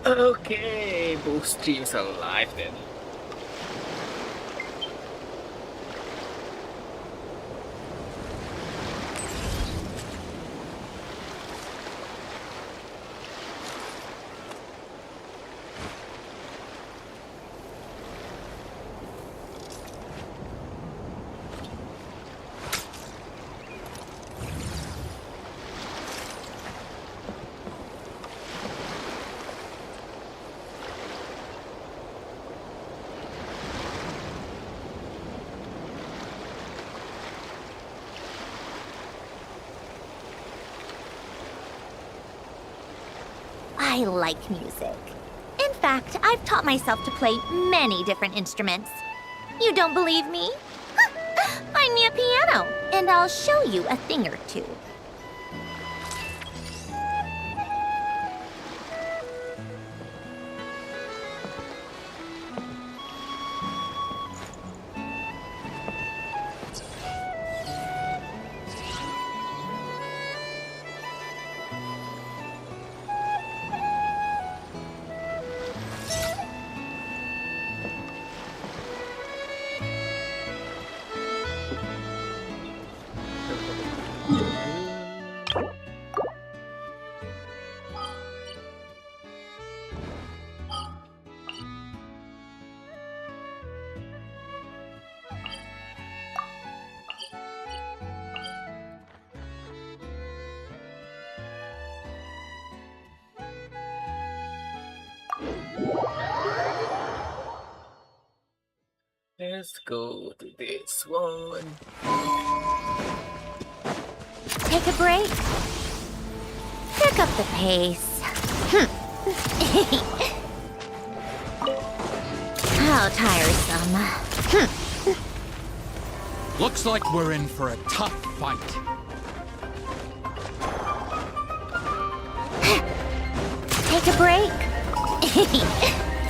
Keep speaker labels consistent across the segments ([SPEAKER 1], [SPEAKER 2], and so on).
[SPEAKER 1] Okay, both streams are live then.
[SPEAKER 2] I like music. In fact, I've taught myself to play many different instruments. You don't believe me? Find me a piano, and I'll show you a thing or two.
[SPEAKER 1] Let's go to this one.
[SPEAKER 2] Take a break. Pick up the pace. How tiresome.
[SPEAKER 3] Looks like we're in for a tough fight.
[SPEAKER 2] Take a break.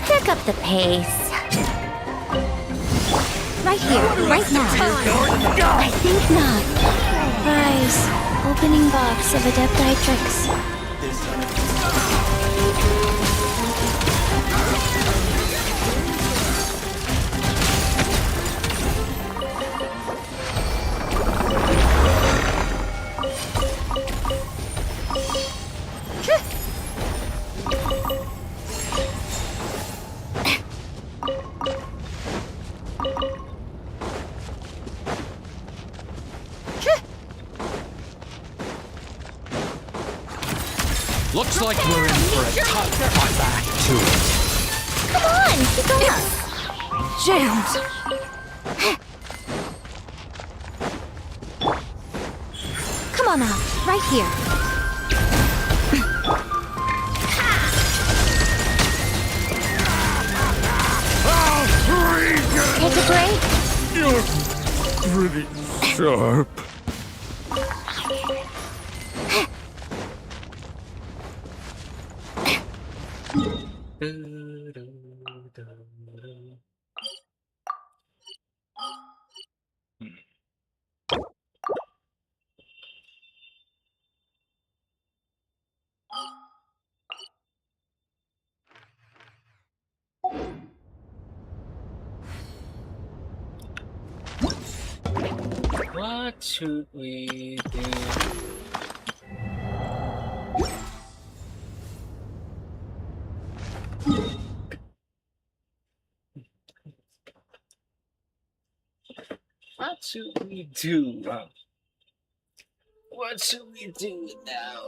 [SPEAKER 2] Pick up the pace. Right here, right now. I think not.
[SPEAKER 4] Rise. Opening box of Adepti tricks.
[SPEAKER 3] Looks like we're in for a tough fight. Back to it.
[SPEAKER 2] Come on, keep going.
[SPEAKER 4] Jammed.
[SPEAKER 2] Come on now, right here. Take a break.
[SPEAKER 5] You're pretty sharp.
[SPEAKER 1] What should we do? What should we do? What should we do now?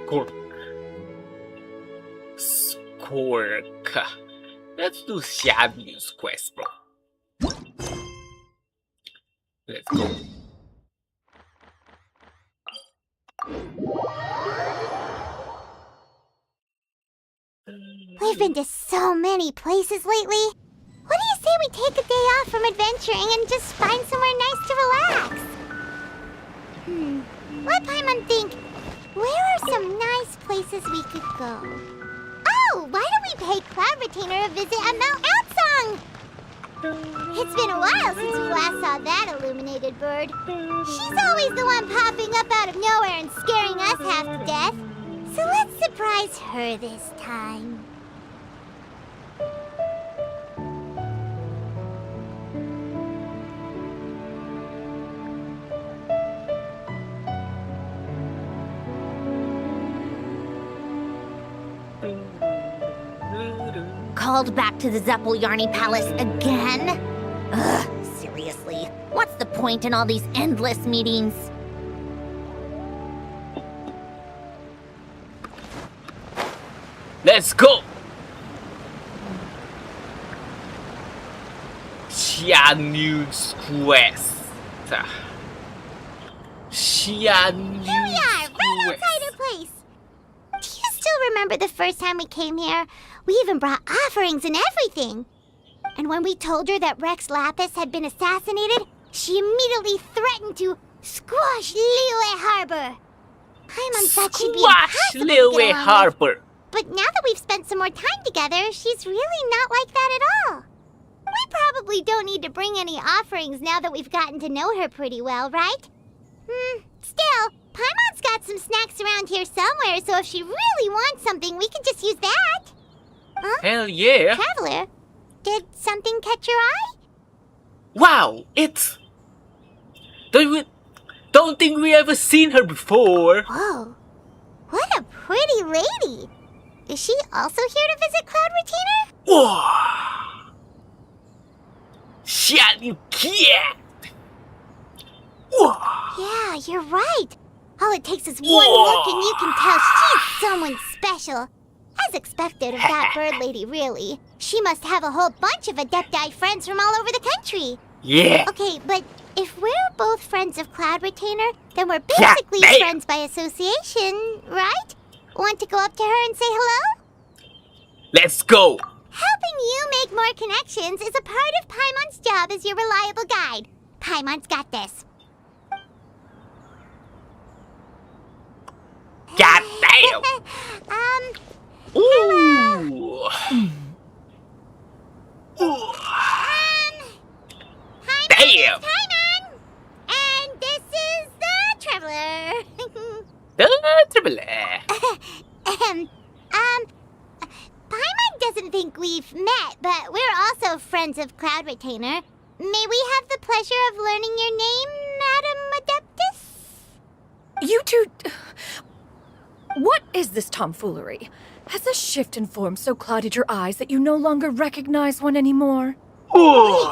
[SPEAKER 1] Skork. Let's do Shabu's quest, bro. Let's go.
[SPEAKER 2] We've been to so many places lately. What do you say we take a day off from adventuring and just find somewhere nice to relax? Let Paimon think. Where are some nice places we could go? Oh, why don't we pay Cloud Retainer a visit at Mount Outsong? It's been a while since we last saw that illuminated bird. She's always the one popping up out of nowhere and scaring us half to death. So let's surprise her this time. Called back to the Zeppeljärni Palace again? Ugh, seriously. What's the point in all these endless meetings?
[SPEAKER 1] Let's go! Xianyu's quest. Xianyu's
[SPEAKER 2] Here we are, right
[SPEAKER 1] quest.
[SPEAKER 2] outside her place. Do you still remember the first time we came here? We even brought offerings and everything. And when we told her that Rex Lapis had been assassinated, she immediately threatened to squash Liyue Harbor. Paimon thought she'd be
[SPEAKER 1] Squash
[SPEAKER 2] impossible to get
[SPEAKER 1] Liyue
[SPEAKER 2] along with.
[SPEAKER 1] Harbor.
[SPEAKER 2] But now that we've spent some more time together, she's really not like that at all. We probably don't need to bring any offerings now that we've gotten to know her pretty well, right? Still, Paimon's got some snacks around here somewhere, so if she really wants something, we can just use that. Huh?
[SPEAKER 1] Hell yeah.
[SPEAKER 2] Traveler, did something catch your eye?
[SPEAKER 1] Wow, it's... Don't think we ever seen her before.
[SPEAKER 2] Whoa, what a pretty lady. Is she also here to visit Cloud Retainer?
[SPEAKER 1] Whoa! Xianyu cat! Whoa!
[SPEAKER 2] Yeah, you're right. All it takes is one look and you can tell she's someone special. As expected of that bird lady, really. She must have a whole bunch of Adepti friends from all over the country.
[SPEAKER 1] Yeah.
[SPEAKER 2] Okay, but if we're both friends of Cloud Retainer, then we're
[SPEAKER 1] Yeah,
[SPEAKER 2] basically
[SPEAKER 1] damn.
[SPEAKER 2] friends by association, right? Want to go up to her and say hello?
[SPEAKER 1] Let's go.
[SPEAKER 2] Helping you make more connections is a part of Paimon's job as your reliable guide. Paimon's got this.
[SPEAKER 1] God damn. Ooh. Ooh.
[SPEAKER 2] Hi,
[SPEAKER 1] Damn.
[SPEAKER 2] Paimon! And this is the Traveler. Paimon doesn't think we've met, but we're also friends of Cloud Retainer. May we have the pleasure of learning your name, Madam Adeptus?
[SPEAKER 6] You two... What is this tomfoolery? Has a shift in form so clouded your eyes that you no longer recognize one anymore?
[SPEAKER 1] Ooh.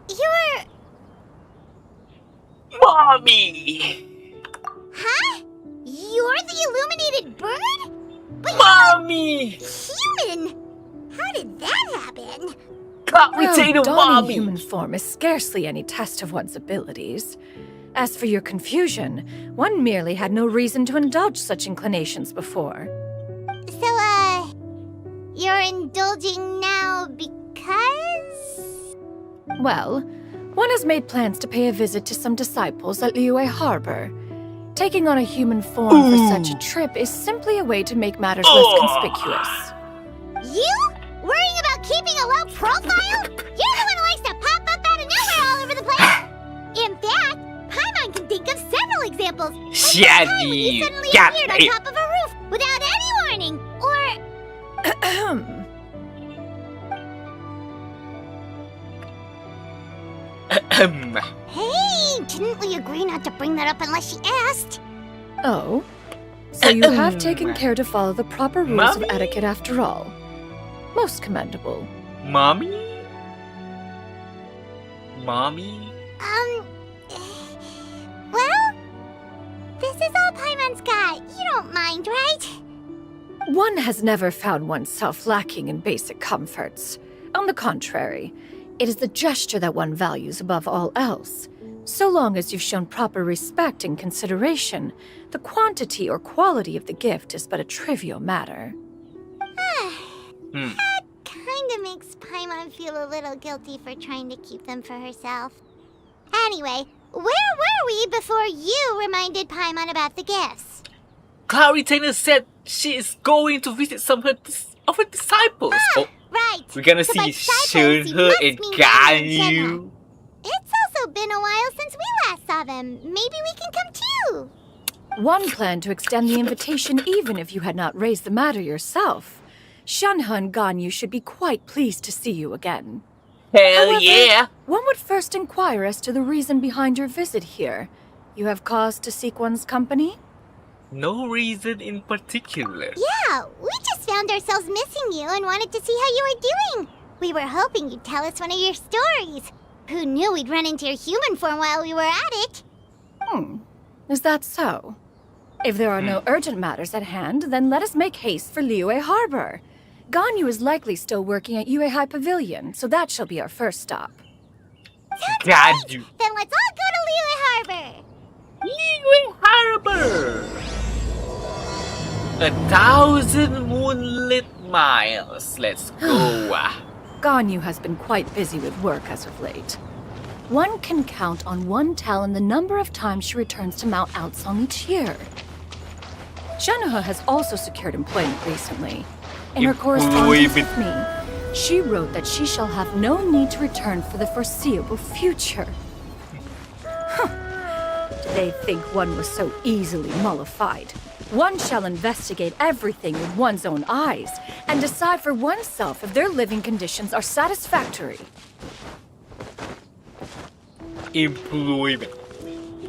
[SPEAKER 2] You're...
[SPEAKER 1] Mommy.
[SPEAKER 2] Huh? You're the illuminated bird? But
[SPEAKER 1] Mommy.
[SPEAKER 2] you're human! How did that happen?
[SPEAKER 1] Cloud
[SPEAKER 6] Well,
[SPEAKER 1] Retainer
[SPEAKER 6] donning
[SPEAKER 1] mommy.
[SPEAKER 6] human form is scarcely any test of one's abilities. As for your confusion, one merely had no reason to indulge such inclinations before.
[SPEAKER 2] So, you're indulging now because...
[SPEAKER 6] Well, one has made plans to pay a visit to some disciples at Liyue Harbor. Taking on a human form for such a trip is simply a way to make matters less conspicuous.
[SPEAKER 2] You? Worrying about keeping a low profile? You're the one who likes to pop up out of nowhere all over the place! In fact, Paimon can think of several examples. Like that time when you suddenly
[SPEAKER 1] God
[SPEAKER 2] appeared on
[SPEAKER 1] damn.
[SPEAKER 2] top of a roof without any warning, or...
[SPEAKER 6] Ahem.
[SPEAKER 2] Hey, didn't we agree not to bring that up unless she asked?
[SPEAKER 6] Oh? So you have taken care to follow the proper rules
[SPEAKER 1] Mommy?
[SPEAKER 6] of etiquette after all. Most commendable.
[SPEAKER 1] Mommy? Mommy?
[SPEAKER 2] Well, this is all Paimon's got. You don't mind, right?
[SPEAKER 6] One has never found oneself lacking in basic comforts. On the contrary, it is the gesture that one values above all else. So long as you've shown proper respect and consideration, the quantity or quality of the gift is but a trivial matter.
[SPEAKER 2] That kinda makes Paimon feel a little guilty for trying to keep them for herself. Anyway, where were we before you reminded Paimon about the gifts?
[SPEAKER 1] Cloud Retainer said she is going to visit some of her disciples. Oh,
[SPEAKER 2] Right.
[SPEAKER 1] we're gonna
[SPEAKER 2] So
[SPEAKER 1] see
[SPEAKER 2] by disciples,
[SPEAKER 1] Shunhe
[SPEAKER 2] you must
[SPEAKER 1] and
[SPEAKER 2] mean Ganyu and
[SPEAKER 1] Ganyu.
[SPEAKER 2] It's also been a while since we last saw them. Maybe we can come too.
[SPEAKER 6] One planned to extend the invitation even if you had not raised the matter yourself. Shunhe and Ganyu should be quite pleased to see you again.
[SPEAKER 1] Hell
[SPEAKER 6] However,
[SPEAKER 1] yeah!
[SPEAKER 6] One would first inquire as to the reason behind your visit here. You have cause to seek one's company?
[SPEAKER 1] No reason in particular.
[SPEAKER 2] Yeah, we just found ourselves missing you and wanted to see how you were doing. We were hoping you'd tell us one of your stories. Who knew we'd run into your human form while we were at it?
[SPEAKER 6] Is that so? If there are no urgent matters at hand, then let us make haste for Liyue Harbor. Ganyu is likely still working at Yuehai Pavilion, so that shall be our first stop.
[SPEAKER 1] Ganyu.
[SPEAKER 2] Then let's all go to Liyue Harbor.
[SPEAKER 1] Liyue Harbor! 1,000 moonlit miles. Let's go.
[SPEAKER 6] Ganyu has been quite busy with work as of late. One can count on one talon the number of times she returns to Mount Outsong each year. Shunhe has also secured employment recently. In her correspondence with me, she wrote that she shall have no need to return for the foreseeable future. Did they think one was so easily mollified? One shall investigate everything with one's own eyes and decide for oneself if their living conditions are satisfactory.
[SPEAKER 1] Employment.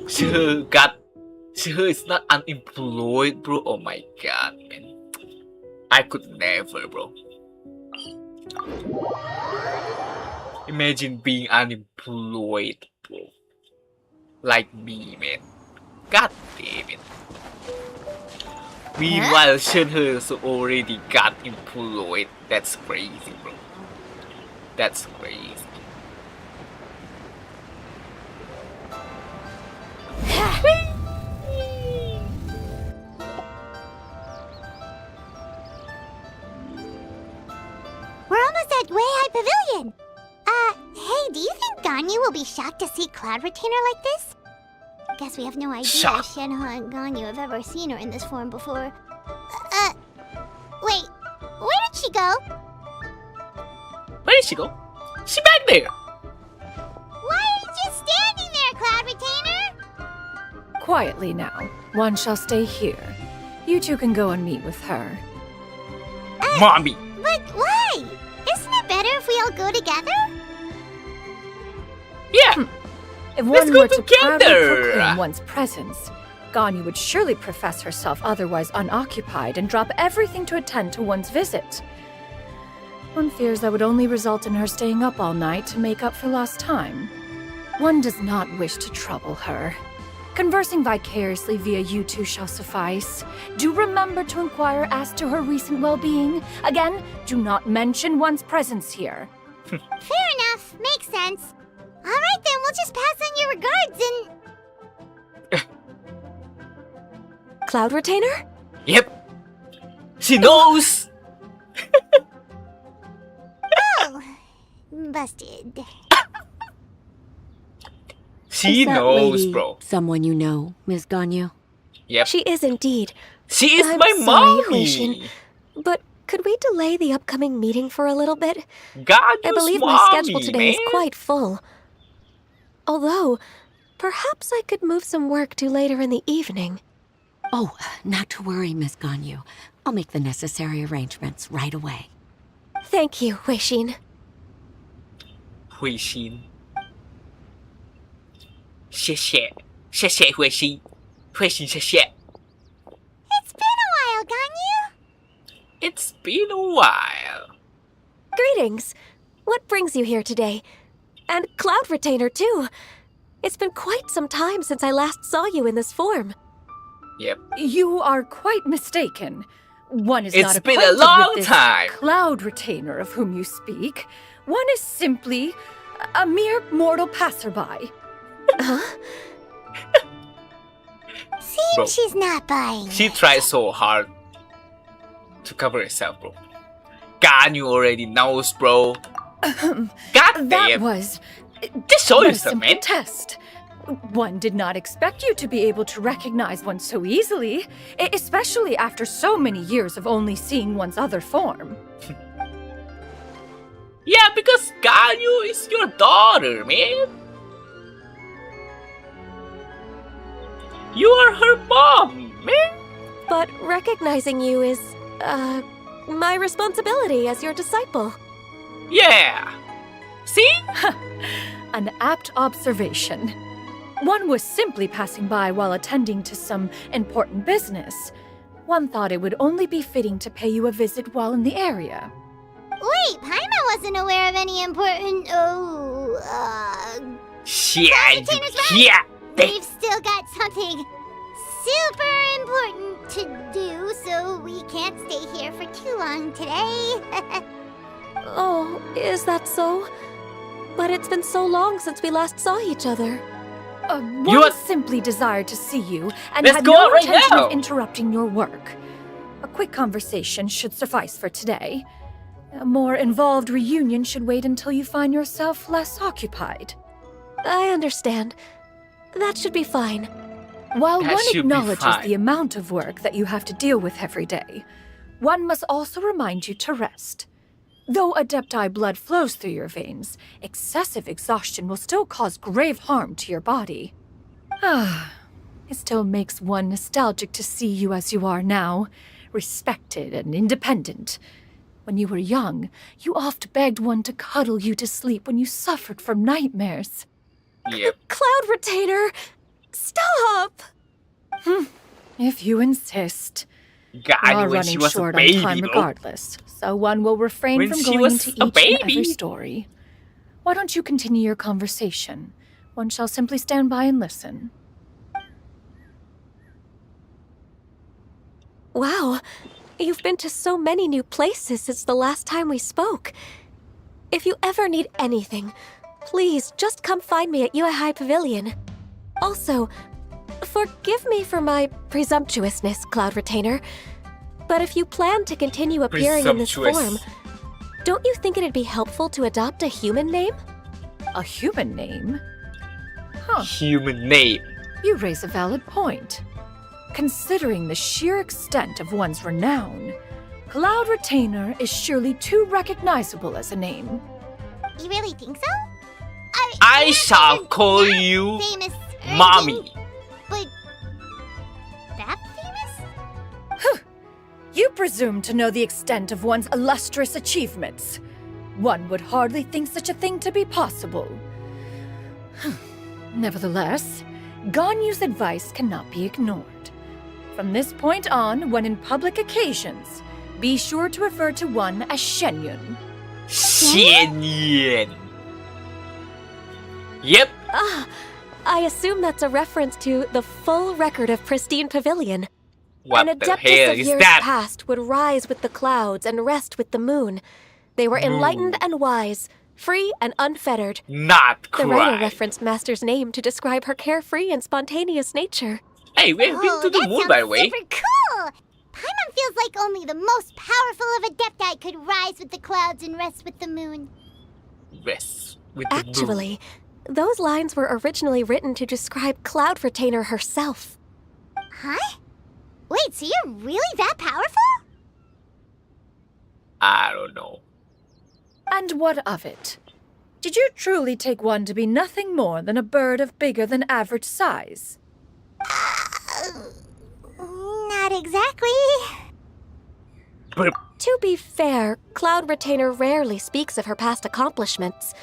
[SPEAKER 1] Shunhe is not unemployed, bro. Oh my god, man. I could never, bro. Imagine being unemployed, bro. Like me, man. God damn it. Meanwhile, Shunhe already got employed. That's crazy, bro. That's crazy.
[SPEAKER 2] We're almost at Weihai Pavilion. Hey, do you think Ganyu will be shocked to see Cloud Retainer like this? Guess we have no idea
[SPEAKER 1] Shocked.
[SPEAKER 2] if Shenhe and Ganyu have ever seen her in this form before. Wait, where did she go?
[SPEAKER 1] Where did she go? She back there.
[SPEAKER 2] Why are you just standing there, Cloud Retainer?
[SPEAKER 6] Quietly now. One shall stay here. You two can go and meet with her.
[SPEAKER 1] Mommy.
[SPEAKER 2] But why? Isn't it better if we all go together?
[SPEAKER 1] Yeah.
[SPEAKER 6] If
[SPEAKER 1] Let's
[SPEAKER 6] one
[SPEAKER 1] go
[SPEAKER 6] were to proudly
[SPEAKER 1] together.
[SPEAKER 6] proclaim one's presence, Ganyu would surely profess herself otherwise unoccupied and drop everything to attend to one's visit. One fears that would only result in her staying up all night to make up for lost time. One does not wish to trouble her. Conversing vicariously via you two shall suffice. Do remember to inquire as to her recent well-being. Again, do not mention one's presence here.
[SPEAKER 2] Fair enough, makes sense. Alright then, we'll just pass on your regards and...
[SPEAKER 7] Cloud Retainer?
[SPEAKER 1] Yep. She knows.
[SPEAKER 2] Oh, busted.
[SPEAKER 1] She
[SPEAKER 7] Is that
[SPEAKER 1] knows,
[SPEAKER 7] lady
[SPEAKER 1] bro.
[SPEAKER 7] someone you know, Miss Ganyu?
[SPEAKER 1] Yep.
[SPEAKER 7] She is indeed.
[SPEAKER 1] She is
[SPEAKER 7] I'm
[SPEAKER 1] my
[SPEAKER 7] sorry,
[SPEAKER 1] mommy.
[SPEAKER 7] Huishin. But could we delay the upcoming meeting for a little bit?
[SPEAKER 1] God,
[SPEAKER 7] I believe my schedule today is quite full. Although, perhaps I could move some work to later in the evening.
[SPEAKER 8] Oh, not to worry, Miss Ganyu. I'll make the necessary arrangements right away.
[SPEAKER 7] Thank you, Huishin.
[SPEAKER 1] Huishin. 谢谢，谢谢慧心，慧心谢谢。
[SPEAKER 2] It's been a while, Ganyu.
[SPEAKER 1] It's been a while.
[SPEAKER 7] Greetings. What brings you here today? And Cloud Retainer, too. It's been quite some time since I last saw you in this form.
[SPEAKER 1] Yep.
[SPEAKER 6] You are quite mistaken. One is
[SPEAKER 1] It's
[SPEAKER 6] not
[SPEAKER 1] been a
[SPEAKER 6] acquainted
[SPEAKER 1] long
[SPEAKER 6] with this
[SPEAKER 1] time.
[SPEAKER 6] cloud retainer of whom you speak. One is simply a mere mortal passerby.
[SPEAKER 2] Seems
[SPEAKER 1] Bro.
[SPEAKER 2] she's not buying
[SPEAKER 1] She
[SPEAKER 2] it.
[SPEAKER 1] tried so hard to cover herself, bro. God, you already knows, bro. God
[SPEAKER 6] That
[SPEAKER 1] damn.
[SPEAKER 6] was
[SPEAKER 1] Just show
[SPEAKER 6] but a
[SPEAKER 1] yourself,
[SPEAKER 6] simple
[SPEAKER 1] man.
[SPEAKER 6] test. One did not expect you to be able to recognize one so easily, especially after so many years of only seeing one's other form.
[SPEAKER 1] Yeah, because Ganyu is your daughter, man. You are her mom, man.
[SPEAKER 7] But recognizing you is, my responsibility as your disciple.
[SPEAKER 1] Yeah. See?
[SPEAKER 6] An apt observation. One was simply passing by while attending to some important business. One thought it would only be fitting to pay you a visit while in the area.
[SPEAKER 2] Wait, Paimon wasn't aware of any important.
[SPEAKER 1] Yeah.
[SPEAKER 2] Entertainer's right.
[SPEAKER 1] Yeah.
[SPEAKER 2] We've still got something super important to do, so we can't stay here for too long today.
[SPEAKER 7] Oh, is that so? But it's been so long since we last saw each other.
[SPEAKER 6] One
[SPEAKER 1] are-
[SPEAKER 6] simply desired to see you and
[SPEAKER 1] Let's
[SPEAKER 6] had
[SPEAKER 1] go
[SPEAKER 6] no
[SPEAKER 1] out right
[SPEAKER 6] intention
[SPEAKER 1] now.
[SPEAKER 6] of interrupting your work. A quick conversation should suffice for today. A more involved reunion should wait until you find yourself less occupied.
[SPEAKER 7] I understand. That should be fine.
[SPEAKER 6] While
[SPEAKER 1] That
[SPEAKER 6] one
[SPEAKER 1] should be
[SPEAKER 6] acknowledges
[SPEAKER 1] fine.
[SPEAKER 6] the amount of work that you have to deal with every day, one must also remind you to rest. Though Adepti blood flows through your veins, excessive exhaustion will still cause grave harm to your body. It still makes one nostalgic to see you as you are now, respected and independent. When you were young, you oft begged one to cuddle you to sleep when you suffered from nightmares.
[SPEAKER 1] Yep.
[SPEAKER 7] Cloud Retainer! Stop!
[SPEAKER 6] If you insist. We are
[SPEAKER 1] Ganyu when
[SPEAKER 6] running
[SPEAKER 1] she was a
[SPEAKER 6] short
[SPEAKER 1] baby,
[SPEAKER 6] on time
[SPEAKER 1] bro.
[SPEAKER 6] regardless, so one will refrain
[SPEAKER 1] When
[SPEAKER 6] from
[SPEAKER 1] she
[SPEAKER 6] going
[SPEAKER 1] was
[SPEAKER 6] into
[SPEAKER 1] a
[SPEAKER 6] each and every
[SPEAKER 1] baby.
[SPEAKER 6] story. Why don't you continue your conversation? One shall simply stand by and listen.
[SPEAKER 7] Wow, you've been to so many new places since the last time we spoke. If you ever need anything, please just come find me at Uehai Pavilion. Also, forgive me for my presumptuousness, Cloud Retainer, but if you plan to continue appearing in this form,
[SPEAKER 1] Presumptuous.
[SPEAKER 7] don't you think it'd be helpful to adopt a human name?
[SPEAKER 6] A human name?
[SPEAKER 1] Human name.
[SPEAKER 6] You raise a valid point. Considering the sheer extent of one's renown, Cloud Retainer is surely too recognizable as a name.
[SPEAKER 2] You really think so?
[SPEAKER 1] I
[SPEAKER 2] mean,
[SPEAKER 1] shall
[SPEAKER 2] isn't
[SPEAKER 1] call
[SPEAKER 2] that
[SPEAKER 1] you
[SPEAKER 2] famous or
[SPEAKER 1] Mommy.
[SPEAKER 2] anything, But that famous?
[SPEAKER 6] You presume to know the extent of one's illustrious achievements. One would hardly think such a thing to be possible. Nevertheless, Ganyu's advice cannot be ignored. From this point on, when in public occasions, be sure to refer to one as Shenyun.
[SPEAKER 1] Xianyan. Yep.
[SPEAKER 7] I assume that's a reference to the full record of Pristine Pavilion.
[SPEAKER 1] What
[SPEAKER 7] An
[SPEAKER 1] the
[SPEAKER 7] adeptus
[SPEAKER 1] hell
[SPEAKER 7] of
[SPEAKER 1] is
[SPEAKER 7] years
[SPEAKER 1] that?
[SPEAKER 7] past would rise with the clouds and rest with the moon. They were enlightened and wise, free and unfettered.
[SPEAKER 1] Not
[SPEAKER 7] The writer
[SPEAKER 1] cry.
[SPEAKER 7] referenced Master's name to describe her carefree and spontaneous nature.
[SPEAKER 1] Hey, we've been to the
[SPEAKER 2] that
[SPEAKER 1] moon,
[SPEAKER 2] sounds
[SPEAKER 1] by the way.
[SPEAKER 2] super cool! Paimon feels like only the most powerful of Adepti could rise with the clouds and rest with the moon.
[SPEAKER 1] Rest with the moon.
[SPEAKER 7] Actually, those lines were originally written to describe Cloud Retainer herself.
[SPEAKER 2] Huh? Wait, so you're really that powerful?
[SPEAKER 1] I don't know.
[SPEAKER 6] And what of it? Did you truly take one to be nothing more than a bird of bigger than average size?
[SPEAKER 2] Not exactly.
[SPEAKER 1] But
[SPEAKER 7] To be fair, Cloud Retainer rarely speaks of her past accomplishments.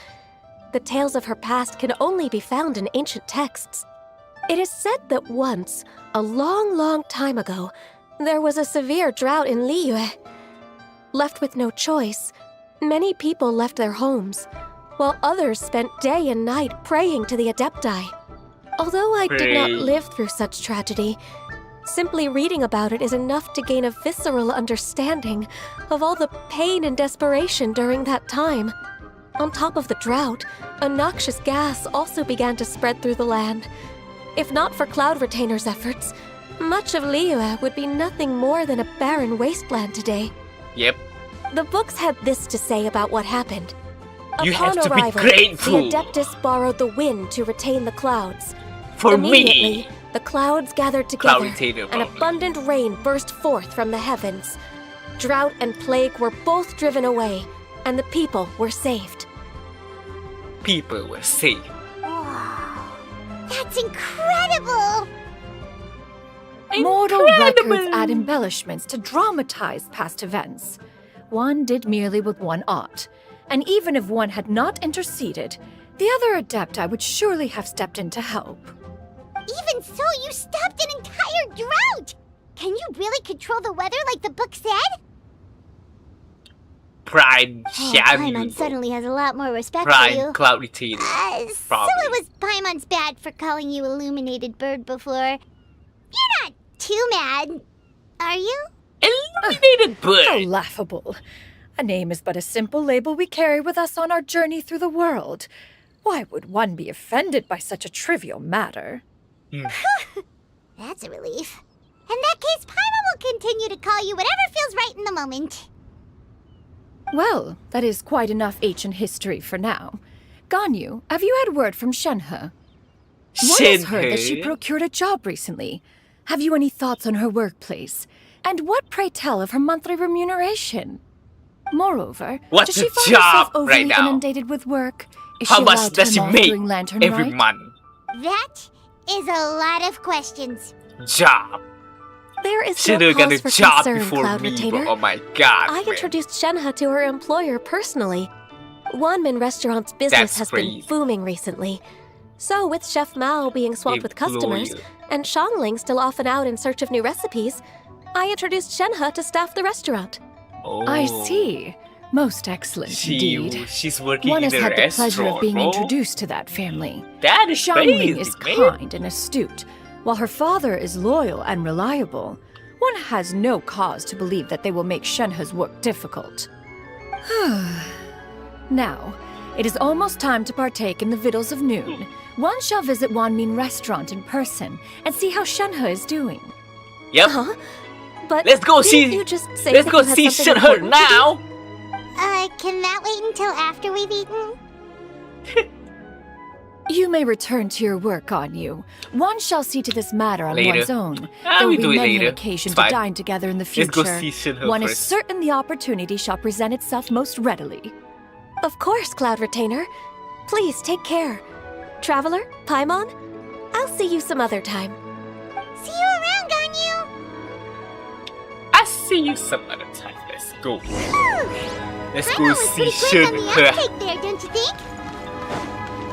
[SPEAKER 7] The tales of her past can only be found in ancient texts. It is said that once, a long, long time ago, there was a severe drought in Liyue. Left with no choice, many people left their homes, while others spent day and night praying to the Adepti. Although I did not
[SPEAKER 1] Pray.
[SPEAKER 7] live through such tragedy, Simply reading about it is enough to gain a visceral understanding of all the pain and desperation during that time. On top of the drought, a noxious gas also began to spread through the land. If not for Cloud Retainer's efforts, much of Liyue would be nothing more than a barren wasteland today.
[SPEAKER 1] Yep.
[SPEAKER 7] The books had this to say about what happened.
[SPEAKER 1] You
[SPEAKER 7] Upon
[SPEAKER 1] have to be
[SPEAKER 7] arrival,
[SPEAKER 1] grateful.
[SPEAKER 7] the Adeptus borrowed the wind to retain the clouds.
[SPEAKER 1] For
[SPEAKER 7] Immediately,
[SPEAKER 1] me.
[SPEAKER 7] the clouds gathered
[SPEAKER 1] Cloud
[SPEAKER 7] together,
[SPEAKER 1] Retainer,
[SPEAKER 7] and
[SPEAKER 1] probably.
[SPEAKER 7] abundant rain burst forth from the heavens. Drought and plague were both driven away, and the people were saved.
[SPEAKER 1] People were safe.
[SPEAKER 2] That's incredible!
[SPEAKER 6] Mortal records add embellishments to dramatize past events. One did merely with one art, and even if one had not interceded, the other Adepti would surely have stepped in to help.
[SPEAKER 2] Even so, you stopped an entire drought! Can you really control the weather like the book said?
[SPEAKER 1] Pride
[SPEAKER 2] Paimon
[SPEAKER 1] Shabby.
[SPEAKER 2] suddenly has a lot more respect for
[SPEAKER 1] Pride
[SPEAKER 2] you.
[SPEAKER 1] Cloud Retainer.
[SPEAKER 2] So
[SPEAKER 1] Probably.
[SPEAKER 2] it was Paimon's bad for calling you Illuminated Bird before. You're not too mad, are you?
[SPEAKER 1] Illuminated
[SPEAKER 6] How
[SPEAKER 1] bird.
[SPEAKER 6] laughable. A name is but a simple label we carry with us on our journey through the world. Why would one be offended by such a trivial matter?
[SPEAKER 2] That's a relief. In that case, Paimon will continue to call you whatever feels right in the moment.
[SPEAKER 6] Well, that is quite enough ancient history for now. Ganyu, have you had word from Shenhe? One has heard that she
[SPEAKER 1] Shenhe?
[SPEAKER 6] procured a job recently. Have you any thoughts on her workplace? And what, pray tell, of her monthly remuneration? Moreover,
[SPEAKER 1] What's
[SPEAKER 6] does she
[SPEAKER 1] the
[SPEAKER 6] find
[SPEAKER 1] job
[SPEAKER 6] herself overly
[SPEAKER 1] right now?
[SPEAKER 6] inundated with work? Is
[SPEAKER 1] How
[SPEAKER 6] she
[SPEAKER 1] much
[SPEAKER 6] allowed
[SPEAKER 1] does she
[SPEAKER 6] time off
[SPEAKER 1] make
[SPEAKER 6] during Lantern
[SPEAKER 1] every
[SPEAKER 6] Rite?
[SPEAKER 1] month?
[SPEAKER 2] That is a lot of questions.
[SPEAKER 1] Job.
[SPEAKER 7] There is
[SPEAKER 1] Should
[SPEAKER 7] no
[SPEAKER 1] have got a
[SPEAKER 7] cause for
[SPEAKER 1] job
[SPEAKER 7] concern,
[SPEAKER 1] before
[SPEAKER 7] Cloud
[SPEAKER 1] me,
[SPEAKER 7] Retainer.
[SPEAKER 1] but oh my god.
[SPEAKER 7] I
[SPEAKER 1] man.
[SPEAKER 7] introduced Shenhe to her employer personally. Wanmin Restaurant's business
[SPEAKER 1] That's
[SPEAKER 7] has
[SPEAKER 1] crazy.
[SPEAKER 7] been booming recently. So, with Chef Mao being swamped with customers,
[SPEAKER 1] Employer.
[SPEAKER 7] and Shangling still off and out in search of new recipes, I introduced Shenhe to staff the restaurant.
[SPEAKER 1] Oh.
[SPEAKER 6] I see. Most excellent indeed.
[SPEAKER 1] She's working
[SPEAKER 6] One
[SPEAKER 1] in
[SPEAKER 6] has
[SPEAKER 1] a
[SPEAKER 6] had the
[SPEAKER 1] restaurant,
[SPEAKER 6] pleasure of being
[SPEAKER 1] bro.
[SPEAKER 6] introduced to that family.
[SPEAKER 1] That is
[SPEAKER 6] Xiangling
[SPEAKER 1] crazy,
[SPEAKER 6] is
[SPEAKER 1] man.
[SPEAKER 6] kind and astute, while her father is loyal and reliable. One has no cause to believe that they will make Shenhe's work difficult. Now, it is almost time to partake in the victuals of noon. One shall visit Wanmin Restaurant in person and see how Shenhe is doing.
[SPEAKER 1] Yep.
[SPEAKER 7] Huh? But
[SPEAKER 1] Let's go
[SPEAKER 7] didn't
[SPEAKER 1] see.
[SPEAKER 7] you just say
[SPEAKER 1] Let's
[SPEAKER 7] that
[SPEAKER 1] go
[SPEAKER 7] you had
[SPEAKER 1] see
[SPEAKER 7] something
[SPEAKER 1] Shenhe
[SPEAKER 7] important to do?
[SPEAKER 1] now.
[SPEAKER 2] Can that wait until after we've eaten?
[SPEAKER 6] You may return to your work, Ganyu. One shall see to this matter on
[SPEAKER 1] Later.
[SPEAKER 6] one's own.
[SPEAKER 1] Ah,
[SPEAKER 6] There
[SPEAKER 1] we
[SPEAKER 6] will
[SPEAKER 1] do
[SPEAKER 6] be
[SPEAKER 1] it
[SPEAKER 6] many
[SPEAKER 1] later.
[SPEAKER 6] an occasion
[SPEAKER 1] It's
[SPEAKER 6] to
[SPEAKER 1] fine.
[SPEAKER 6] dine together in the
[SPEAKER 1] Let's
[SPEAKER 6] future.
[SPEAKER 1] go see Shenhe
[SPEAKER 6] One is
[SPEAKER 1] first.
[SPEAKER 6] certain the opportunity shall present itself most readily.
[SPEAKER 7] Of course, Cloud Retainer. Please take care. Traveler, Paimon, I'll see you some other time.
[SPEAKER 2] See you around, Ganyu!
[SPEAKER 1] I see you some other time. Let's go. Let's
[SPEAKER 2] Paimon
[SPEAKER 1] go
[SPEAKER 2] was
[SPEAKER 1] see
[SPEAKER 2] pretty quick on the
[SPEAKER 1] Shenhe.
[SPEAKER 2] uptake there, don't you think?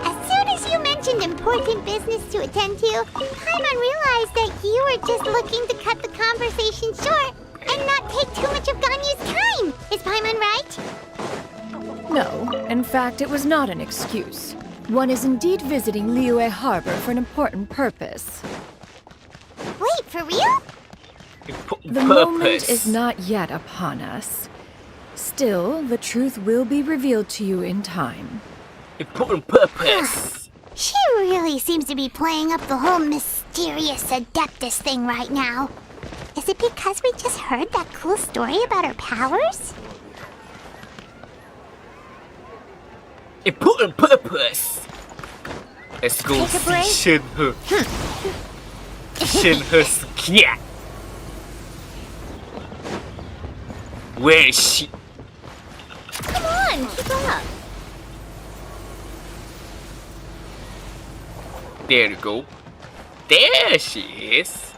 [SPEAKER 2] As soon as you mentioned important business to attend to, Paimon realized that you were just looking to cut the conversation short and not take too much of Ganyu's time. Is Paimon right?
[SPEAKER 6] No, in fact, it was not an excuse. One is indeed visiting Liyue Harbor for an important purpose.
[SPEAKER 2] Wait, for real?
[SPEAKER 6] The moment is not yet upon us. Still, the truth will be revealed to you in time.
[SPEAKER 1] Important purpose.
[SPEAKER 2] She really seems to be playing up the whole mysterious Adeptus thing right now. Is it because we just heard that cool story about her powers?
[SPEAKER 1] Important purpose. Let's go
[SPEAKER 2] Take a
[SPEAKER 1] see
[SPEAKER 2] break.
[SPEAKER 1] Shenhe. Shenhe's cat. Where is she?
[SPEAKER 2] Come on, keep up.
[SPEAKER 1] There you go. There she is.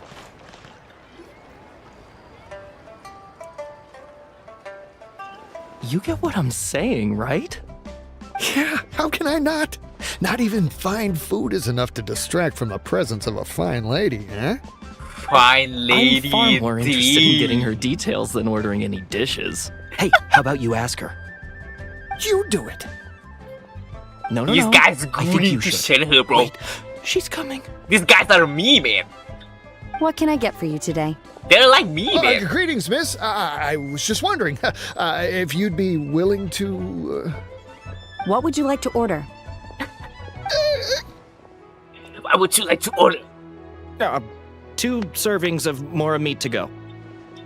[SPEAKER 3] You get what I'm saying, right?
[SPEAKER 5] Yeah, how can I not? Not even fine food is enough to distract from the presence of a fine lady, eh?
[SPEAKER 1] Fine lady.
[SPEAKER 3] I'm far more interested in
[SPEAKER 1] indeed.
[SPEAKER 3] getting her details than ordering any dishes. Hey, how about you ask her?
[SPEAKER 5] You do it.
[SPEAKER 3] No, no,
[SPEAKER 1] These
[SPEAKER 3] no.
[SPEAKER 1] guys
[SPEAKER 3] I think
[SPEAKER 1] greedy
[SPEAKER 3] you
[SPEAKER 1] to
[SPEAKER 3] should.
[SPEAKER 1] Shenhe, bro.
[SPEAKER 3] Wait, she's coming.
[SPEAKER 1] These guys are me, man.
[SPEAKER 9] What can I get for you today?
[SPEAKER 1] They're like me, man.
[SPEAKER 5] Greetings, miss. I was just wondering if you'd be willing to.
[SPEAKER 9] What would you like to order?
[SPEAKER 1] What would you like to order?
[SPEAKER 3] 2 servings of Mora meat to go.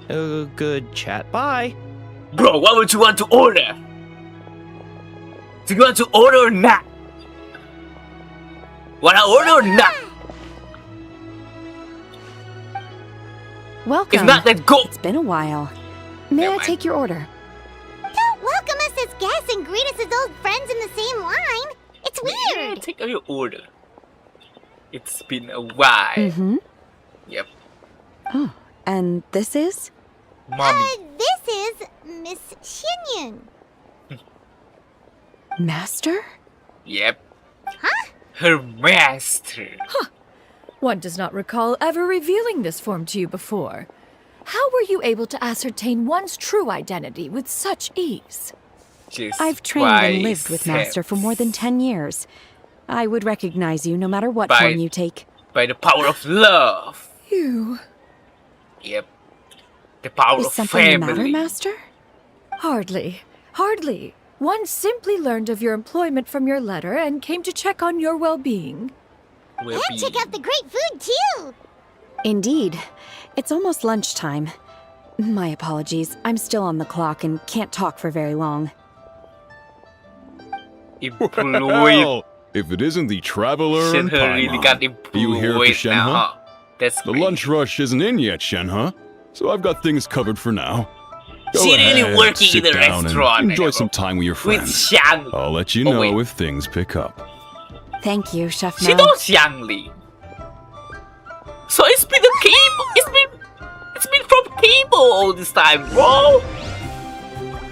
[SPEAKER 3] Good chat. Bye.
[SPEAKER 1] Bro, what would you want to order? Do you want to order or not? Wanna order or not?
[SPEAKER 9] Welcome.
[SPEAKER 1] If not, then go.
[SPEAKER 9] It's been a while. May I take your order?
[SPEAKER 2] Don't welcome us as guests and greet us as old friends in the same line. It's
[SPEAKER 1] Yeah,
[SPEAKER 2] weird.
[SPEAKER 1] take your order. It's been a while.
[SPEAKER 9] Mm-hmm.
[SPEAKER 1] Yep.
[SPEAKER 9] Oh, and this is?
[SPEAKER 1] Mommy.
[SPEAKER 2] This is Miss Xinyun.
[SPEAKER 9] Master?
[SPEAKER 1] Yep. Her master.
[SPEAKER 6] One does not recall ever revealing this form to you before. How were you able to ascertain one's true identity with such ease?
[SPEAKER 1] Just
[SPEAKER 9] I've trained and
[SPEAKER 1] by
[SPEAKER 9] lived with Master for more than
[SPEAKER 1] sense.
[SPEAKER 9] 10 years. I would recognize you no matter what
[SPEAKER 1] By-
[SPEAKER 9] form you take.
[SPEAKER 1] By the power of love.
[SPEAKER 6] You...
[SPEAKER 1] Yep. The power
[SPEAKER 9] Is
[SPEAKER 1] of
[SPEAKER 9] something the matter,
[SPEAKER 1] family.
[SPEAKER 9] Master?
[SPEAKER 6] Hardly. Hardly. One simply learned of your employment from your letter and came to check on your well-being.
[SPEAKER 1] Will
[SPEAKER 2] And
[SPEAKER 1] be.
[SPEAKER 2] check out the great food, too.
[SPEAKER 9] Indeed. It's almost lunchtime. My apologies. I'm still on the clock and can't talk for very long.
[SPEAKER 1] Employed.
[SPEAKER 10] Well, if it isn't the traveler and
[SPEAKER 1] Shenhe really got
[SPEAKER 10] Paimon. Are you here for
[SPEAKER 1] employed
[SPEAKER 10] Shenhe?
[SPEAKER 1] now, huh? That's
[SPEAKER 10] The
[SPEAKER 1] great.
[SPEAKER 10] lunch rush isn't in yet, Shenhe. So I've got things covered for now. Go
[SPEAKER 1] She really
[SPEAKER 10] ahead,
[SPEAKER 1] working
[SPEAKER 10] sit
[SPEAKER 1] in the
[SPEAKER 10] down and
[SPEAKER 1] restaurant,
[SPEAKER 10] enjoy
[SPEAKER 1] man,
[SPEAKER 10] some
[SPEAKER 1] bro.
[SPEAKER 10] time with your
[SPEAKER 1] With
[SPEAKER 10] friends.
[SPEAKER 1] Xiang.
[SPEAKER 10] I'll let you
[SPEAKER 1] Oh,
[SPEAKER 10] know
[SPEAKER 1] wait.
[SPEAKER 10] if things pick up.
[SPEAKER 9] Thank you, Chef
[SPEAKER 1] She
[SPEAKER 9] Mel.
[SPEAKER 1] knows Xiang Li. So it's been a cable. It's been from cable all this time, bro.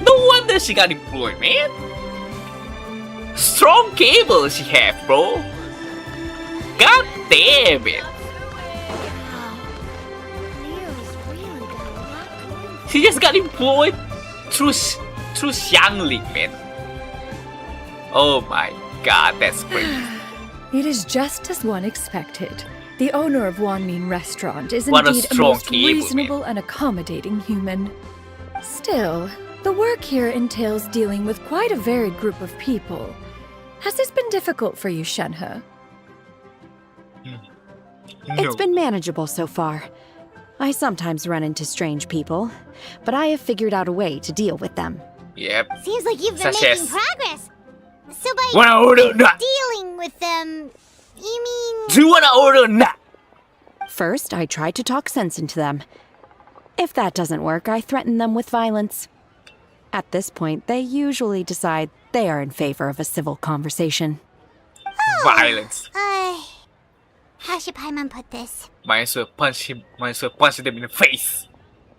[SPEAKER 1] No wonder she got employed, man. Strong cable she have, bro. God damn it. She just got employed through Xiang Li, man. Oh my god, that's crazy.
[SPEAKER 6] It is just as one expected. The owner of Wanmin Restaurant is
[SPEAKER 1] What a
[SPEAKER 6] indeed a
[SPEAKER 1] strong
[SPEAKER 6] most
[SPEAKER 1] cable,
[SPEAKER 6] reasonable and accommodating human. Still, the work here entails dealing with quite a varied group of people. Has this been difficult for you, Shenhe?
[SPEAKER 9] It's been manageable so far. I sometimes run into strange people, but I have figured out a way to deal with them.
[SPEAKER 1] Yep.
[SPEAKER 2] Seems like you've been
[SPEAKER 1] Such
[SPEAKER 2] making
[SPEAKER 1] as-
[SPEAKER 2] progress. So by
[SPEAKER 1] Wanna order or not?
[SPEAKER 2] dealing with them, you mean...
[SPEAKER 1] Do you wanna order or not?
[SPEAKER 9] First, I try to talk sense into them. If that doesn't work, I threaten them with violence. At this point, they usually decide they are in favor of a civil conversation.
[SPEAKER 1] Violence.
[SPEAKER 2] How should Paimon put this?
[SPEAKER 1] Might as well punch him. Might as well punch them in the face.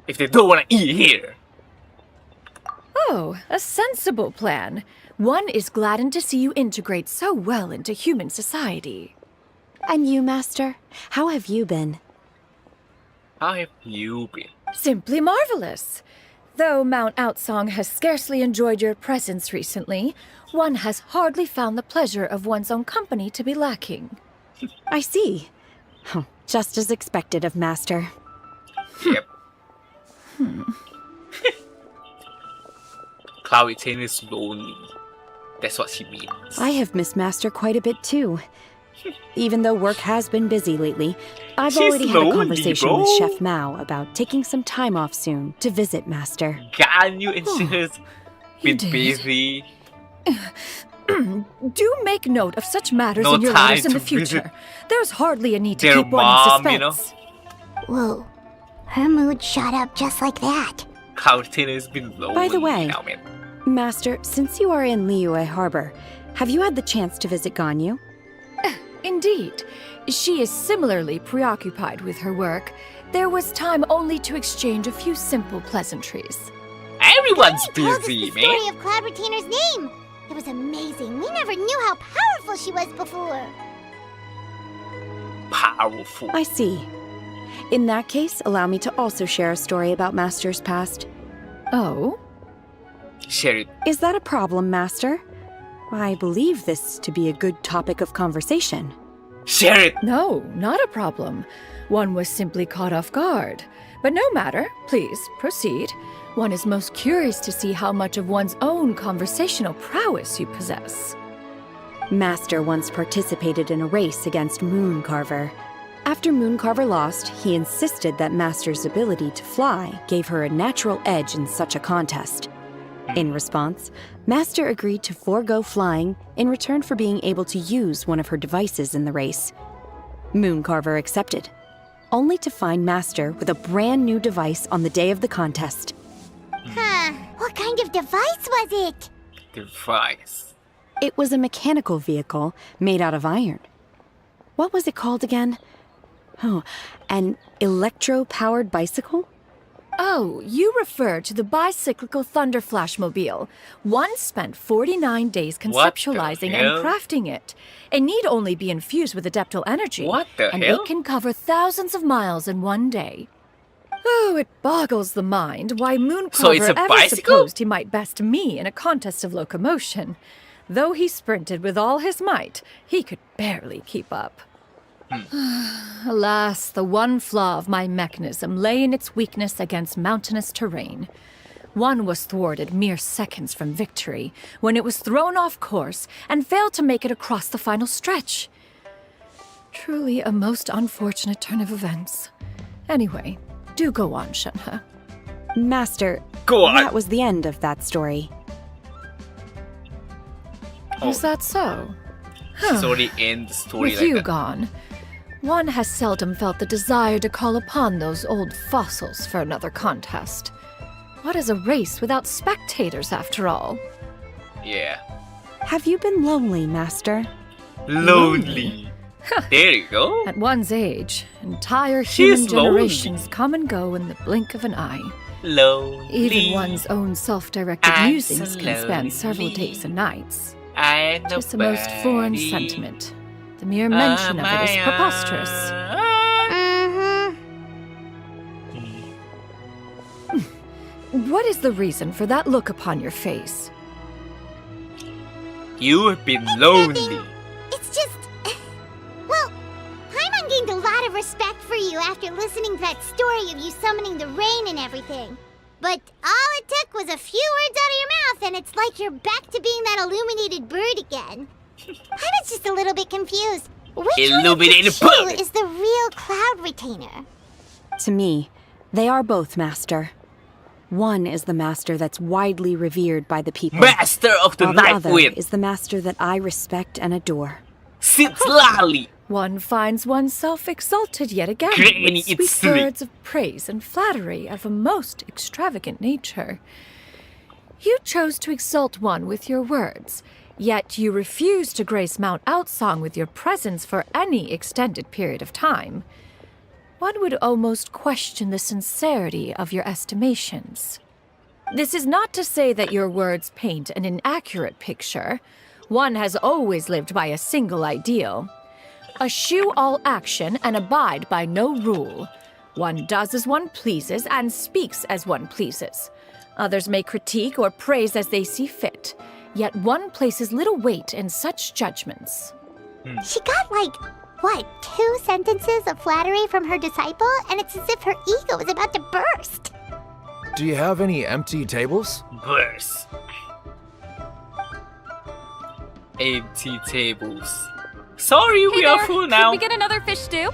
[SPEAKER 1] If they don't wanna eat here.
[SPEAKER 6] Oh, a sensible plan. One is gladdened to see you integrate so well into human society.
[SPEAKER 9] And you, Master? How have you been?
[SPEAKER 1] How have you been?
[SPEAKER 6] Simply marvelous. Though Mount Outsong has scarcely enjoyed your presence recently, one has hardly found the pleasure of one's own company to be lacking.
[SPEAKER 9] I see. Oh, just as expected of Master.
[SPEAKER 1] Yep. Cloud Chain is lonely. That's what she means.
[SPEAKER 9] I have missed Master quite a bit too. Even though work has been busy lately, I've
[SPEAKER 1] She's
[SPEAKER 9] already had a
[SPEAKER 1] lonely,
[SPEAKER 9] conversation with
[SPEAKER 1] bro.
[SPEAKER 9] Chef Mao about taking some time off soon to visit Master.
[SPEAKER 1] Can you and she has been
[SPEAKER 6] did?
[SPEAKER 1] busy?
[SPEAKER 6] Do make note of such matters
[SPEAKER 1] No
[SPEAKER 6] in your
[SPEAKER 1] time
[SPEAKER 6] letters in
[SPEAKER 1] to
[SPEAKER 6] the future.
[SPEAKER 1] visit
[SPEAKER 6] There's hardly a need to
[SPEAKER 1] their
[SPEAKER 6] keep one
[SPEAKER 1] mom,
[SPEAKER 6] in
[SPEAKER 1] you know?
[SPEAKER 6] suspense.
[SPEAKER 2] Whoa. Her mood shot up just like that.
[SPEAKER 1] Cloud Chain has been lonely
[SPEAKER 9] By the way,
[SPEAKER 1] now, man.
[SPEAKER 9] Master, since you are in Liyue Harbor, have you had the chance to visit Ganyu?
[SPEAKER 6] Indeed. She is similarly preoccupied with her work. There was time only to exchange a few simple pleasantries.
[SPEAKER 1] Everyone's
[SPEAKER 2] She told us
[SPEAKER 1] busy,
[SPEAKER 2] the story
[SPEAKER 1] man.
[SPEAKER 2] of Cloud Retainer's name. It was amazing. We never knew how powerful she was before.
[SPEAKER 1] Powerful.
[SPEAKER 9] I see. In that case, allow me to also share a story about Master's past.
[SPEAKER 6] Oh?
[SPEAKER 1] Share it.
[SPEAKER 9] Is that a problem, Master? I believe this to be a good topic of conversation.
[SPEAKER 1] Share it.
[SPEAKER 6] No, not a problem. One was simply caught off guard. But no matter, please proceed. One is most curious to see how much of one's own conversational prowess you possess.
[SPEAKER 9] Master once participated in a race against Mooncarver. After Mooncarver lost, he insisted that Master's ability to fly gave her a natural edge in such a contest. In response, Master agreed to forego flying in return for being able to use one of her devices in the race. Mooncarver accepted, only to find Master with a brand new device on the day of the contest.
[SPEAKER 2] Huh. What kind of device was it?
[SPEAKER 1] Device.
[SPEAKER 9] It was a mechanical vehicle made out of iron. What was it called again? Oh, an electro-powered bicycle?
[SPEAKER 6] Oh, you refer to the bicyclical Thunder Flashmobile. One spent 49 days conceptualizing and crafting it. It need only be infused with adeptal energy.
[SPEAKER 1] What the
[SPEAKER 6] and
[SPEAKER 1] hell?
[SPEAKER 6] it can cover thousands of miles in one day. Oh, it boggles the mind why
[SPEAKER 1] So it's
[SPEAKER 6] Mooncarver
[SPEAKER 1] a
[SPEAKER 6] ever
[SPEAKER 1] bicycle?
[SPEAKER 6] supposed he might best me in a contest of locomotion. Though he sprinted with all his might, he could barely keep up. Alas, the one flaw of my mechanism lay in its weakness against mountainous terrain. One was thwarted mere seconds from victory, when it was thrown off course and failed to make it across the final stretch. Truly a most unfortunate turn of events. Anyway, do go on, Shenhe.
[SPEAKER 9] Master,
[SPEAKER 1] Go on.
[SPEAKER 9] that was the end of that story.
[SPEAKER 6] Is that so?
[SPEAKER 1] It's already in the story
[SPEAKER 6] With
[SPEAKER 1] like
[SPEAKER 6] you
[SPEAKER 1] that.
[SPEAKER 6] gone, one has seldom felt the desire to call upon those old fossils for another contest. What is a race without spectators, after all?
[SPEAKER 1] Yeah.
[SPEAKER 9] Have you been lonely, Master?
[SPEAKER 1] Lonely. There you go.
[SPEAKER 6] At one's age, entire
[SPEAKER 1] She's
[SPEAKER 6] human generations come and go in the blink of an eye.
[SPEAKER 1] Lonely.
[SPEAKER 6] Even one's own self-directed
[SPEAKER 1] I'm
[SPEAKER 6] musings
[SPEAKER 1] so
[SPEAKER 6] can span several
[SPEAKER 1] lonely.
[SPEAKER 6] days and nights.
[SPEAKER 1] I know
[SPEAKER 6] Tis a most foreign
[SPEAKER 1] nobody.
[SPEAKER 6] sentiment. The mere mention of it is preposterous. What is the reason for that look upon your face?
[SPEAKER 1] You have been lonely.
[SPEAKER 2] Nothing. It's just... Well, Paimon gained a lot of respect for you after listening to that story of you summoning the rain and everything. But all it took was a few words out of your mouth, and it's like you're back to being that illuminated bird again. I was just a little bit confused. Which
[SPEAKER 1] Illuminated
[SPEAKER 2] one of the
[SPEAKER 1] bird.
[SPEAKER 2] two is the real Cloud Retainer?
[SPEAKER 9] To me, they are both, Master. One is the Master that's widely revered by the people.
[SPEAKER 1] Master of the
[SPEAKER 9] while the
[SPEAKER 1] Night
[SPEAKER 9] other
[SPEAKER 1] Wind.
[SPEAKER 9] is the Master that I respect and adore.
[SPEAKER 1] Sits lolly.
[SPEAKER 6] One finds oneself exalted yet again
[SPEAKER 1] Granny,
[SPEAKER 6] with sweet
[SPEAKER 1] it's sweet.
[SPEAKER 6] words of praise and flattery of a most extravagant nature. You chose to exalt one with your words, yet you refuse to grace Mount Outsong with your presence for any extended period of time. One would almost question the sincerity of your estimations. This is not to say that your words paint an inaccurate picture. One has always lived by a single ideal. Eschew all action and abide by no rule. One does as one pleases and speaks as one pleases. Others may critique or praise as they see fit, yet one places little weight in such judgments.
[SPEAKER 2] She got, like, what, 2 sentences of flattery from her disciple? And it's as if her ego is about to burst.
[SPEAKER 11] Do you have any empty tables?
[SPEAKER 1] Burst. Empty tables. Sorry, we are full now.
[SPEAKER 7] Can we get another fish stew?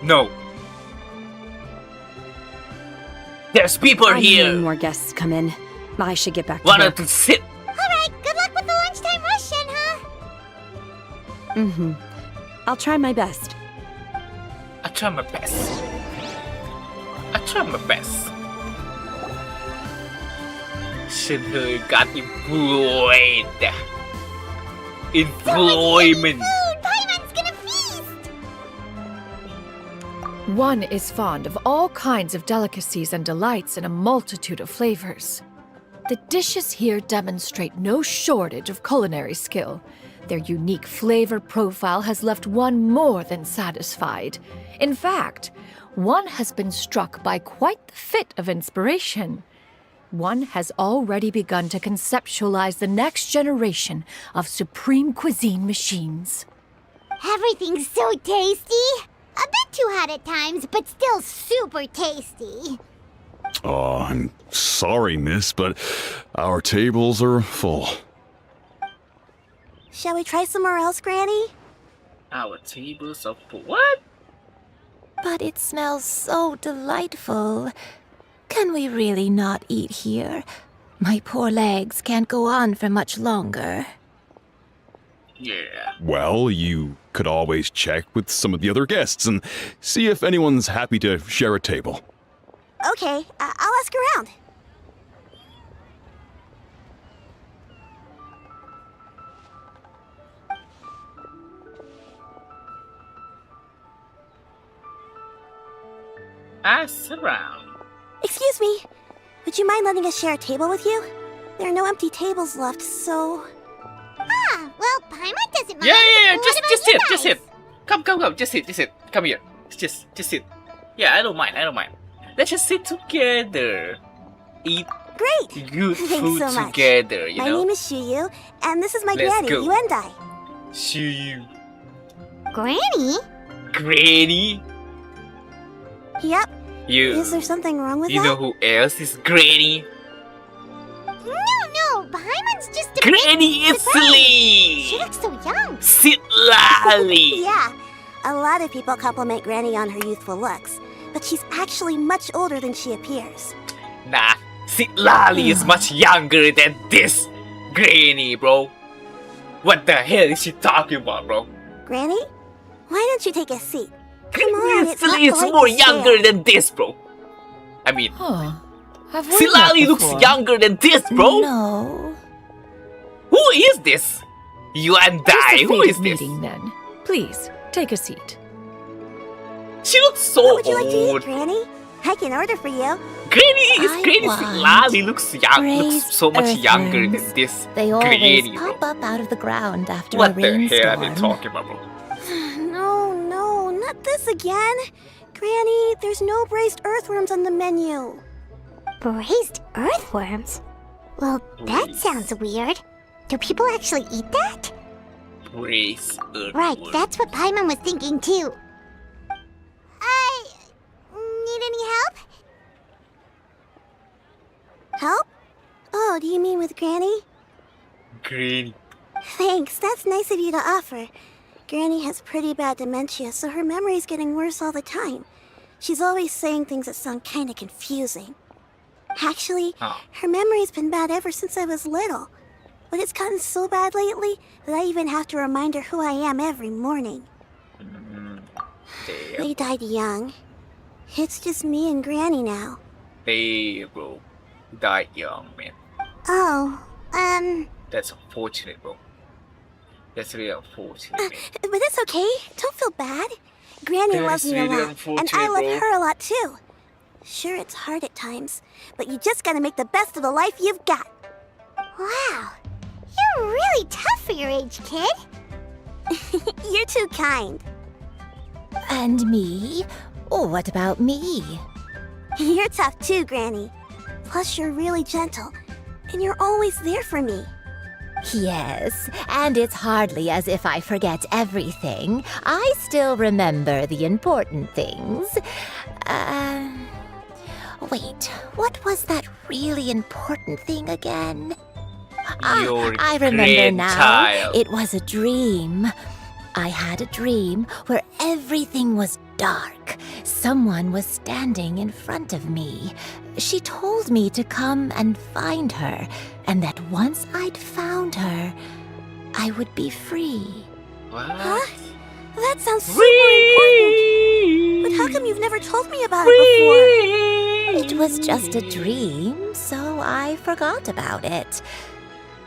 [SPEAKER 1] No. There's people
[SPEAKER 9] I'm hearing
[SPEAKER 1] here.
[SPEAKER 9] more guests come in. I should get back to
[SPEAKER 1] Wanted
[SPEAKER 9] work.
[SPEAKER 1] to sit.
[SPEAKER 2] Alright, good luck with the lunchtime rush, Shenhe.
[SPEAKER 9] Mm-hmm. I'll try my best.
[SPEAKER 1] I try my best. I try my best. Shenhe got employed. Employment.
[SPEAKER 2] Food! Paimon's gonna feast!
[SPEAKER 6] One is fond of all kinds of delicacies and delights in a multitude of flavors. The dishes here demonstrate no shortage of culinary skill. Their unique flavor profile has left one more than satisfied. In fact, one has been struck by quite the fit of inspiration. One has already begun to conceptualize the next generation of supreme cuisine machines.
[SPEAKER 12] Everything's so tasty. A bit too hot at times, but still super tasty.
[SPEAKER 10] Oh, I'm sorry, miss, but our tables are full.
[SPEAKER 7] Shall we try somewhere else, Granny?
[SPEAKER 1] Our tables are full. What?
[SPEAKER 13] But it smells so delightful. Can we really not eat here? My poor legs can't go on for much longer.
[SPEAKER 1] Yeah.
[SPEAKER 10] Well, you could always check with some of the other guests and see if anyone's happy to share a table.
[SPEAKER 7] Okay, I'll ask around.
[SPEAKER 1] Ask around.
[SPEAKER 7] Excuse me. Would you mind letting us share a table with you? There are no empty tables left, so...
[SPEAKER 12] Ah, well, Paimon doesn't mind.
[SPEAKER 1] Yeah.
[SPEAKER 12] What
[SPEAKER 1] Just
[SPEAKER 12] about
[SPEAKER 1] sit.
[SPEAKER 12] you
[SPEAKER 1] Just sit.
[SPEAKER 12] guys?
[SPEAKER 1] Come. Just sit. Come here. Just sit. Yeah, I don't mind. Let's just sit together. Eat
[SPEAKER 7] Great!
[SPEAKER 1] good
[SPEAKER 7] Thanks
[SPEAKER 1] food
[SPEAKER 7] so much.
[SPEAKER 1] together, you
[SPEAKER 7] My
[SPEAKER 1] know?
[SPEAKER 7] name is Shuyu, and this is my
[SPEAKER 1] Let's
[SPEAKER 7] granny,
[SPEAKER 1] go.
[SPEAKER 7] Yuendai.
[SPEAKER 1] Shuyu.
[SPEAKER 12] Granny?
[SPEAKER 1] Granny?
[SPEAKER 7] Yep.
[SPEAKER 1] You
[SPEAKER 7] Is there something wrong with
[SPEAKER 1] you
[SPEAKER 7] that?
[SPEAKER 1] know who else is Granny?
[SPEAKER 12] No, Paimon's just a
[SPEAKER 1] Granny
[SPEAKER 12] bit
[SPEAKER 1] is
[SPEAKER 12] surprised. She
[SPEAKER 1] Slee!
[SPEAKER 12] looks so young.
[SPEAKER 1] Sit lolly!
[SPEAKER 7] Yeah. A lot of people compliment Granny on her youthful looks, but she's actually much older than she appears.
[SPEAKER 1] Nah, Sit lolly is much younger than this Granny, bro. What the hell is she talking about, bro?
[SPEAKER 7] Granny? Why don't you take a seat? Come on,
[SPEAKER 1] Granny
[SPEAKER 7] it's not
[SPEAKER 1] is
[SPEAKER 7] polite
[SPEAKER 1] more
[SPEAKER 7] to stare.
[SPEAKER 1] younger than this, bro. I mean,
[SPEAKER 6] Have we
[SPEAKER 1] Sit
[SPEAKER 6] met
[SPEAKER 1] lolly looks
[SPEAKER 6] before?
[SPEAKER 1] younger than this, bro.
[SPEAKER 13] No.
[SPEAKER 1] Who is this? You and
[SPEAKER 6] Just
[SPEAKER 1] I.
[SPEAKER 6] a
[SPEAKER 1] Who
[SPEAKER 6] fate
[SPEAKER 1] is
[SPEAKER 6] of
[SPEAKER 1] this?
[SPEAKER 6] meeting, then. Please, take a seat.
[SPEAKER 1] She looks so
[SPEAKER 7] What would you like to
[SPEAKER 1] old.
[SPEAKER 7] eat, Granny? I can order for you.
[SPEAKER 1] Granny
[SPEAKER 13] want
[SPEAKER 1] Sit lolly looks young.
[SPEAKER 13] braised
[SPEAKER 1] Looks so much younger
[SPEAKER 13] earthworms.
[SPEAKER 1] than this
[SPEAKER 13] They always
[SPEAKER 1] Granny,
[SPEAKER 13] pop
[SPEAKER 1] bro.
[SPEAKER 13] up out of the ground after
[SPEAKER 1] What
[SPEAKER 13] a
[SPEAKER 1] the
[SPEAKER 13] rainstorm.
[SPEAKER 1] hell are they talking about, bro?
[SPEAKER 7] No, not this again. Granny, there's no braised earthworms on the menu.
[SPEAKER 12] Braised earthworms? Well, that
[SPEAKER 1] Braised.
[SPEAKER 12] sounds weird. Do people actually eat that?
[SPEAKER 1] Brace.
[SPEAKER 12] Right, that's what Paimon was thinking too. I need any help?
[SPEAKER 7] Help? Oh, do you mean with Granny?
[SPEAKER 1] Granny.
[SPEAKER 7] Thanks, that's nice of you to offer. Granny has pretty bad dementia, so her memory's getting worse all the time. She's always saying things that sound kinda confusing. Actually,
[SPEAKER 1] Oh.
[SPEAKER 7] her memory's been bad ever since I was little. But it's gotten so bad lately that I even have to remind her who I am every morning.
[SPEAKER 1] Damn.
[SPEAKER 7] They died young. It's just me and Granny now.
[SPEAKER 1] Damn, bro. Died young, man.
[SPEAKER 12] Oh,
[SPEAKER 1] That's unfortunate, bro. That's really unfortunate, man.
[SPEAKER 7] But it's okay. Don't feel bad. Granny
[SPEAKER 1] That
[SPEAKER 7] loves
[SPEAKER 1] is
[SPEAKER 7] me a
[SPEAKER 1] really
[SPEAKER 7] lot, and I
[SPEAKER 1] unfortunate,
[SPEAKER 7] love
[SPEAKER 1] bro.
[SPEAKER 7] her a lot too. Sure, it's hard at times, but you just gotta make the best of the life you've got.
[SPEAKER 12] wow. You're really tough for your age, kid.
[SPEAKER 7] You're too kind.
[SPEAKER 13] And me? Oh, what about me?
[SPEAKER 7] You're tough too, Granny. Plus, you're really gentle, and you're always there for me.
[SPEAKER 13] Yes, and it's hardly as if I forget everything. I still remember the important things. Wait, what was that really important thing again?
[SPEAKER 1] Your
[SPEAKER 13] I remember now.
[SPEAKER 1] grandchild.
[SPEAKER 13] It was a dream. I had a dream where everything was dark. Someone was standing in front of me. She told me to come and find her, and that once I'd found her, I would be free.
[SPEAKER 1] What?
[SPEAKER 7] Huh? That sounds super important. But how come you've never told me about it before?
[SPEAKER 13] It was just a dream, so I forgot about it.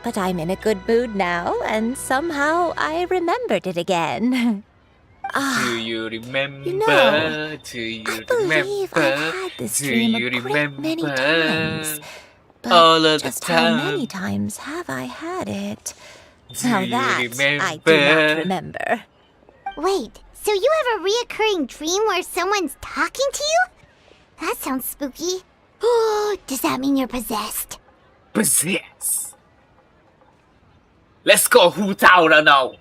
[SPEAKER 13] But I'm in a good mood now, and somehow I remembered it again.
[SPEAKER 1] Do you remember?
[SPEAKER 13] know,
[SPEAKER 1] Do you
[SPEAKER 13] I believe
[SPEAKER 1] remember?
[SPEAKER 13] I've had this
[SPEAKER 1] Do
[SPEAKER 13] dream
[SPEAKER 1] you
[SPEAKER 13] a great
[SPEAKER 1] remember?
[SPEAKER 13] many times. But
[SPEAKER 1] All of the
[SPEAKER 13] just how
[SPEAKER 1] time.
[SPEAKER 13] many times have I had it?
[SPEAKER 1] Do
[SPEAKER 13] Now
[SPEAKER 1] you
[SPEAKER 13] that
[SPEAKER 1] remember?
[SPEAKER 13] I do not remember.
[SPEAKER 12] Wait, so you have a reoccurring dream where someone's talking to you? That sounds spooky. Oh, does that mean you're possessed?
[SPEAKER 1] Possess. Let's go Hu Tao now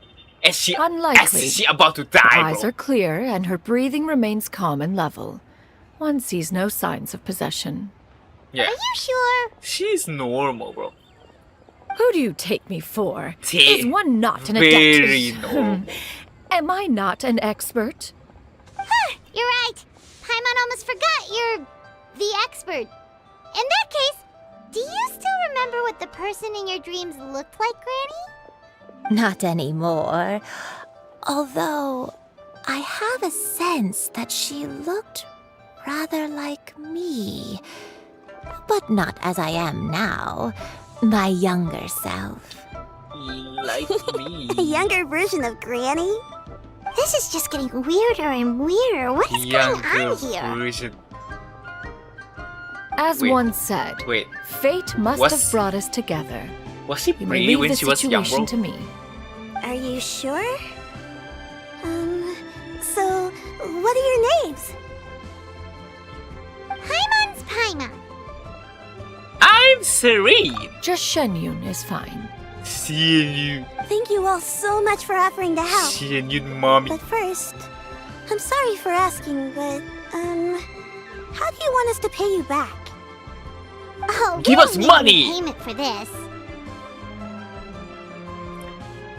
[SPEAKER 6] Unlikely.
[SPEAKER 1] Is she about to
[SPEAKER 6] Her
[SPEAKER 1] die,
[SPEAKER 6] eyes
[SPEAKER 1] bro?
[SPEAKER 6] are clear and her breathing remains calm and level. One sees no signs of possession.
[SPEAKER 1] Yeah.
[SPEAKER 12] Are you sure?
[SPEAKER 1] She's normal, bro.
[SPEAKER 6] Who do you take me for?
[SPEAKER 1] T-
[SPEAKER 6] Is one not an
[SPEAKER 1] very
[SPEAKER 6] adept?
[SPEAKER 1] normal.
[SPEAKER 6] Am I not an expert?
[SPEAKER 12] You're right. Paimon almost forgot you're the expert. In that case, do you still remember what the person in your dreams looked like, Granny?
[SPEAKER 13] Not anymore. Although, I have a sense that she looked rather like me. But not as I am now. My younger self.
[SPEAKER 1] Like me.
[SPEAKER 12] A younger version of Granny? This is just getting weirder and weirder. What is going on here?
[SPEAKER 1] Version.
[SPEAKER 6] As
[SPEAKER 1] Wait.
[SPEAKER 6] one said,
[SPEAKER 1] Wait.
[SPEAKER 6] fate must
[SPEAKER 1] Was-
[SPEAKER 6] have brought us together.
[SPEAKER 1] Was she
[SPEAKER 6] You may
[SPEAKER 1] pretty
[SPEAKER 6] leave
[SPEAKER 1] when
[SPEAKER 6] the
[SPEAKER 1] she was young,
[SPEAKER 6] situation
[SPEAKER 1] bro?
[SPEAKER 6] to me.
[SPEAKER 12] Are you sure? So, what are your names? Paimon's Paimon.
[SPEAKER 1] I'm Serene.
[SPEAKER 6] Just Shenyun is fine.
[SPEAKER 1] Seeing you.
[SPEAKER 12] Thank you all so much for offering to help.
[SPEAKER 1] Seeing you, mommy.
[SPEAKER 12] But first, I'm sorry for asking, but, how do you want us to pay you back? Oh,
[SPEAKER 1] Give
[SPEAKER 12] we
[SPEAKER 1] us
[SPEAKER 12] don't need
[SPEAKER 1] money!
[SPEAKER 12] any payment for this.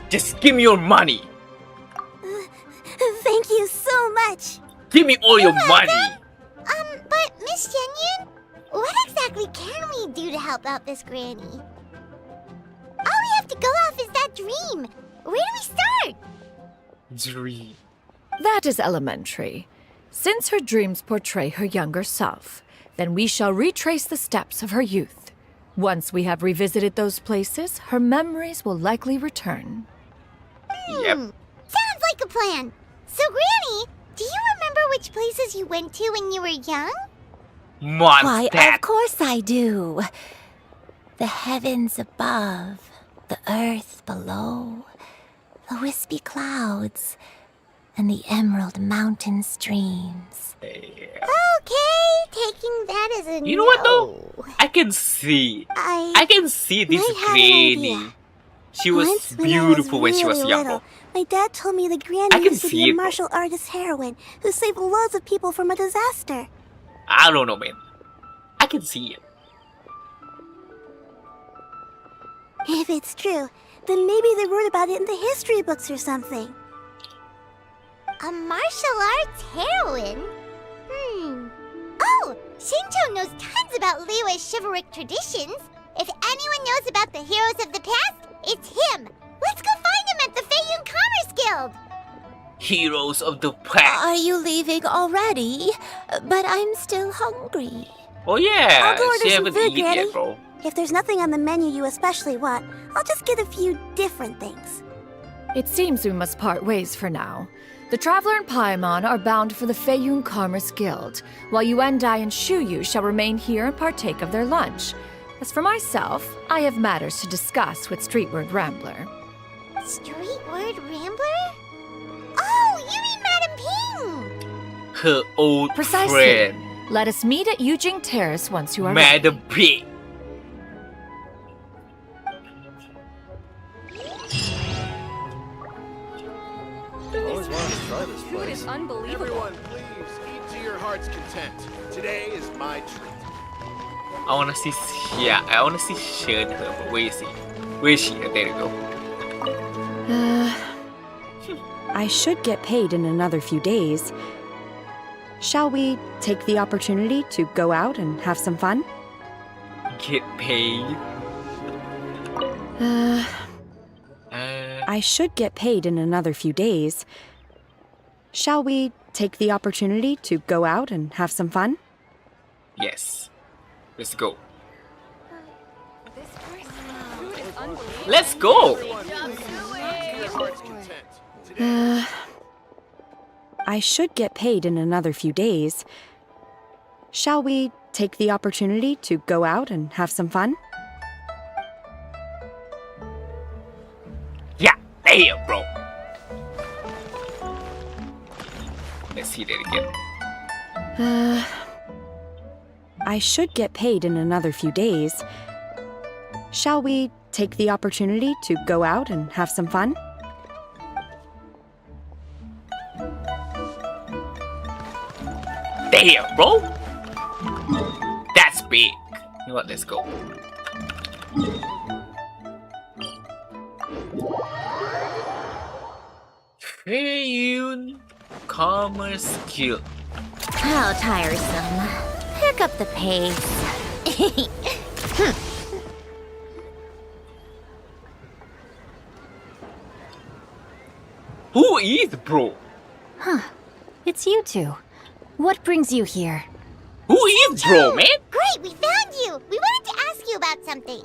[SPEAKER 1] Just give me your money.
[SPEAKER 12] Thank you so much.
[SPEAKER 1] Give me all your money.
[SPEAKER 12] But Miss Shenyun, what exactly can we do to help out this granny? All we have to go off is that dream. Where do we start?
[SPEAKER 1] Dream.
[SPEAKER 6] That is elementary. Since her dreams portray her younger self, then we shall retrace the steps of her youth. Once we have revisited those places, her memories will likely return.
[SPEAKER 1] Yep.
[SPEAKER 12] Sounds like a plan. So, Granny, do you remember which places you went to when you were young?
[SPEAKER 13] Why,
[SPEAKER 1] Mondstadt.
[SPEAKER 13] of course I do. The heavens above, the earth below, the wispy clouds, and the emerald mountain streams.
[SPEAKER 12] Okay, taking that as a
[SPEAKER 1] You know what though? I can see. I can see this
[SPEAKER 12] might have an
[SPEAKER 1] granny.
[SPEAKER 12] idea.
[SPEAKER 1] She was
[SPEAKER 12] Once
[SPEAKER 1] beautiful when she was
[SPEAKER 12] really
[SPEAKER 1] young.
[SPEAKER 12] little,
[SPEAKER 1] bro.
[SPEAKER 12] my dad told me the
[SPEAKER 1] I
[SPEAKER 12] granny
[SPEAKER 1] can
[SPEAKER 12] used to
[SPEAKER 1] see
[SPEAKER 12] be a
[SPEAKER 1] it, bro.
[SPEAKER 12] martial artist heroine who saved loads of people from a disaster.
[SPEAKER 1] I don't know, man. I can see it.
[SPEAKER 12] If it's true, then maybe they wrote about it in the history books or something. A martial arts heroine? Oh, Shinto knows tons about Liyue's chivalric traditions. If anyone knows about the heroes of the past, it's him. Let's go find him at the Feiyun Commerce Guild.
[SPEAKER 1] Heroes of the past.
[SPEAKER 13] Are you leaving already? But I'm still hungry.
[SPEAKER 1] Oh yeah,
[SPEAKER 12] I'll go order
[SPEAKER 1] she
[SPEAKER 12] some
[SPEAKER 1] haven't
[SPEAKER 12] food,
[SPEAKER 1] eaten
[SPEAKER 12] Granny.
[SPEAKER 1] yet, bro.
[SPEAKER 12] If there's nothing on the menu you especially want, I'll just get a few different things.
[SPEAKER 6] It seems we must part ways for now. The Traveler and Paimon are bound for the Feiyun Commerce Guild, while Yuendai and Shuyu shall remain here and partake of their lunch. As for myself, I have matters to discuss with Streetward Rambler.
[SPEAKER 12] Streetward Rambler? Oh, you mean Madam Ping!
[SPEAKER 1] Her old
[SPEAKER 6] Precisely.
[SPEAKER 1] friend,
[SPEAKER 6] Let us meet at Yujing Terrace once you are
[SPEAKER 1] Madam Pig.
[SPEAKER 11] Always wanted to try this
[SPEAKER 7] Food is unbelievable.
[SPEAKER 14] Everyone, please eat to your heart's content. Today is my treat.
[SPEAKER 1] I wanna see. Yeah, I wanna see Shen her. But where is he? Where is she? There you go.
[SPEAKER 9] I should get paid in another few days. Shall we take the opportunity to go out and have some fun?
[SPEAKER 1] Get paid.
[SPEAKER 9] I should get paid in another few days. Shall we take the opportunity to go out and have some fun?
[SPEAKER 1] Yes. Let's go. Let's go.
[SPEAKER 9] I should get paid in another few days. Shall we take the opportunity to go out and have some fun?
[SPEAKER 1] Yeah, damn, bro. Let's see that again.
[SPEAKER 9] I should get paid in another few days. Shall we take the opportunity to go out and have some fun?
[SPEAKER 1] Damn, bro. That's big. You know what? Let's go. Feiyun Commerce Skill.
[SPEAKER 2] How tiresome. Pick up the pace.
[SPEAKER 1] Who is bro?
[SPEAKER 13] Huh. It's you two. What brings you here?
[SPEAKER 1] Who is bro, man?
[SPEAKER 12] Great, we found you! We wanted to ask you about something.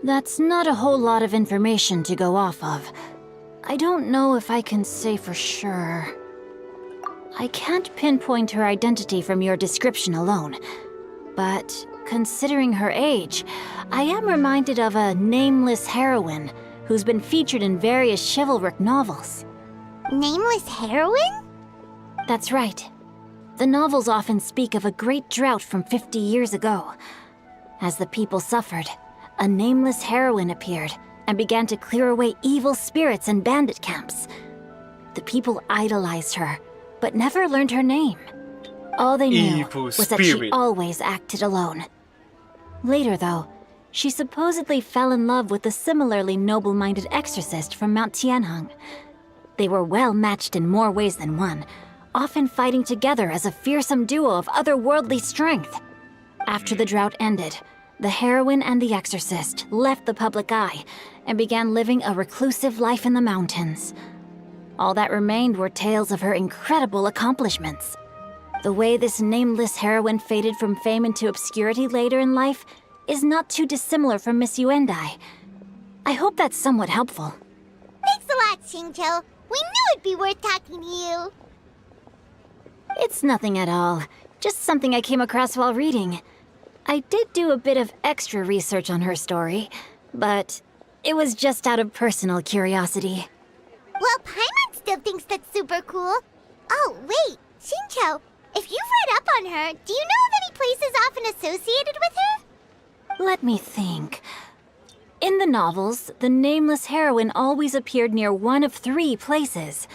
[SPEAKER 13] That's not a whole lot of information to go off of. I don't know if I can say for sure. I can't pinpoint her identity from your description alone, but considering her age, I am reminded of a nameless heroine who's been featured in various chivalric novels.
[SPEAKER 12] Nameless heroine?
[SPEAKER 13] That's right. The novels often speak of a great drought from 50 years ago. As the people suffered, a nameless heroine appeared and began to clear away evil spirits and bandit camps. The people idolized her, but never learned her name. All they knew was that she always acted alone. Later, though, she supposedly fell in love with a similarly noble-minded exorcist from Mount Tianheng. They were well matched in more ways than one, often fighting together as a fearsome duo of otherworldly strength. After the drought ended, the heroine and the exorcist left the public eye and began living a reclusive life in the mountains. All that remained were tales of her incredible accomplishments. The way this nameless heroine faded from fame into obscurity later in life is not too dissimilar from Miss Yuendai. I hope that's somewhat helpful.
[SPEAKER 12] Thanks a lot, Xingqiu. We knew it'd be worth talking to you.
[SPEAKER 13] It's nothing at all. Just something I came across while reading. I did do a bit of extra research on her story, but it was just out of personal curiosity.
[SPEAKER 12] Well, Paimon still thinks that's super cool. Oh, wait, Xingqiu, if you've read up on her, do you know of any places often associated with her?
[SPEAKER 13] Let me think. In the novels, the nameless heroine always appeared near one of 3 places.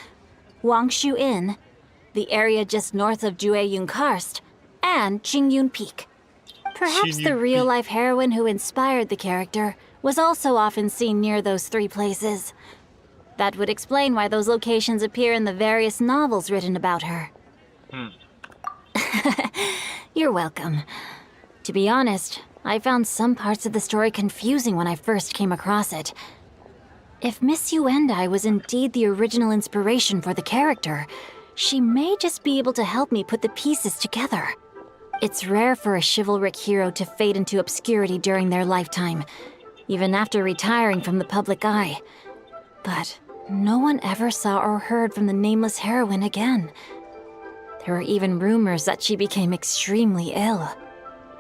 [SPEAKER 13] Wangshu Inn, the area just north of Jueyun Karst, and Qingyun Peak. Perhaps the real-life heroine who inspired the character was also often seen near those 3 places. That would explain why those locations appear in the various novels written about her. You're welcome. To be honest, I found some parts of the story confusing when I first came across it. If Miss Yuendai was indeed the original inspiration for the character, she may just be able to help me put the pieces together. It's rare for a chivalric hero to fade into obscurity during their lifetime, even after retiring from the public eye. But no one ever saw or heard from the nameless heroine again. There were even rumors that she became extremely ill.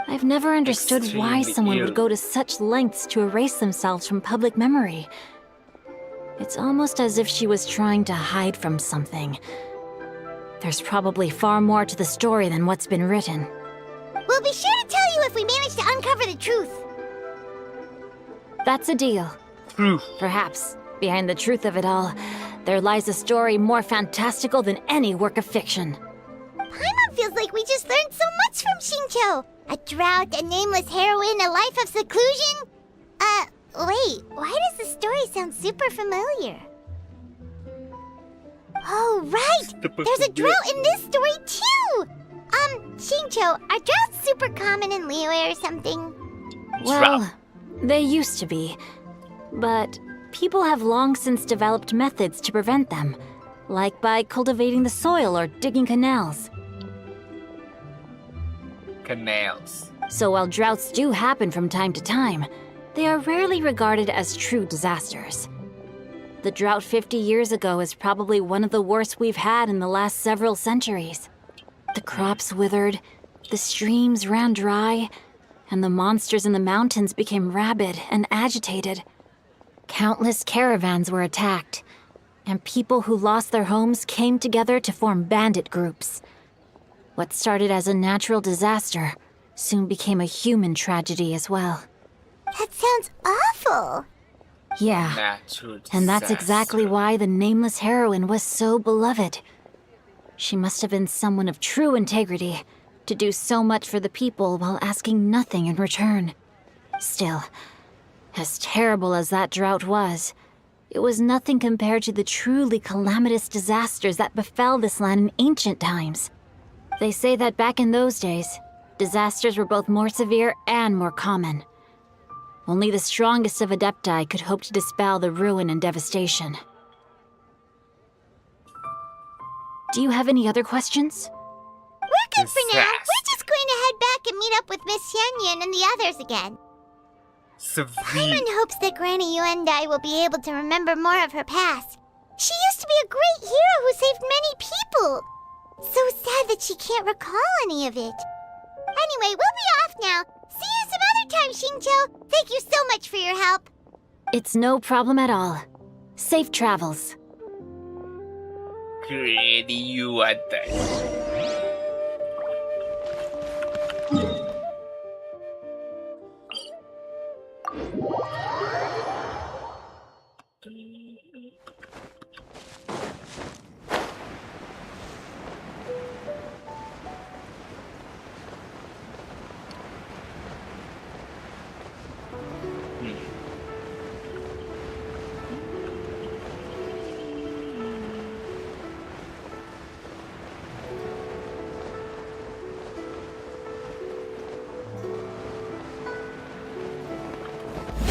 [SPEAKER 13] I've never understood why someone would go to such lengths to erase themselves from public memory. It's almost as if she was trying to hide from something. There's probably far more to the story than what's been written.
[SPEAKER 12] We'll be sure to tell you if we manage to uncover the truth.
[SPEAKER 13] That's a deal. Perhaps, behind the truth of it all, there lies a story more fantastical than any work of fiction.
[SPEAKER 12] Paimon feels like we just learned so much from Xingqiu. A drought, a nameless heroine, a life of seclusion. Wait, why does the story sound super familiar? Oh, right! There's a drought in this story, too! Xingqiu, are droughts super common in Liyue or something?
[SPEAKER 13] Well, they used to be. But people have long since developed methods to prevent them, like by cultivating the soil or digging canals. So while droughts do happen from time to time, they are rarely regarded as true disasters. The drought 50 years ago is probably one of the worst we've had in the last several centuries. The crops withered, the streams ran dry, and the monsters in the mountains became rabid and agitated. Countless caravans were attacked, and people who lost their homes came together to form bandit groups. What started as a natural disaster soon became a human tragedy as well.
[SPEAKER 12] That sounds awful.
[SPEAKER 13] Yeah,
[SPEAKER 1] Natural
[SPEAKER 13] and that's
[SPEAKER 1] disaster.
[SPEAKER 13] exactly why the nameless heroine was so beloved. She must have been someone of true integrity, to do so much for the people while asking nothing in return. Still, as terrible as that drought was, it was nothing compared to the truly calamitous disasters that befell this land in ancient times. They say that back in those days, disasters were both more severe and more common. Only the strongest of Adepti could hope to dispel the ruin and devastation. Do you have any other questions?
[SPEAKER 12] We're good for now. We're just going to head back and meet up with Miss Xianyun and the others again. Paimon hopes that Granny Yuendai will be able to remember more of her past. She used to be a great hero who saved many people. So sad that she can't recall any of it. Anyway, we'll be off now. See you some other time, Xingqiu. Thank you so much for your help.
[SPEAKER 13] It's no problem at all. Safe travels.
[SPEAKER 1] Granny Yuendai.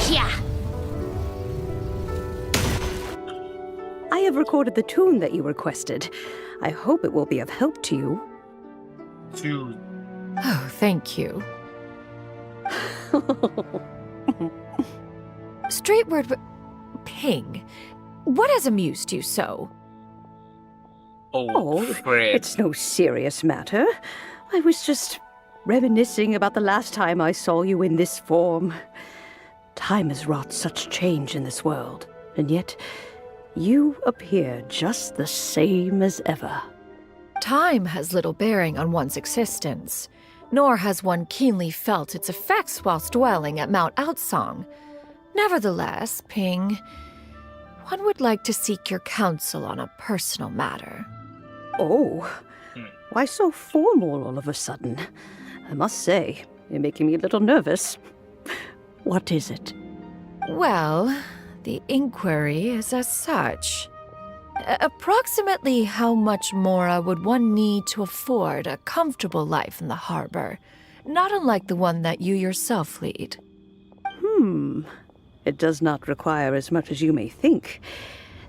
[SPEAKER 13] Yeah.
[SPEAKER 15] I have recorded the tune that you requested. I hope it will be of help to you.
[SPEAKER 1] Dude.
[SPEAKER 6] Oh, thank you. Straight word, but Ping, what has amused you so?
[SPEAKER 1] Oh, Fred.
[SPEAKER 15] It's no serious matter. I was just reminiscing about the last time I saw you in this form. Time has wrought such change in this world, and yet you appear just the same as ever.
[SPEAKER 6] Time has little bearing on one's existence, nor has one keenly felt its effects whilst dwelling at Mount Outsong. Nevertheless, Ping, one would like to seek your counsel on a personal matter.
[SPEAKER 15] Oh, why so formal all of a sudden? I must say, you're making me a little nervous. What is it?
[SPEAKER 6] Well, the inquiry is as such. Approximately how much more would one need to afford a comfortable life in the harbor, not unlike the one that you yourself lead?
[SPEAKER 15] It does not require as much as you may think.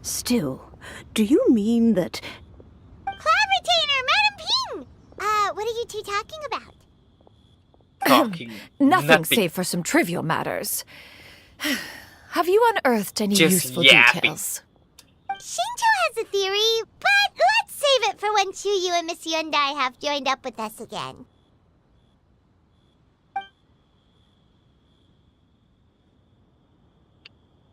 [SPEAKER 15] Still, do you mean that...
[SPEAKER 12] Cloud Retainer, Madam Ping! What are you two talking about?
[SPEAKER 1] Talking
[SPEAKER 6] Nothing save for some trivial matters. Have you unearthed any
[SPEAKER 1] Just
[SPEAKER 6] useful
[SPEAKER 1] yapping.
[SPEAKER 6] details?
[SPEAKER 12] Xingqiu has a theory, but let's save it for when Chuyu and Miss Yuendai have joined up with us again.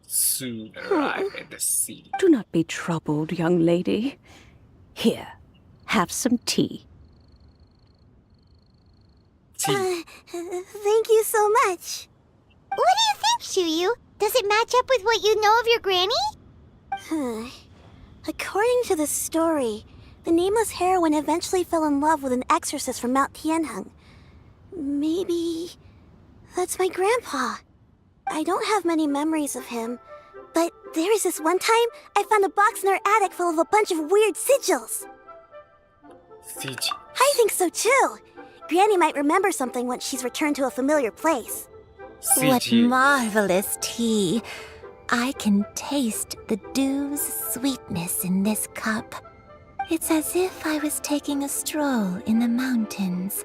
[SPEAKER 1] Soon arrive at the sea.
[SPEAKER 15] Do not be troubled, young lady. Here, have some tea.
[SPEAKER 12] Thank you so much. What do you think, Chuyu? Does it match up with what you know of your granny?
[SPEAKER 16] According to the story, the nameless heroine eventually fell in love with an exorcist from Mount Tianheng. Maybe that's my grandpa. I don't have many memories of him, but there was this one time I found a box in our attic full of a bunch of weird sigils. I think so too. Granny might remember something once she's returned to a familiar place.
[SPEAKER 13] What marvelous tea. I can taste the dew's sweetness in this cup. It's as if I was taking a stroll in the mountains,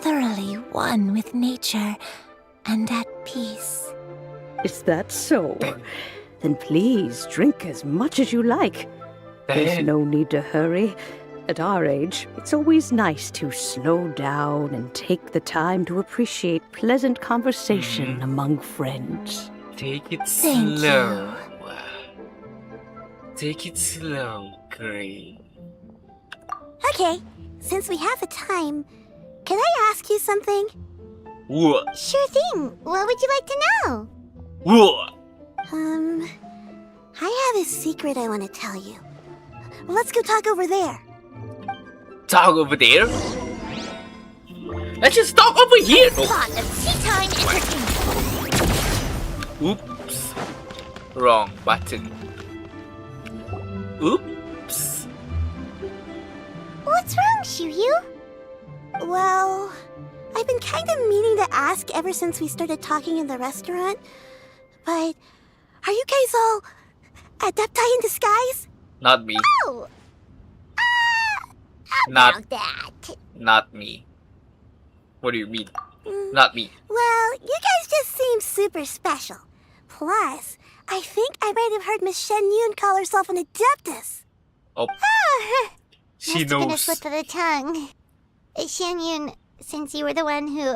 [SPEAKER 13] thoroughly one with nature and at peace.
[SPEAKER 15] Is that so? Then please drink as much as you like. There's no need to hurry. At our age, it's always nice to slow down and take the time to appreciate pleasant conversation among friends.
[SPEAKER 1] Take it
[SPEAKER 16] Thank
[SPEAKER 1] slow. Take it slow, Gray.
[SPEAKER 16] Okay, since we have the time, can I ask you something?
[SPEAKER 1] What?
[SPEAKER 12] Sure thing. What would you like to know?
[SPEAKER 1] What?
[SPEAKER 16] a secret I want to tell you. Let's go talk over there.
[SPEAKER 1] Talk over there? Let's just talk over here!
[SPEAKER 2] Spot of tea time entertainment.
[SPEAKER 1] Oops. Wrong button. Oops.
[SPEAKER 12] What's wrong, Shiryu?
[SPEAKER 16] Well, I've been kind of meaning to ask ever since we started talking in the restaurant. But are you guys all adepti in disguise?
[SPEAKER 1] Not me.
[SPEAKER 12] Oh!
[SPEAKER 1] Not
[SPEAKER 12] About that.
[SPEAKER 1] Not me. What do you mean? Not me.
[SPEAKER 16] Well, you guys just seem super special. Plus, I think I might have heard Miss Shen Yun call herself an adeptus.
[SPEAKER 1] Oh. She
[SPEAKER 12] Must have been a
[SPEAKER 1] knows.
[SPEAKER 12] slip of the tongue. Shan Yun, since you were the one who,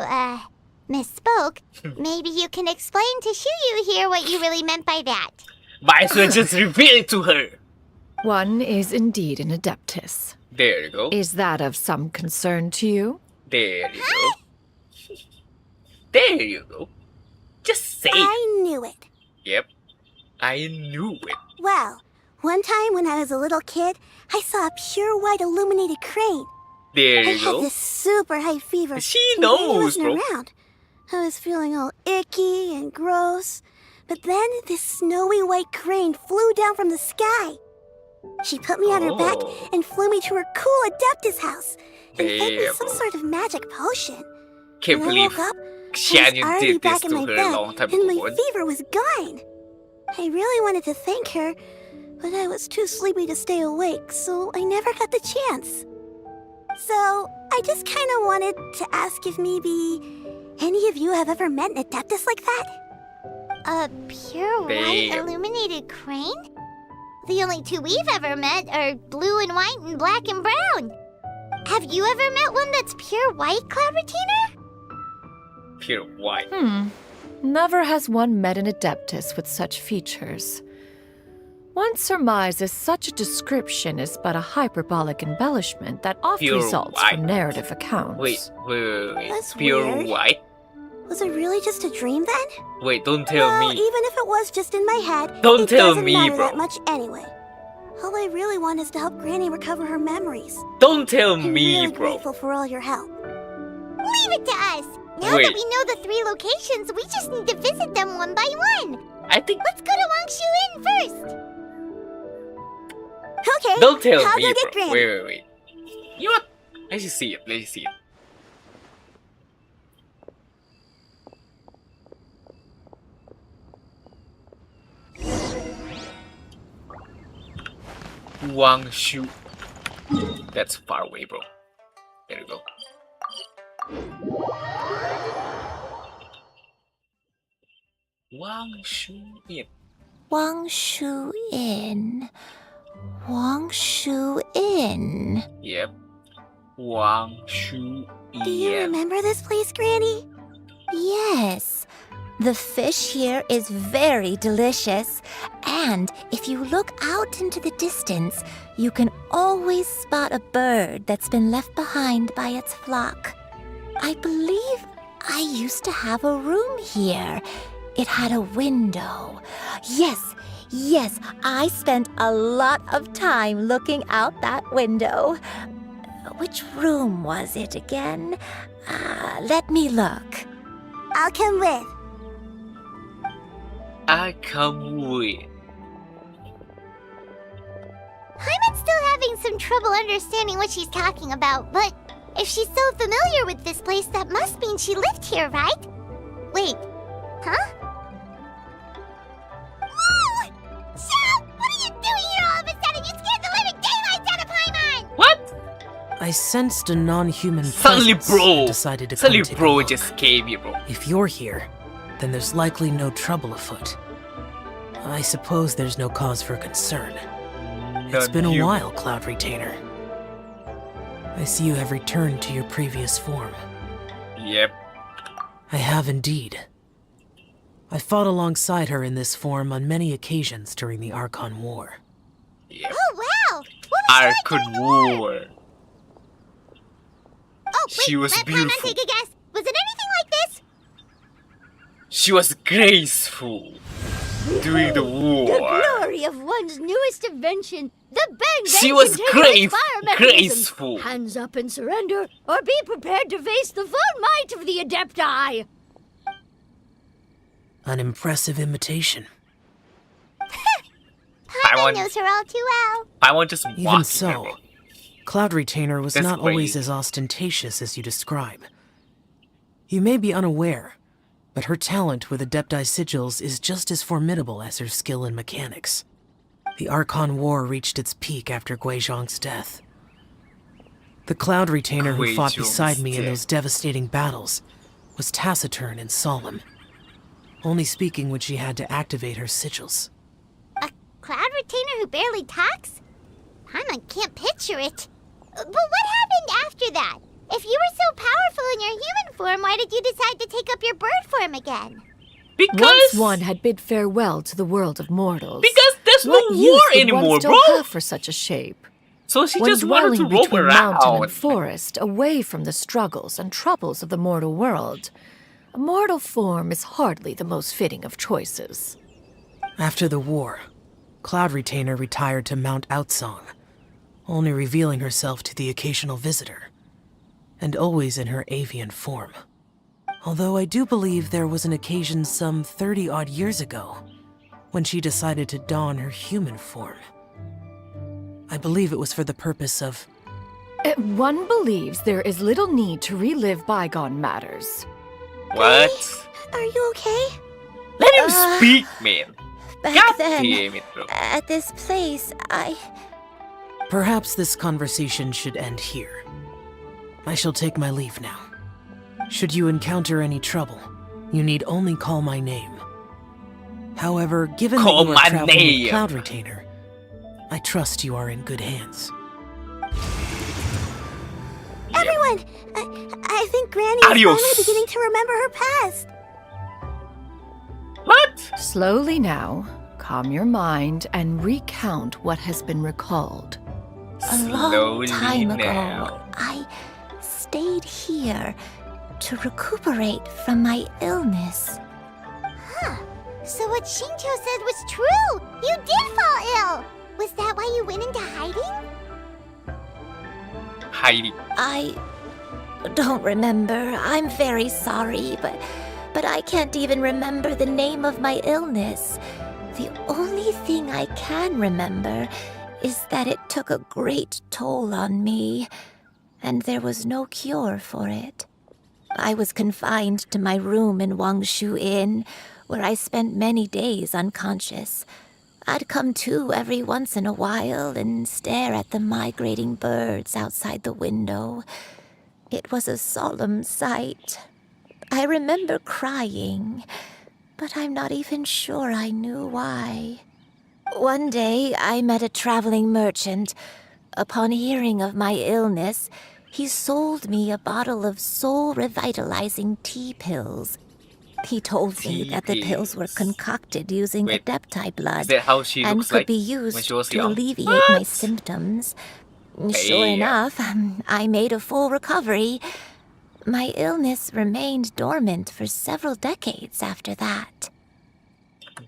[SPEAKER 12] misspoke, maybe you can explain to Shiryu here what you really meant by that.
[SPEAKER 1] Might as well just reveal it to her.
[SPEAKER 6] One is indeed an adeptus.
[SPEAKER 1] There you go.
[SPEAKER 6] Is that of some concern to you?
[SPEAKER 1] There you go. There you go. Just say it.
[SPEAKER 16] I knew it.
[SPEAKER 1] Yep. I knew it.
[SPEAKER 16] Well, one time when I was a little kid, I saw a pure white illuminated crane.
[SPEAKER 1] There
[SPEAKER 16] I
[SPEAKER 1] you
[SPEAKER 16] had
[SPEAKER 1] go.
[SPEAKER 16] this super high fever.
[SPEAKER 1] She
[SPEAKER 16] and Granny
[SPEAKER 1] knows,
[SPEAKER 16] wasn't
[SPEAKER 1] bro.
[SPEAKER 16] around. I was feeling all icky and gross. But then this snowy white crane flew down from the sky. She put me on her back
[SPEAKER 1] Oh.
[SPEAKER 16] and flew me to her cool adeptus house and fed me
[SPEAKER 1] Damn,
[SPEAKER 16] some
[SPEAKER 1] bro.
[SPEAKER 16] sort of magic potion.
[SPEAKER 1] Can't
[SPEAKER 16] when I
[SPEAKER 1] believe
[SPEAKER 16] woke up, I was
[SPEAKER 1] Shannon
[SPEAKER 16] already
[SPEAKER 1] did this
[SPEAKER 16] back in
[SPEAKER 1] to
[SPEAKER 16] my
[SPEAKER 1] her a
[SPEAKER 16] bed,
[SPEAKER 1] long time
[SPEAKER 16] and my
[SPEAKER 1] ago.
[SPEAKER 16] fever was gone. I really wanted to thank her, but I was too sleepy to stay awake, so I never got the chance. So, I just kind of wanted to ask if maybe any of you have ever met an adeptus like that?
[SPEAKER 12] A pure white
[SPEAKER 1] Damn.
[SPEAKER 12] illuminated crane? The only two we've ever met are blue and white and black and brown. Have you ever met one that's pure white, Cloud Retainer?
[SPEAKER 1] Pure white.
[SPEAKER 6] Never has one met an adeptus with such features. One surmises such a description is but a hyperbolic embellishment that oft
[SPEAKER 1] Pure
[SPEAKER 6] results
[SPEAKER 1] white.
[SPEAKER 6] from narrative accounts.
[SPEAKER 1] Wait.
[SPEAKER 16] That's
[SPEAKER 1] Pure
[SPEAKER 16] weird.
[SPEAKER 1] white?
[SPEAKER 16] Was it really just a dream then?
[SPEAKER 1] Wait, don't tell
[SPEAKER 16] Well,
[SPEAKER 1] me.
[SPEAKER 16] even if it was just in my head,
[SPEAKER 1] Don't
[SPEAKER 16] it
[SPEAKER 1] tell
[SPEAKER 16] doesn't
[SPEAKER 1] me,
[SPEAKER 16] matter
[SPEAKER 1] bro.
[SPEAKER 16] that much anyway. All I really want is to help Granny recover her memories.
[SPEAKER 1] Don't tell
[SPEAKER 16] I'm
[SPEAKER 1] me,
[SPEAKER 16] really
[SPEAKER 1] bro.
[SPEAKER 16] grateful for all your help.
[SPEAKER 12] Leave it to us! Now
[SPEAKER 1] Wait.
[SPEAKER 12] that we know the 3 locations, we just need to visit them one by one.
[SPEAKER 1] I think.
[SPEAKER 12] Let's go to Wangshu Inn first.
[SPEAKER 16] Okay,
[SPEAKER 1] Don't tell
[SPEAKER 16] I'll
[SPEAKER 1] me,
[SPEAKER 16] go get
[SPEAKER 1] bro.
[SPEAKER 16] Granny.
[SPEAKER 1] Wait. You know what? Let's just see it. Wangshu. That's far away, bro. There you go. Wangshu Inn.
[SPEAKER 13] Wangshu Inn. Wangshu Inn.
[SPEAKER 1] Yep. Wangshu Inn.
[SPEAKER 16] Do you remember this place, Granny?
[SPEAKER 13] Yes. The fish here is very delicious. And if you look out into the distance, you can always spot a bird that's been left behind by its flock. I believe I used to have a room here. It had a window. Yes, I spent a lot of time looking out that window. Which room was it again? Let me look.
[SPEAKER 16] I'll come with.
[SPEAKER 1] I come with.
[SPEAKER 12] Paimon's still having some trouble understanding what she's talking about, but if she's so familiar with this place, that must mean she lived here, right? Wait, huh? Whoa! Shao! What are you doing here all of a sudden? You scared the living daylights out of Paimon!
[SPEAKER 1] What?
[SPEAKER 17] I sensed a non-human
[SPEAKER 1] Suddenly,
[SPEAKER 17] presence
[SPEAKER 1] bro.
[SPEAKER 17] and decided to
[SPEAKER 1] Suddenly,
[SPEAKER 17] come take a
[SPEAKER 1] bro
[SPEAKER 17] look.
[SPEAKER 1] just came here, bro.
[SPEAKER 17] If you're here, then there's likely no trouble afoot. I suppose there's no cause for concern. It's been a
[SPEAKER 1] Non-human.
[SPEAKER 17] while, Cloud Retainer. I see you have returned to your previous form.
[SPEAKER 1] Yep.
[SPEAKER 17] I have indeed. I fought alongside her in this form on many occasions during the Archon War.
[SPEAKER 1] Yep.
[SPEAKER 12] Oh, wow! What was
[SPEAKER 1] Archon War.
[SPEAKER 12] Oh, wait,
[SPEAKER 1] She was
[SPEAKER 12] let
[SPEAKER 1] beautiful.
[SPEAKER 12] Paimon take a guess. Was it anything like this?
[SPEAKER 1] She was graceful. During the
[SPEAKER 12] The
[SPEAKER 1] war.
[SPEAKER 12] glory of one's newest invention, the Bang
[SPEAKER 1] She
[SPEAKER 12] Bang
[SPEAKER 1] was
[SPEAKER 12] continuous fire mechanism.
[SPEAKER 1] graceful.
[SPEAKER 12] Hands up and surrender, or be prepared to face the full might of the Adepti.
[SPEAKER 17] An impressive imitation.
[SPEAKER 12] Paimon knows her all too well.
[SPEAKER 1] Paimon just
[SPEAKER 17] Even
[SPEAKER 1] walking
[SPEAKER 17] so,
[SPEAKER 1] away.
[SPEAKER 17] Cloud Retainer was
[SPEAKER 1] That's
[SPEAKER 17] not always
[SPEAKER 1] crazy.
[SPEAKER 17] as ostentatious as you describe. You may be unaware, but her talent with Adepti sigils is just as formidable as her skill in mechanics. The Archon War reached its peak after Guizhong's death. The Cloud Retainer who fought
[SPEAKER 1] Guizhong's
[SPEAKER 17] beside me in
[SPEAKER 1] death.
[SPEAKER 17] those devastating battles was taciturn and solemn, only speaking when she had to activate her sigils.
[SPEAKER 12] A cloud retainer who barely talks? Paimon can't picture it. But what happened after that? If you were so powerful in your human form, why did you decide to take up your bird form again?
[SPEAKER 6] Once one had bid farewell to the world of mortals.
[SPEAKER 1] Because there's no
[SPEAKER 6] what
[SPEAKER 1] war
[SPEAKER 6] use would
[SPEAKER 1] anymore,
[SPEAKER 6] one still
[SPEAKER 1] bro.
[SPEAKER 6] have for such a shape?
[SPEAKER 1] So she
[SPEAKER 6] When
[SPEAKER 1] just wanted to
[SPEAKER 6] dwelling
[SPEAKER 1] roam
[SPEAKER 6] between mountain
[SPEAKER 1] around.
[SPEAKER 6] and forest, away from the struggles and troubles of the mortal world, a mortal form is hardly the most fitting of choices.
[SPEAKER 17] After the war, Cloud Retainer retired to Mount Outsong, only revealing herself to the occasional visitor, and always in her avian form. Although I do believe there was an occasion some 30-odd years ago when she decided to don her human form. I believe it was for the purpose of...
[SPEAKER 6] One believes there is little need to relive bygone matters.
[SPEAKER 1] What?
[SPEAKER 16] Are you okay?
[SPEAKER 1] Let him speak, man.
[SPEAKER 13] Back
[SPEAKER 1] God
[SPEAKER 13] then,
[SPEAKER 1] damn it, bro.
[SPEAKER 13] at this place,
[SPEAKER 17] Perhaps this conversation should end here. I shall take my leave now. Should you encounter any trouble, you need only call my name. However, given
[SPEAKER 1] Call
[SPEAKER 17] that you
[SPEAKER 1] my
[SPEAKER 17] are traveling
[SPEAKER 1] name.
[SPEAKER 17] with Cloud Retainer, I trust you are in good hands.
[SPEAKER 16] Everyone! I think Granny
[SPEAKER 1] Adios.
[SPEAKER 16] is finally beginning to remember her past.
[SPEAKER 1] What?
[SPEAKER 6] Slowly now, calm your mind and recount what has been recalled.
[SPEAKER 13] a long
[SPEAKER 1] Slowly
[SPEAKER 13] time ago,
[SPEAKER 1] now.
[SPEAKER 13] I stayed here to recuperate from my illness.
[SPEAKER 12] Huh. So what Shinto said was true. You did fall ill. Was that why you went into hiding?
[SPEAKER 1] Hiding.
[SPEAKER 13] I don't remember. I'm very sorry, but I can't even remember the name of my illness. The only thing I can remember is that it took a great toll on me, and there was no cure for it. I was confined to my room in Wangshu Inn, where I spent many days unconscious. I'd come to every once in a while and stare at the migrating birds outside the window. It was a solemn sight. I remember crying, but I'm not even sure I knew why. One day, I met a traveling merchant. Upon hearing of my illness, he sold me a bottle of soul-revitalizing tea pills. He told me that the pills were concocted using
[SPEAKER 1] Wait,
[SPEAKER 13] Adepti blood
[SPEAKER 1] is that how she
[SPEAKER 13] and
[SPEAKER 1] looks
[SPEAKER 13] could
[SPEAKER 1] like
[SPEAKER 13] be
[SPEAKER 1] when
[SPEAKER 13] used
[SPEAKER 1] she was
[SPEAKER 13] to
[SPEAKER 1] young?
[SPEAKER 13] alleviate my symptoms. Sure
[SPEAKER 1] Damn.
[SPEAKER 13] enough, I made a full recovery. My illness remained dormant for several decades after that.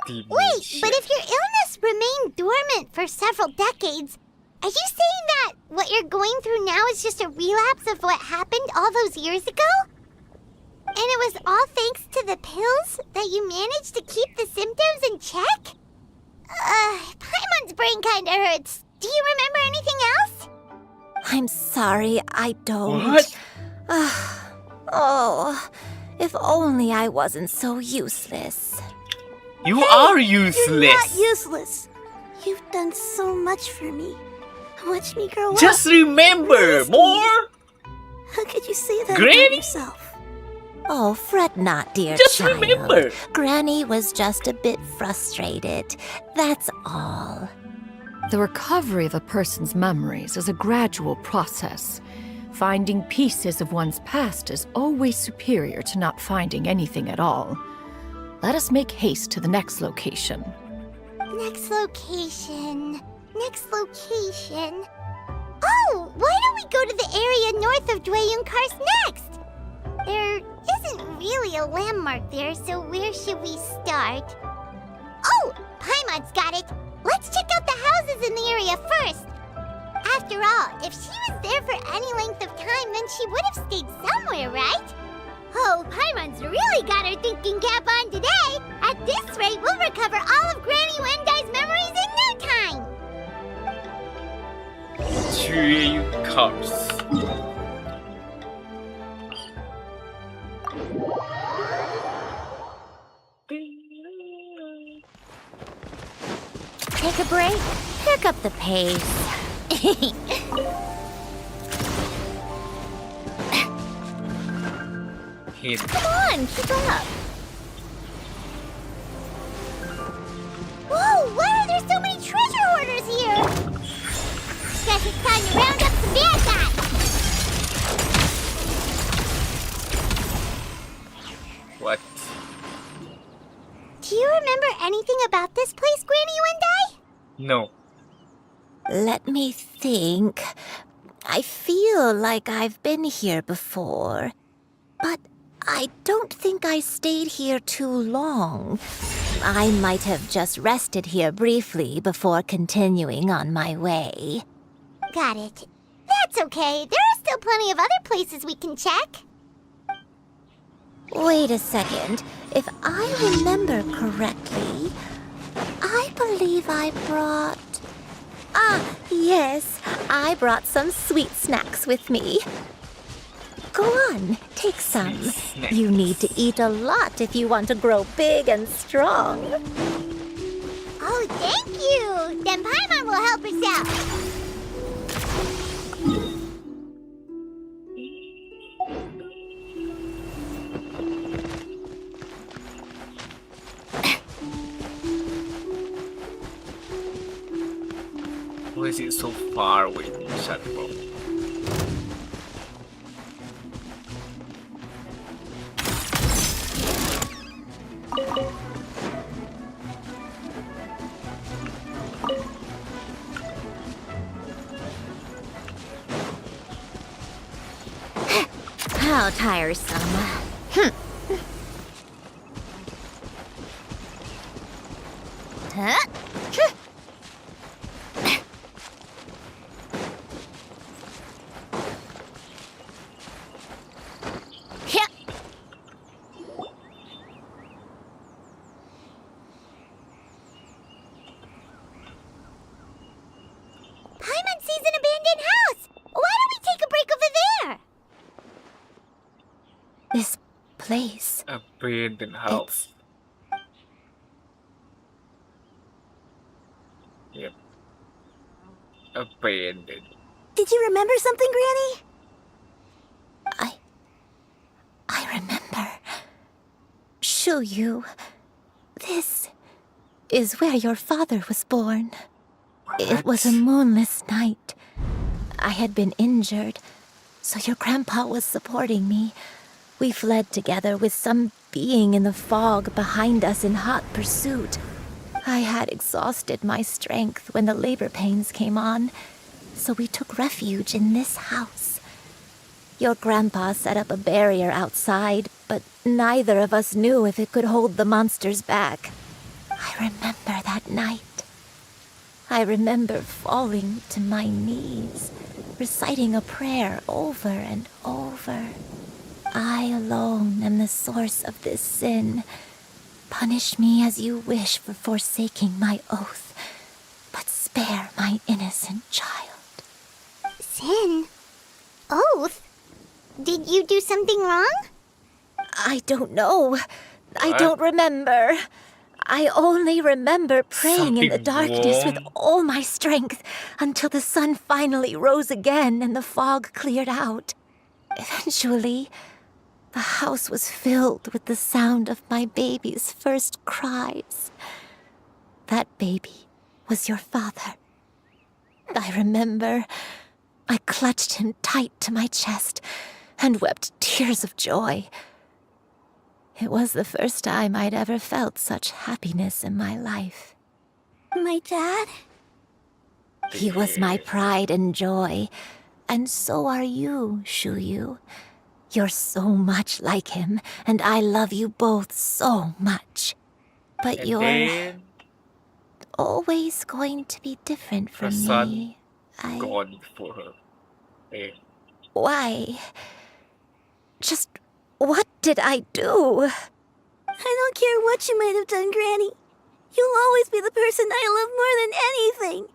[SPEAKER 12] Wait, but if your illness remained dormant for several decades, are you saying that what you're going through now is just a relapse of what happened all those years ago? And it was all thanks to the pills that you managed to keep the symptoms in check? Paimon's brain kinda hurts. Do you remember anything else?
[SPEAKER 13] I'm sorry, I don't.
[SPEAKER 1] What?
[SPEAKER 13] Oh, if only I wasn't so useless.
[SPEAKER 1] You are
[SPEAKER 16] You're not
[SPEAKER 1] useless.
[SPEAKER 16] useless. You've done so much for me. Watch me grow up.
[SPEAKER 1] Just remember
[SPEAKER 16] Raise me.
[SPEAKER 1] more.
[SPEAKER 16] How could you say that
[SPEAKER 1] Granny?
[SPEAKER 16] about yourself?
[SPEAKER 13] Oh, fret not, dear
[SPEAKER 1] Just
[SPEAKER 13] child.
[SPEAKER 1] remember.
[SPEAKER 13] Granny was just a bit frustrated. That's all.
[SPEAKER 6] The recovery of a person's memories is a gradual process. Finding pieces of one's past is always superior to not finding anything at all. Let us make haste to the next location.
[SPEAKER 12] Next location. Next location. Oh, why don't we go to the area north of Dwayun Karst next? There isn't really a landmark there, so where should we start? Oh, Paimon, got it. Let's check out the houses in the area first. After all, if she was there for any length of time, then she would have stayed somewhere, right? Oh, Paimon's really got her thinking cap on today. At this rate, we'll recover all of Granny Wendai's memories in no time.
[SPEAKER 1] Three cups.
[SPEAKER 2] Take a break, pick up the pace.
[SPEAKER 1] Hit.
[SPEAKER 2] Come on, keep up.
[SPEAKER 12] Whoa, why are there so many treasure hoarders here? Guess it's time to round up some bad guys.
[SPEAKER 1] What?
[SPEAKER 12] Do you remember anything about this place, Granny Wendai?
[SPEAKER 1] No.
[SPEAKER 13] Let me think. I feel like I've been here before, but I don't think I stayed here too long. I might have just rested here briefly before continuing on my way.
[SPEAKER 12] Got it. That's okay. There are still plenty of other places we can check.
[SPEAKER 13] Wait a second. If I remember correctly, I believe I brought... Ah, yes. I brought some sweet snacks with me. Go on, take some. You need to eat a lot if you want to grow big and strong.
[SPEAKER 12] Oh, thank you. Then Paimon will help herself.
[SPEAKER 1] Why is it so far away from the shadow?
[SPEAKER 2] How tiresome. Huh?
[SPEAKER 12] Paimon sees an abandoned house. Why don't we take a break over there?
[SPEAKER 13] This place...
[SPEAKER 1] Abandoned house. Yep. Abandoned.
[SPEAKER 16] Did you remember something, Granny?
[SPEAKER 13] I remember. Shuyu, this is where your father was born. It was a moonless night. I had been injured, so your grandpa was supporting me. We fled together with some being in the fog behind us in hot pursuit. I had exhausted my strength when the labor pains came on, so we took refuge in this house. Your grandpa set up a barrier outside, but neither of us knew if it could hold the monsters back. I remember that night. I remember falling to my knees, reciting a prayer over and over. I alone am the source of this sin. Punish me as you wish for forsaking my oath, but spare my innocent child.
[SPEAKER 12] Sin? Oath? Did you do something wrong?
[SPEAKER 13] I don't know. I don't remember. I only remember praying in the darkness with all my strength until the sun finally rose again and the fog cleared out. Eventually, the house was filled with the sound of my baby's first cries. That baby was your father. I remember I clutched him tight to my chest and wept tears of joy. It was the first time I'd ever felt such happiness in my life.
[SPEAKER 16] My dad?
[SPEAKER 13] He was my pride and joy, and so are you, Shuyu. You're so much like him, and I love you both so much. But you're always going to be different
[SPEAKER 1] Her
[SPEAKER 13] from
[SPEAKER 1] son
[SPEAKER 13] me.
[SPEAKER 1] gone for her. Eh.
[SPEAKER 13] Why? Just what did I do?
[SPEAKER 16] I don't care what you might have done, Granny. You'll always be the person I love more than anything.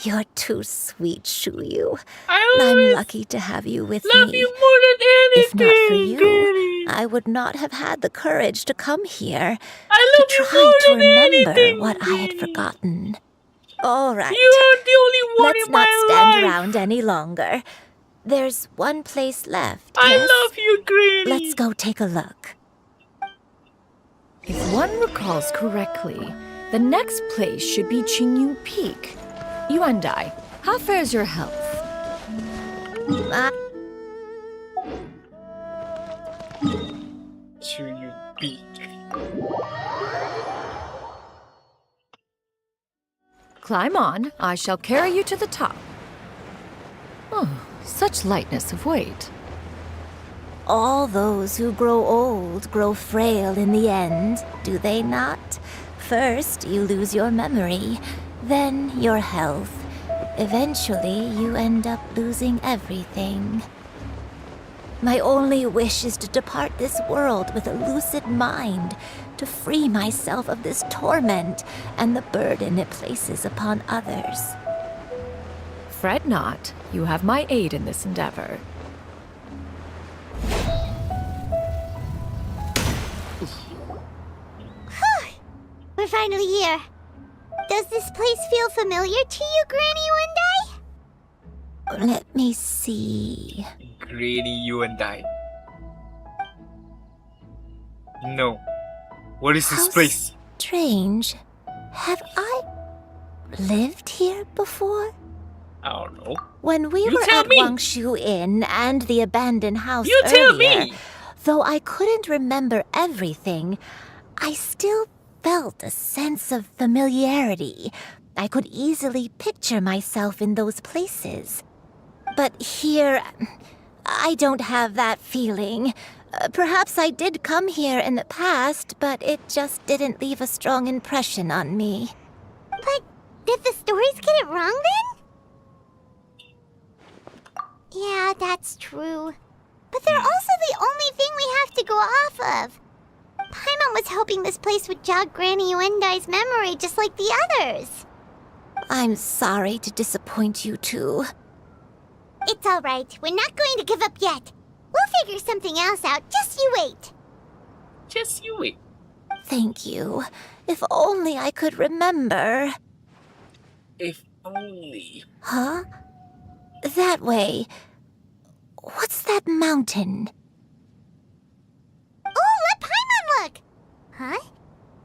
[SPEAKER 13] You're too sweet, Shuyu.
[SPEAKER 1] I'm
[SPEAKER 13] I'm lucky to have you with
[SPEAKER 1] love
[SPEAKER 13] me.
[SPEAKER 1] you more than
[SPEAKER 13] If not for
[SPEAKER 1] anything,
[SPEAKER 13] you,
[SPEAKER 1] Granny.
[SPEAKER 13] I would not have had the courage to come here
[SPEAKER 1] I love
[SPEAKER 13] to
[SPEAKER 1] you
[SPEAKER 13] try
[SPEAKER 1] more
[SPEAKER 13] to
[SPEAKER 1] than
[SPEAKER 13] remember
[SPEAKER 1] anything.
[SPEAKER 13] what I had forgotten. All right.
[SPEAKER 1] You are the only one
[SPEAKER 13] Let's
[SPEAKER 1] in
[SPEAKER 13] not
[SPEAKER 1] my
[SPEAKER 13] stand
[SPEAKER 1] life.
[SPEAKER 13] around any longer. There's one place left.
[SPEAKER 1] I
[SPEAKER 13] yes?
[SPEAKER 1] love you, Granny.
[SPEAKER 13] Let's go take a look.
[SPEAKER 6] If one recalls correctly, the next place should be Qingyu Peak. Yuandai, how fares your health?
[SPEAKER 1] Qingyu Peak.
[SPEAKER 6] Climb on, I shall carry you to the top. Oh, such lightness of weight.
[SPEAKER 13] All those who grow old grow frail in the end, do they not? First, you lose your memory, then your health. Eventually, you end up losing everything. My only wish is to depart this world with a lucid mind, to free myself of this torment and the burden it places upon others.
[SPEAKER 6] Fret not, you have my aid in this endeavor.
[SPEAKER 12] We're finally here. Does this place feel familiar to you, Granny Yuandai?
[SPEAKER 13] Let me see.
[SPEAKER 1] Granny Yuandai. No. What is this
[SPEAKER 13] How
[SPEAKER 1] place?
[SPEAKER 13] Strange. Have I lived here before?
[SPEAKER 1] I don't know.
[SPEAKER 13] When we
[SPEAKER 1] You
[SPEAKER 13] were
[SPEAKER 1] tell
[SPEAKER 13] at
[SPEAKER 1] me.
[SPEAKER 13] Wangshu Inn and the abandoned house
[SPEAKER 1] You tell
[SPEAKER 13] earlier,
[SPEAKER 1] me.
[SPEAKER 13] though I couldn't remember everything, I still felt a sense of familiarity. I could easily picture myself in those places. But here, I don't have that feeling. Perhaps I did come here in the past, but it just didn't leave a strong impression on me.
[SPEAKER 12] But did the stories get it wrong then? Yeah, that's true. But they're also the only thing we have to go off of. Paimon was hoping this place would jog Granny Yuandai's memory just like the others.
[SPEAKER 13] I'm sorry to disappoint you too.
[SPEAKER 12] It's alright. We're not going to give up yet. We'll figure something else out. Just you wait.
[SPEAKER 1] Just you wait.
[SPEAKER 13] Thank you. If only I could remember.
[SPEAKER 1] If only.
[SPEAKER 13] Huh? That way. What's that mountain?
[SPEAKER 12] Oh, let Paimon look! Huh?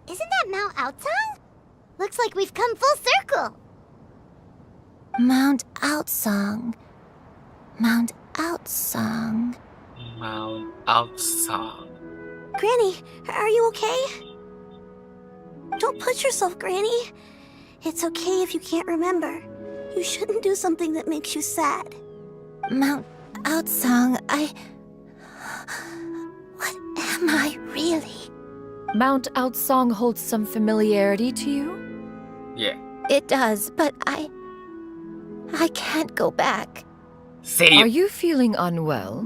[SPEAKER 12] Isn't that Mount Outsang? Looks like we've come full circle.
[SPEAKER 13] Mount Outsang. Mount Outsang.
[SPEAKER 1] Mount Outsang.
[SPEAKER 16] Granny, are you okay? Don't push yourself, Granny. It's okay if you can't remember. You shouldn't do something that makes you sad.
[SPEAKER 13] Mount Outsang, What am I really?
[SPEAKER 6] Mount Outsang holds some familiarity to you?
[SPEAKER 1] Yeah.
[SPEAKER 13] It does, but I can't go back.
[SPEAKER 1] Say
[SPEAKER 6] Are you feeling unwell?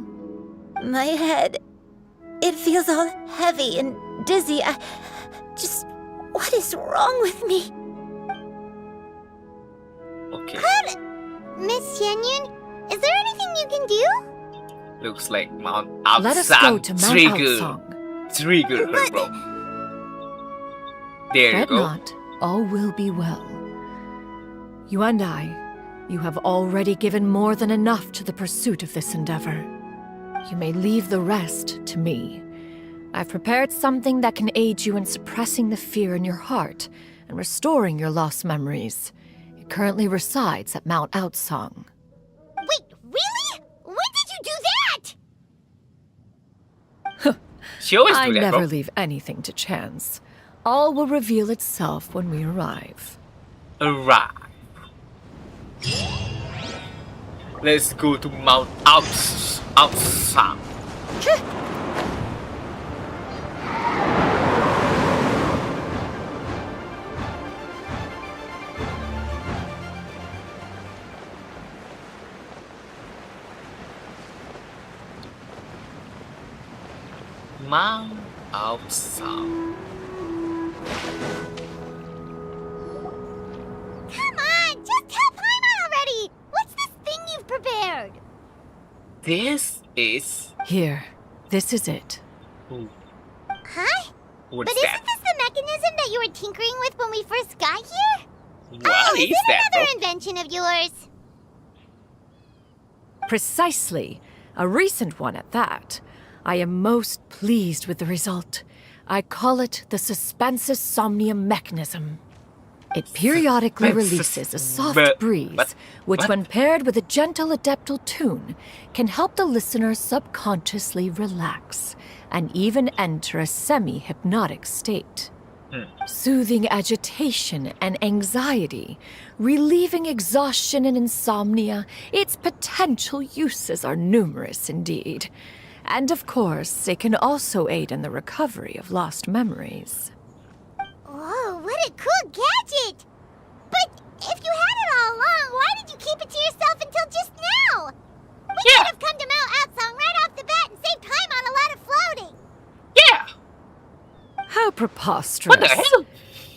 [SPEAKER 13] My head, it feels all heavy and dizzy. What is wrong with me?
[SPEAKER 1] Okay.
[SPEAKER 12] Miss Yenyun, is there anything you can do?
[SPEAKER 1] Looks like Mount Outsang.
[SPEAKER 6] Let us go to Mount
[SPEAKER 1] Trigger.
[SPEAKER 6] Outsang.
[SPEAKER 1] Trigger her, bro. There you
[SPEAKER 6] Fret
[SPEAKER 1] go.
[SPEAKER 6] not, all will be well. You and I, you have already given more than enough to the pursuit of this endeavor. You may leave the rest to me. I've prepared something that can aid you in suppressing the fear in your heart and restoring your lost memories. It currently resides at Mount Outsang.
[SPEAKER 12] Wait, really? When did you do that?
[SPEAKER 1] She always
[SPEAKER 6] I
[SPEAKER 1] do that,
[SPEAKER 6] never
[SPEAKER 1] bro.
[SPEAKER 6] leave anything to chance. All will reveal itself when we arrive.
[SPEAKER 1] Arrive. Let's go to Mount Outsang. Mount of Song.
[SPEAKER 12] Come on, just tell Paimon already! What's this thing you've prepared?
[SPEAKER 1] This is...
[SPEAKER 6] Here, this is it.
[SPEAKER 12] Huh?
[SPEAKER 1] What's
[SPEAKER 12] But
[SPEAKER 1] that?
[SPEAKER 12] isn't this the mechanism that you were tinkering with when we first got here?
[SPEAKER 1] What
[SPEAKER 12] is
[SPEAKER 1] is
[SPEAKER 12] it
[SPEAKER 1] that,
[SPEAKER 12] another
[SPEAKER 1] bro?
[SPEAKER 12] invention of yours?
[SPEAKER 6] Precisely. A recent one at that. I am most pleased with the result. I call it the Suspensus Somnium mechanism. It periodically releases a soft breeze, which when paired with a gentle adeptal tune, can help the listener subconsciously relax and even enter a semi-hypnotic state. Soothing agitation and anxiety, relieving exhaustion and insomnia, its potential uses are numerous indeed. And of course, it can also aid in the recovery of lost memories.
[SPEAKER 12] Whoa, what a cool gadget! But if you had it all along, why did you keep it to yourself until just now? We could have come to Mount Outsong right off the bat and saved time on a lot of floating.
[SPEAKER 1] Yeah!
[SPEAKER 6] How preposterous.
[SPEAKER 1] What the hell?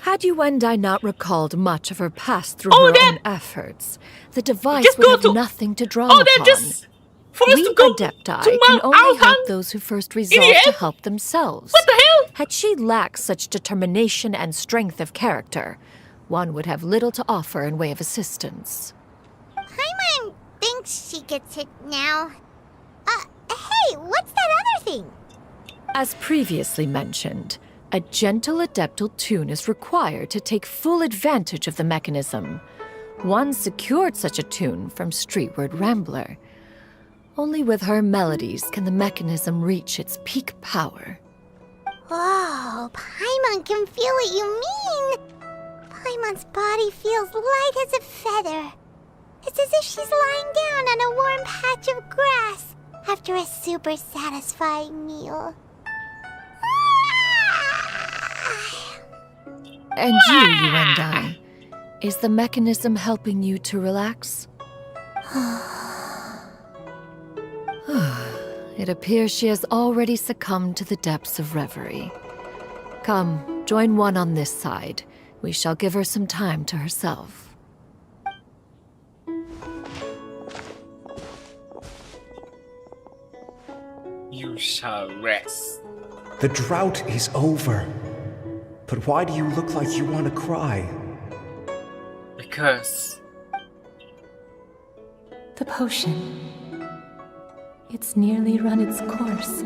[SPEAKER 6] Had you and I not recalled much of her past through
[SPEAKER 1] Oh,
[SPEAKER 6] her
[SPEAKER 1] then-
[SPEAKER 6] own efforts, the device
[SPEAKER 1] Just
[SPEAKER 6] would
[SPEAKER 1] go
[SPEAKER 6] have
[SPEAKER 1] to-
[SPEAKER 6] nothing to draw
[SPEAKER 1] Oh,
[SPEAKER 6] upon.
[SPEAKER 1] then just... For us
[SPEAKER 6] We
[SPEAKER 1] to go
[SPEAKER 6] Adepti
[SPEAKER 1] to
[SPEAKER 6] can
[SPEAKER 1] Mount
[SPEAKER 6] only help
[SPEAKER 1] Outsong?
[SPEAKER 6] those who first
[SPEAKER 1] the
[SPEAKER 6] resolve to
[SPEAKER 1] end?
[SPEAKER 6] help themselves.
[SPEAKER 1] What the hell?
[SPEAKER 6] Had she lacked such determination and strength of character, one would have little to offer in way of assistance.
[SPEAKER 12] Paimon thinks she gets it now. Hey, what's that other thing?
[SPEAKER 6] As previously mentioned, a gentle adeptal tune is required to take full advantage of the mechanism. One secured such a tune from Streetward Rambler. Only with her melodies can the mechanism reach its peak power.
[SPEAKER 12] Whoa, Paimon can feel what you mean. Paimon's body feels light as a feather. It's as if she's lying down on a warm patch of grass after a super satisfying meal.
[SPEAKER 6] And you and I, is the mechanism helping you to relax? It appears she has already succumbed to the depths of reverie. Come, join one on this side. We shall give her some time to herself.
[SPEAKER 1] You shall rest.
[SPEAKER 18] The drought is over. But why do you look like you want to cry?
[SPEAKER 1] Because...
[SPEAKER 13] The potion. It's nearly run its course.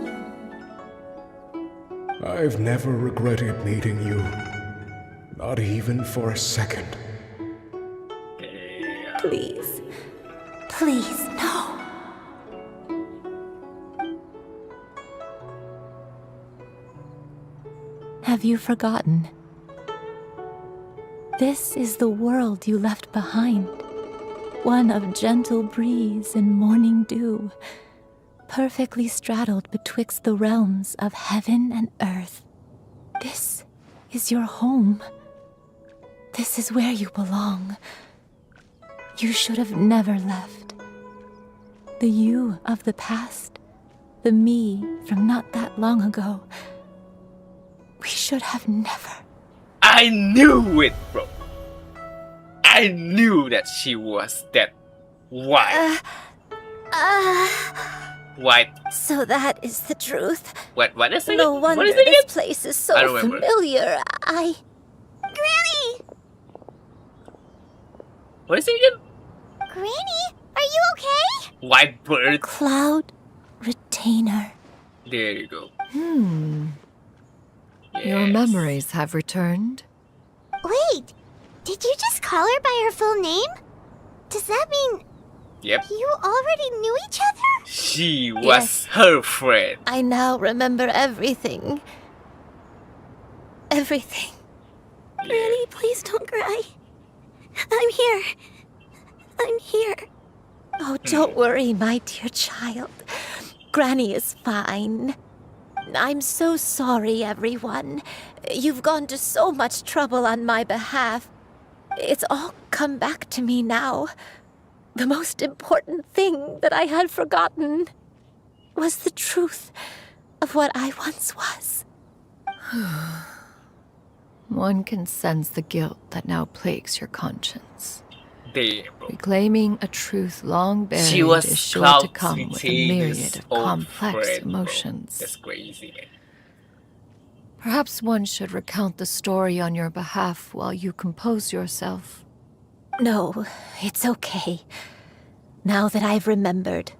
[SPEAKER 18] I've never regretted meeting you. Not even for a second.
[SPEAKER 13] Please. Please, no. Have you forgotten? This is the world you left behind. One of gentle breeze and morning dew, perfectly straddled betwixt the realms of heaven and earth. This is your home. This is where you belong. You should have never left. The you of the past, the me from not that long ago. We should have never.
[SPEAKER 1] I knew it, bro. I knew that she was that white. White.
[SPEAKER 13] So that is the truth.
[SPEAKER 1] What is it?
[SPEAKER 13] No
[SPEAKER 1] What
[SPEAKER 13] wonder
[SPEAKER 1] is it
[SPEAKER 13] this
[SPEAKER 1] again?
[SPEAKER 13] place is
[SPEAKER 1] I
[SPEAKER 13] so
[SPEAKER 1] don't remember.
[SPEAKER 13] familiar.
[SPEAKER 12] Granny!
[SPEAKER 1] What is it again?
[SPEAKER 12] Granny, are you okay?
[SPEAKER 1] White bird.
[SPEAKER 13] Cloud retainer.
[SPEAKER 1] There you go.
[SPEAKER 6] Your memories have returned.
[SPEAKER 12] Wait, did you just call her by her full name? Does that mean
[SPEAKER 1] Yep.
[SPEAKER 12] you already knew each other?
[SPEAKER 1] She was
[SPEAKER 13] Yes.
[SPEAKER 1] her friend.
[SPEAKER 13] I now remember everything. Everything.
[SPEAKER 16] Granny, please don't cry. I'm here. I'm here.
[SPEAKER 13] Oh, don't worry, my dear child. Granny is fine. I'm so sorry, everyone. You've gone to so much trouble on my behalf. It's all come back to me now. The most important thing that I had forgotten was the truth of what I once was.
[SPEAKER 6] One can sense the guilt that now plagues your conscience.
[SPEAKER 1] Damn, bro.
[SPEAKER 6] Reclaiming a truth long buried
[SPEAKER 1] She was
[SPEAKER 6] is sure
[SPEAKER 1] Cloud
[SPEAKER 6] to come with a
[SPEAKER 1] Retainer's
[SPEAKER 6] myriad of
[SPEAKER 1] old
[SPEAKER 6] complex
[SPEAKER 1] friend, bro.
[SPEAKER 6] emotions.
[SPEAKER 1] That's crazy, man.
[SPEAKER 6] Perhaps one should recount the story on your behalf while you compose yourself.
[SPEAKER 13] No, it's okay. Now that I've remembered,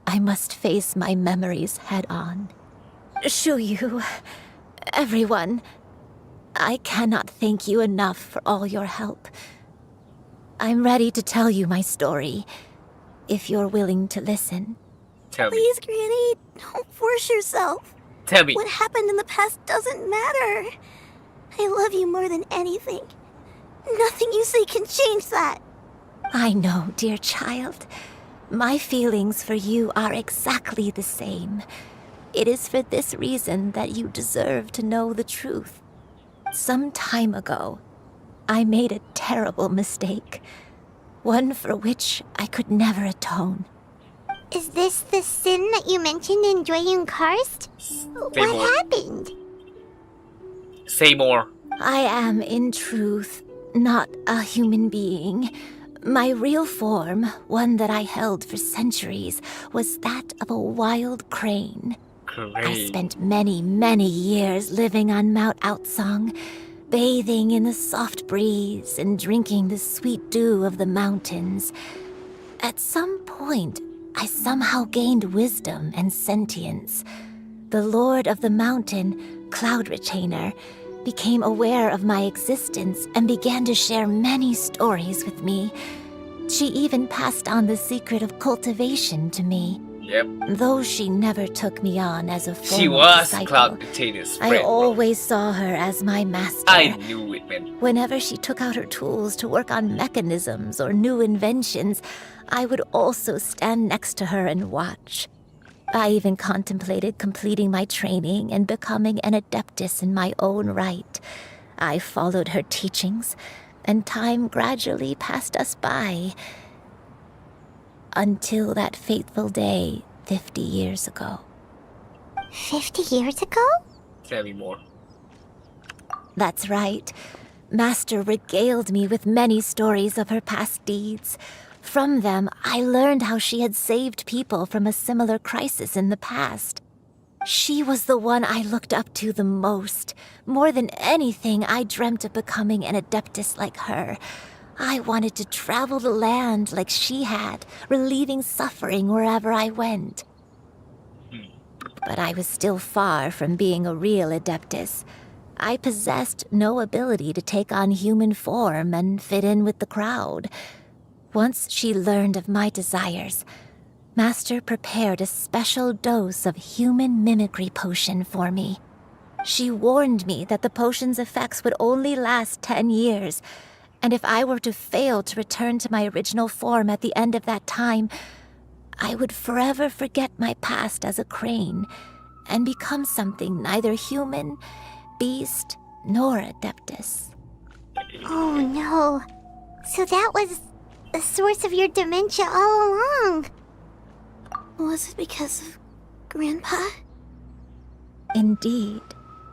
[SPEAKER 13] I must face my memories head on. Shuyu, everyone, I cannot thank you enough for all your help. I'm ready to tell you my story, if you're willing to listen.
[SPEAKER 1] Tell me.
[SPEAKER 16] Please, Granny, don't force yourself.
[SPEAKER 1] Tell me.
[SPEAKER 16] What happened in the past doesn't matter. I love you more than anything. Nothing you say can change that.
[SPEAKER 13] I know, dear child. My feelings for you are exactly the same. It is for this reason that you deserve to know the truth. Some time ago, I made a terrible mistake. One for which I could never atone.
[SPEAKER 12] Is this the sin that you mentioned in Joyun Karst? What happened?
[SPEAKER 1] Say more.
[SPEAKER 13] I am, in truth, not a human being. My real form, one that I held for centuries, was that of a wild crane. I spent many, many years living on Mount Outsong, bathing in the soft breeze and drinking the sweet dew of the mountains. At some point, I somehow gained wisdom and sentience. The Lord of the Mountain, Cloud Retainer, became aware of my existence and began to share many stories with me. She even passed on the secret of cultivation to me.
[SPEAKER 1] Yep.
[SPEAKER 13] Though she never took me on as a formal
[SPEAKER 1] She was
[SPEAKER 13] disciple,
[SPEAKER 1] Cloud Retainer's friend,
[SPEAKER 13] I always saw her as my master.
[SPEAKER 1] I knew it, man.
[SPEAKER 13] Whenever she took out her tools to work on mechanisms or new inventions, I would also stand next to her and watch. I even contemplated completing my training and becoming an adeptus in my own right. I followed her teachings, and time gradually passed us by. Until that fateful day 50 years ago.
[SPEAKER 12] 50 years ago?
[SPEAKER 1] Tell me more.
[SPEAKER 13] That's right. Master regaled me with many stories of her past deeds. From them, I learned how she had saved people from a similar crisis in the past. She was the one I looked up to the most. More than anything, I dreamt of becoming an adeptus like her. I wanted to travel the land like she had, relieving suffering wherever I went. But I was still far from being a real adeptus. I possessed no ability to take on human form and fit in with the crowd. Once she learned of my desires, Master prepared a special dose of human mimicry potion for me. She warned me that the potion's effects would only last 10 years, and if I were to fail to return to my original form at the end of that time, I would forever forget my past as a crane and become something neither human, beast, nor adeptus.
[SPEAKER 12] Oh no. So that was the source of your dementia all along.
[SPEAKER 16] Was it because of Grandpa?
[SPEAKER 13] Indeed,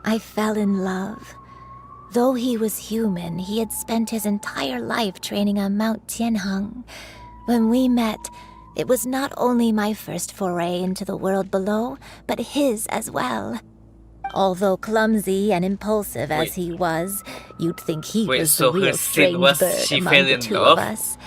[SPEAKER 13] I fell in love. Though he was human, he had spent his entire life training on Mount Tianheng. When we met, it was not only my first foray into the world below, but his as well. Although clumsy and impulsive as he was, you'd think he was the real strange bird among the two of us.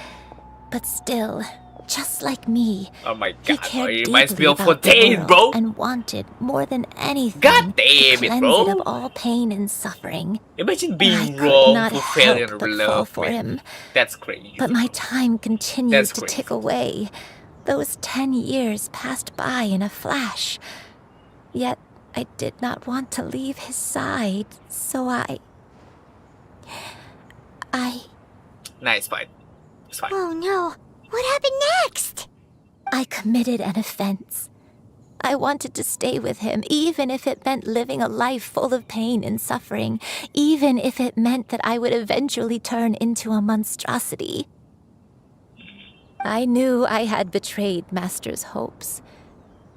[SPEAKER 13] But still, just like me,
[SPEAKER 1] oh my
[SPEAKER 13] he
[SPEAKER 1] god,
[SPEAKER 13] cared
[SPEAKER 1] it reminds me
[SPEAKER 13] deeply
[SPEAKER 1] of
[SPEAKER 13] about the
[SPEAKER 1] Fontaine,
[SPEAKER 13] world
[SPEAKER 1] bro.
[SPEAKER 13] and wanted more than anything
[SPEAKER 1] God damn
[SPEAKER 13] to
[SPEAKER 1] it,
[SPEAKER 13] cleanse
[SPEAKER 1] bro.
[SPEAKER 13] it of all pain and suffering.
[SPEAKER 1] Imagine
[SPEAKER 13] I
[SPEAKER 1] being
[SPEAKER 13] could
[SPEAKER 1] wrong
[SPEAKER 13] not
[SPEAKER 1] for failing
[SPEAKER 13] help
[SPEAKER 1] in
[SPEAKER 13] but fall
[SPEAKER 1] love,
[SPEAKER 13] for
[SPEAKER 1] man.
[SPEAKER 13] him.
[SPEAKER 1] That's crazy.
[SPEAKER 13] But my time continues
[SPEAKER 1] That's
[SPEAKER 13] to
[SPEAKER 1] crazy.
[SPEAKER 13] tick away. Those 10 years passed by in a flash. Yet I did not want to leave his side, so I...
[SPEAKER 1] Nice fight. It's fine.
[SPEAKER 12] Oh no. What happened next?
[SPEAKER 13] I committed an offense. I wanted to stay with him, even if it meant living a life full of pain and suffering, even if it meant that I would eventually turn into a monstrosity. I knew I had betrayed Master's hopes,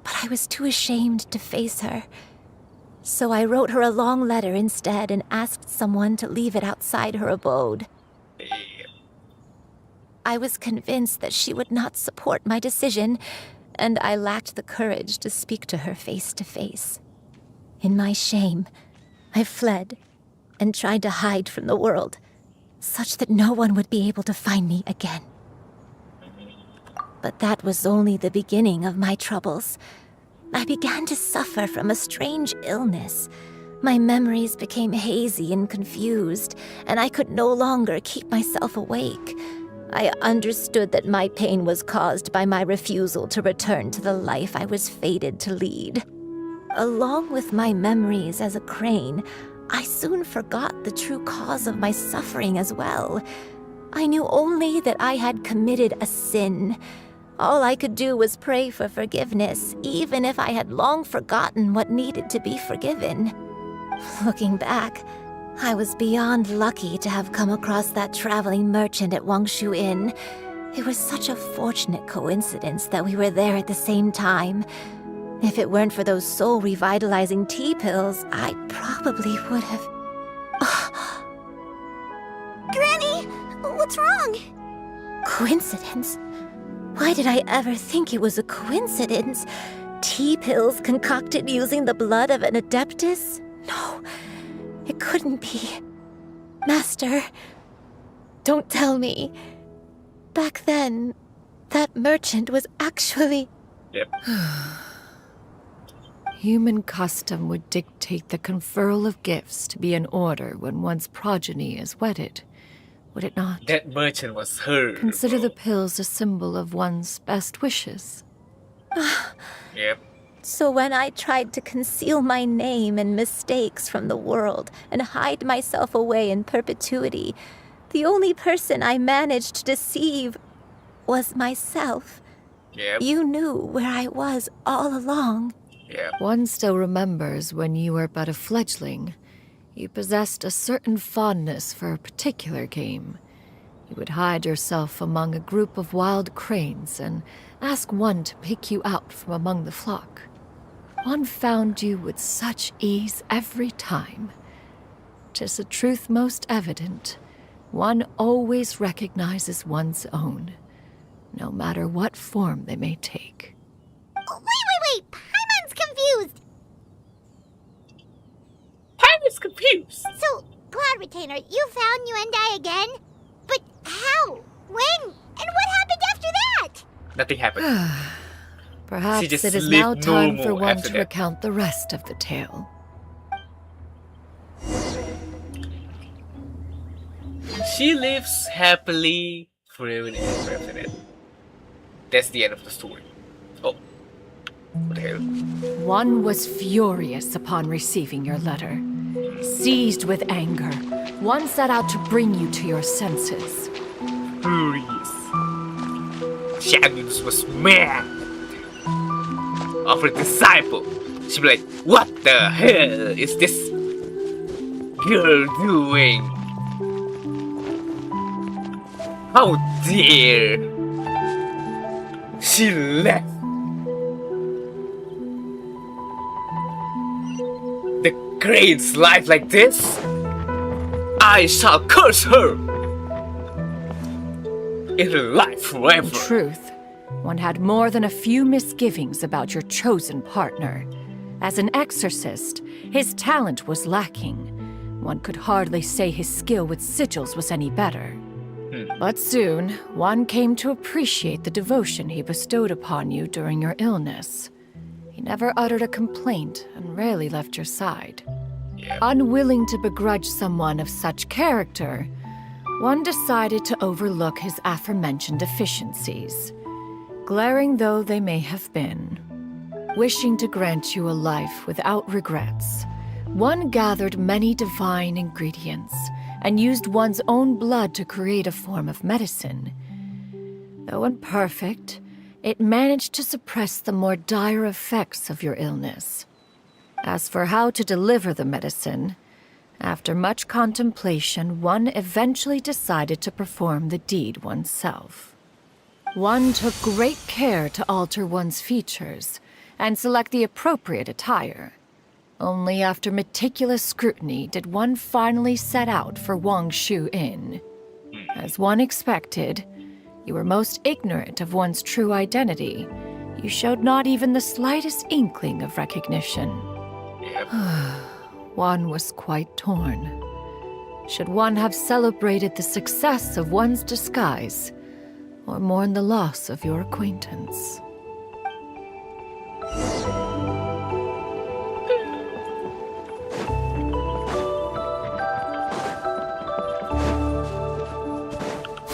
[SPEAKER 13] but I was too ashamed to face her. So I wrote her a long letter instead and asked someone to leave it outside her abode. I was convinced that she would not support my decision, and I lacked the courage to speak to her face to face. In my shame, I fled and tried to hide from the world, such that no one would be able to find me again. But that was only the beginning of my troubles. I began to suffer from a strange illness. My memories became hazy and confused, and I could no longer keep myself awake. I understood that my pain was caused by my refusal to return to the life I was fated to lead. Along with my memories as a crane, I soon forgot the true cause of my suffering as well. I knew only that I had committed a sin. All I could do was pray for forgiveness, even if I had long forgotten what needed to be forgiven. Looking back, I was beyond lucky to have come across that traveling merchant at Wangshu Inn. It was such a fortunate coincidence that we were there at the same time. If it weren't for those soul-revitalizing tea pills, I probably would have...
[SPEAKER 16] Granny, what's wrong?
[SPEAKER 13] Coincidence? Why did I ever think it was a coincidence? Tea pills concocted using the blood of an adeptus? No, it couldn't be. Master, don't tell me. Back then, that merchant was actually...
[SPEAKER 1] Yep.
[SPEAKER 6] Human custom would dictate the conferral of gifts to be in order when one's progeny is wedded, would it not?
[SPEAKER 1] That merchant was her.
[SPEAKER 6] Consider the pills a symbol of one's best wishes.
[SPEAKER 1] Yep.
[SPEAKER 13] So when I tried to conceal my name and mistakes from the world and hide myself away in perpetuity, the only person I managed to deceive was myself.
[SPEAKER 1] Yep.
[SPEAKER 13] You knew where I was all along.
[SPEAKER 1] Yeah.
[SPEAKER 6] One still remembers when you were but a fledgling. You possessed a certain fondness for a particular game. You would hide yourself among a group of wild cranes and ask one to pick you out from among the flock. One found you with such ease every time. 'Tis a truth most evident. One always recognizes one's own, no matter what form they may take.
[SPEAKER 12] Wait! Paimon's confused!
[SPEAKER 1] Paimon's confused!
[SPEAKER 12] So, Cloud Retainer, you found Yuendai again? But how? When? And what happened after that?
[SPEAKER 1] Nothing happened.
[SPEAKER 6] Perhaps
[SPEAKER 1] just
[SPEAKER 6] it is
[SPEAKER 1] lived
[SPEAKER 6] now time for
[SPEAKER 1] normal
[SPEAKER 6] one
[SPEAKER 1] after
[SPEAKER 6] to
[SPEAKER 1] that.
[SPEAKER 6] recount the rest of the tale.
[SPEAKER 1] She lives happily forever and ever after that. That's the end of the story. Oh. What the hell?
[SPEAKER 6] One was furious upon receiving your letter. Seized with anger, one set out to bring you to your senses.
[SPEAKER 1] Furious. Shagus was mad of her disciple. She'd be like, what the hell is this girl doing? How dare she left the crane's life like this? I shall curse her in her life forever.
[SPEAKER 6] In truth, one had more than a few misgivings about your chosen partner. As an exorcist, his talent was lacking. One could hardly say his skill with sigils was any better. But soon, one came to appreciate the devotion he bestowed upon you during your illness. He never uttered a complaint and rarely left your side. Unwilling to begrudge someone of such character, one decided to overlook his aforementioned deficiencies, glaring though they may have been. Wishing to grant you a life without regrets, one gathered many divine ingredients and used one's own blood to create a form of medicine. Though imperfect, it managed to suppress the more dire effects of your illness. As for how to deliver the medicine, after much contemplation, one eventually decided to perform the deed oneself. One took great care to alter one's features and select the appropriate attire. Only after meticulous scrutiny did one finally set out for Wangshu Inn. As one expected, you were most ignorant of one's true identity. You showed not even the slightest inkling of recognition. One was quite torn. Should one have celebrated the success of one's disguise, or mourn the loss of your acquaintance?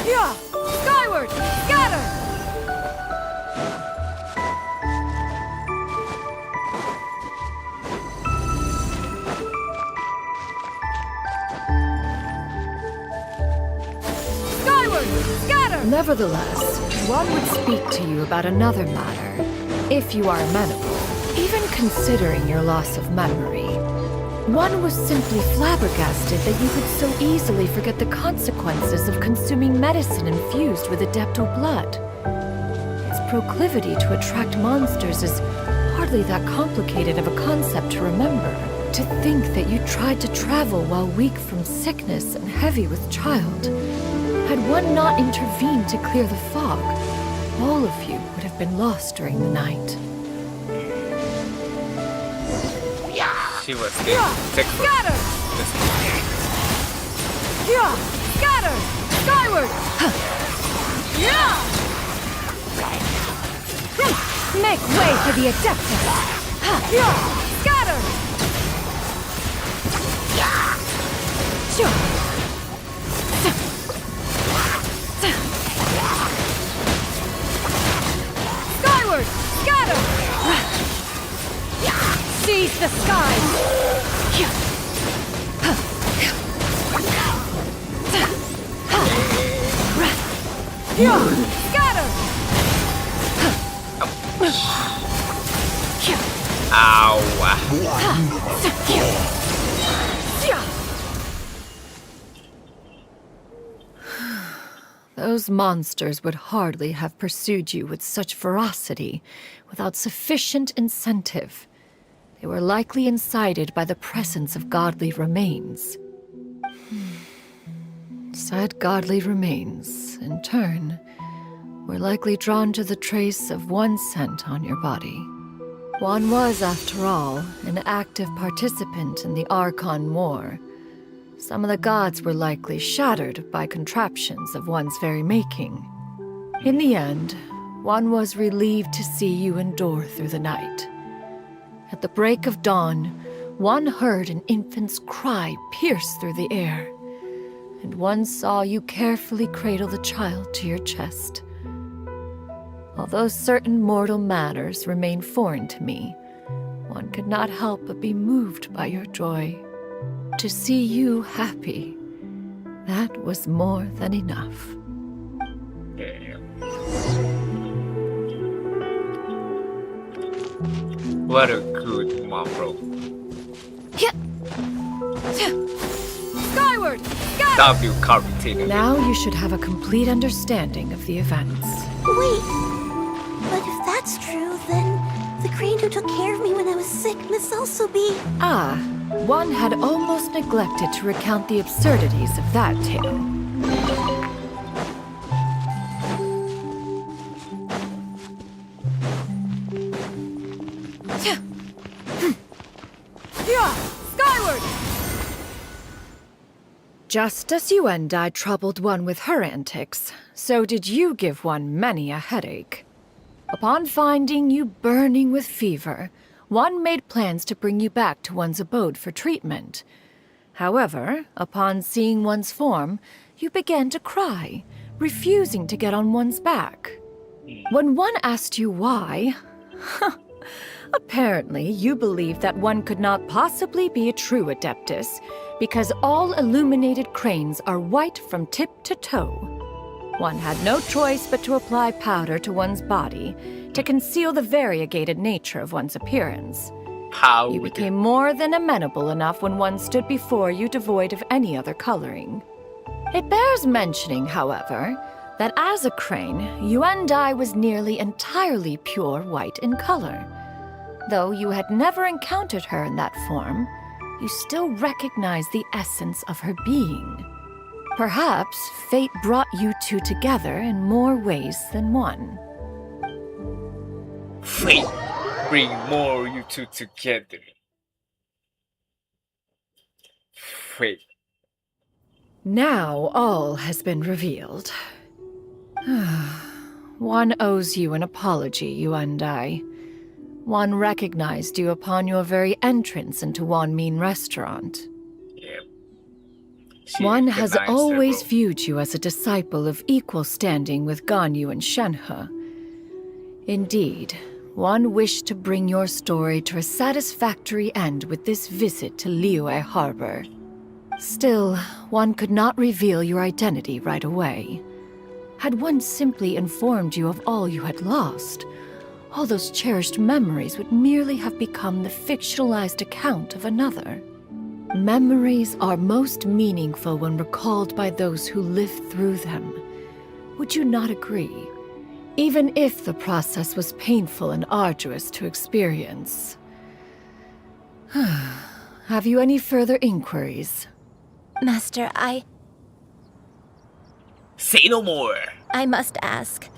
[SPEAKER 6] Yeah! Skyward! Scatter! Skyward! Scatter! Nevertheless, one would speak to you about another matter, if you are amenable. Even considering your loss of memory, one was simply flabbergasted that you could so easily forget the consequences of consuming medicine infused with Adepto blood. Its proclivity to attract monsters is hardly that complicated of a concept to remember. To think that you tried to travel while weak from sickness and heavy with child. Had one not intervened to clear the fog, all of you would have been lost during the night.
[SPEAKER 1] She was getting sick from
[SPEAKER 6] Scatter!
[SPEAKER 1] this.
[SPEAKER 6] Yeah! Scatter! Skyward! Yeah! Make way for the Adeptus! Yeah! Scatter! Skyward! Scatter! Seize the skies! Scatter!
[SPEAKER 1] Ow!
[SPEAKER 6] Those monsters would hardly have pursued you with such ferocity without sufficient incentive. They were likely incited by the presence of godly remains. Said godly remains, in turn, were likely drawn to the trace of one scent on your body. One was, after all, an active participant in the Archon War. Some of the gods were likely shattered by contraptions of one's very making. In the end, one was relieved to see you endure through the night. At the break of dawn, one heard an infant's cry pierce through the air, and one saw you carefully cradle the child to your chest. Although certain mortal matters remain foreign to me, one could not help but be moved by your joy. To see you happy, that was more than enough.
[SPEAKER 1] What a good mom, bro.
[SPEAKER 6] Skyward!
[SPEAKER 1] W Carpentino.
[SPEAKER 6] Now you should have a complete understanding of the events.
[SPEAKER 16] Wait, but if that's true, then the crane who took care of me when I was sick must also be...
[SPEAKER 6] Ah, one had almost neglected to recount the absurdities of that tale. Skyward! Just as you and I troubled one with her antics, so did you give one many a headache. Upon finding you burning with fever, one made plans to bring you back to one's abode for treatment. However, upon seeing one's form, you began to cry, refusing to get on one's back. When one asked you why, apparently you believed that one could not possibly be a true Adeptus, because all illuminated cranes are white from tip to toe. One had no choice but to apply powder to one's body to conceal the variegated nature of one's appearance. You became more than amenable enough when one stood before you devoid of any other coloring. It bears mentioning, however, that as a crane, you and I was nearly entirely pure white in color. Though you had never encountered her in that form, you still recognize the essence of her being. Perhaps fate brought you two together in more ways than one.
[SPEAKER 1] Fate bring more you two together. Fate.
[SPEAKER 6] Now all has been revealed. One owes you an apology, you and I. One recognized you upon your very entrance into Wanmin restaurant.
[SPEAKER 1] Yep.
[SPEAKER 6] One has
[SPEAKER 1] recognized her,
[SPEAKER 6] always
[SPEAKER 1] bro.
[SPEAKER 6] viewed you as a disciple of equal standing with Ganyu and Shenhe. Indeed, one wished to bring your story to a satisfactory end with this visit to Liyue Harbor. Still, one could not reveal your identity right away. Had one simply informed you of all you had lost, all those cherished memories would merely have become the fictionalized account of another. Memories are most meaningful when recalled by those who lived through them. Would you not agree? Even if the process was painful and arduous to experience. Have you any further inquiries?
[SPEAKER 13] Master,
[SPEAKER 1] Say no more.
[SPEAKER 13] I must ask.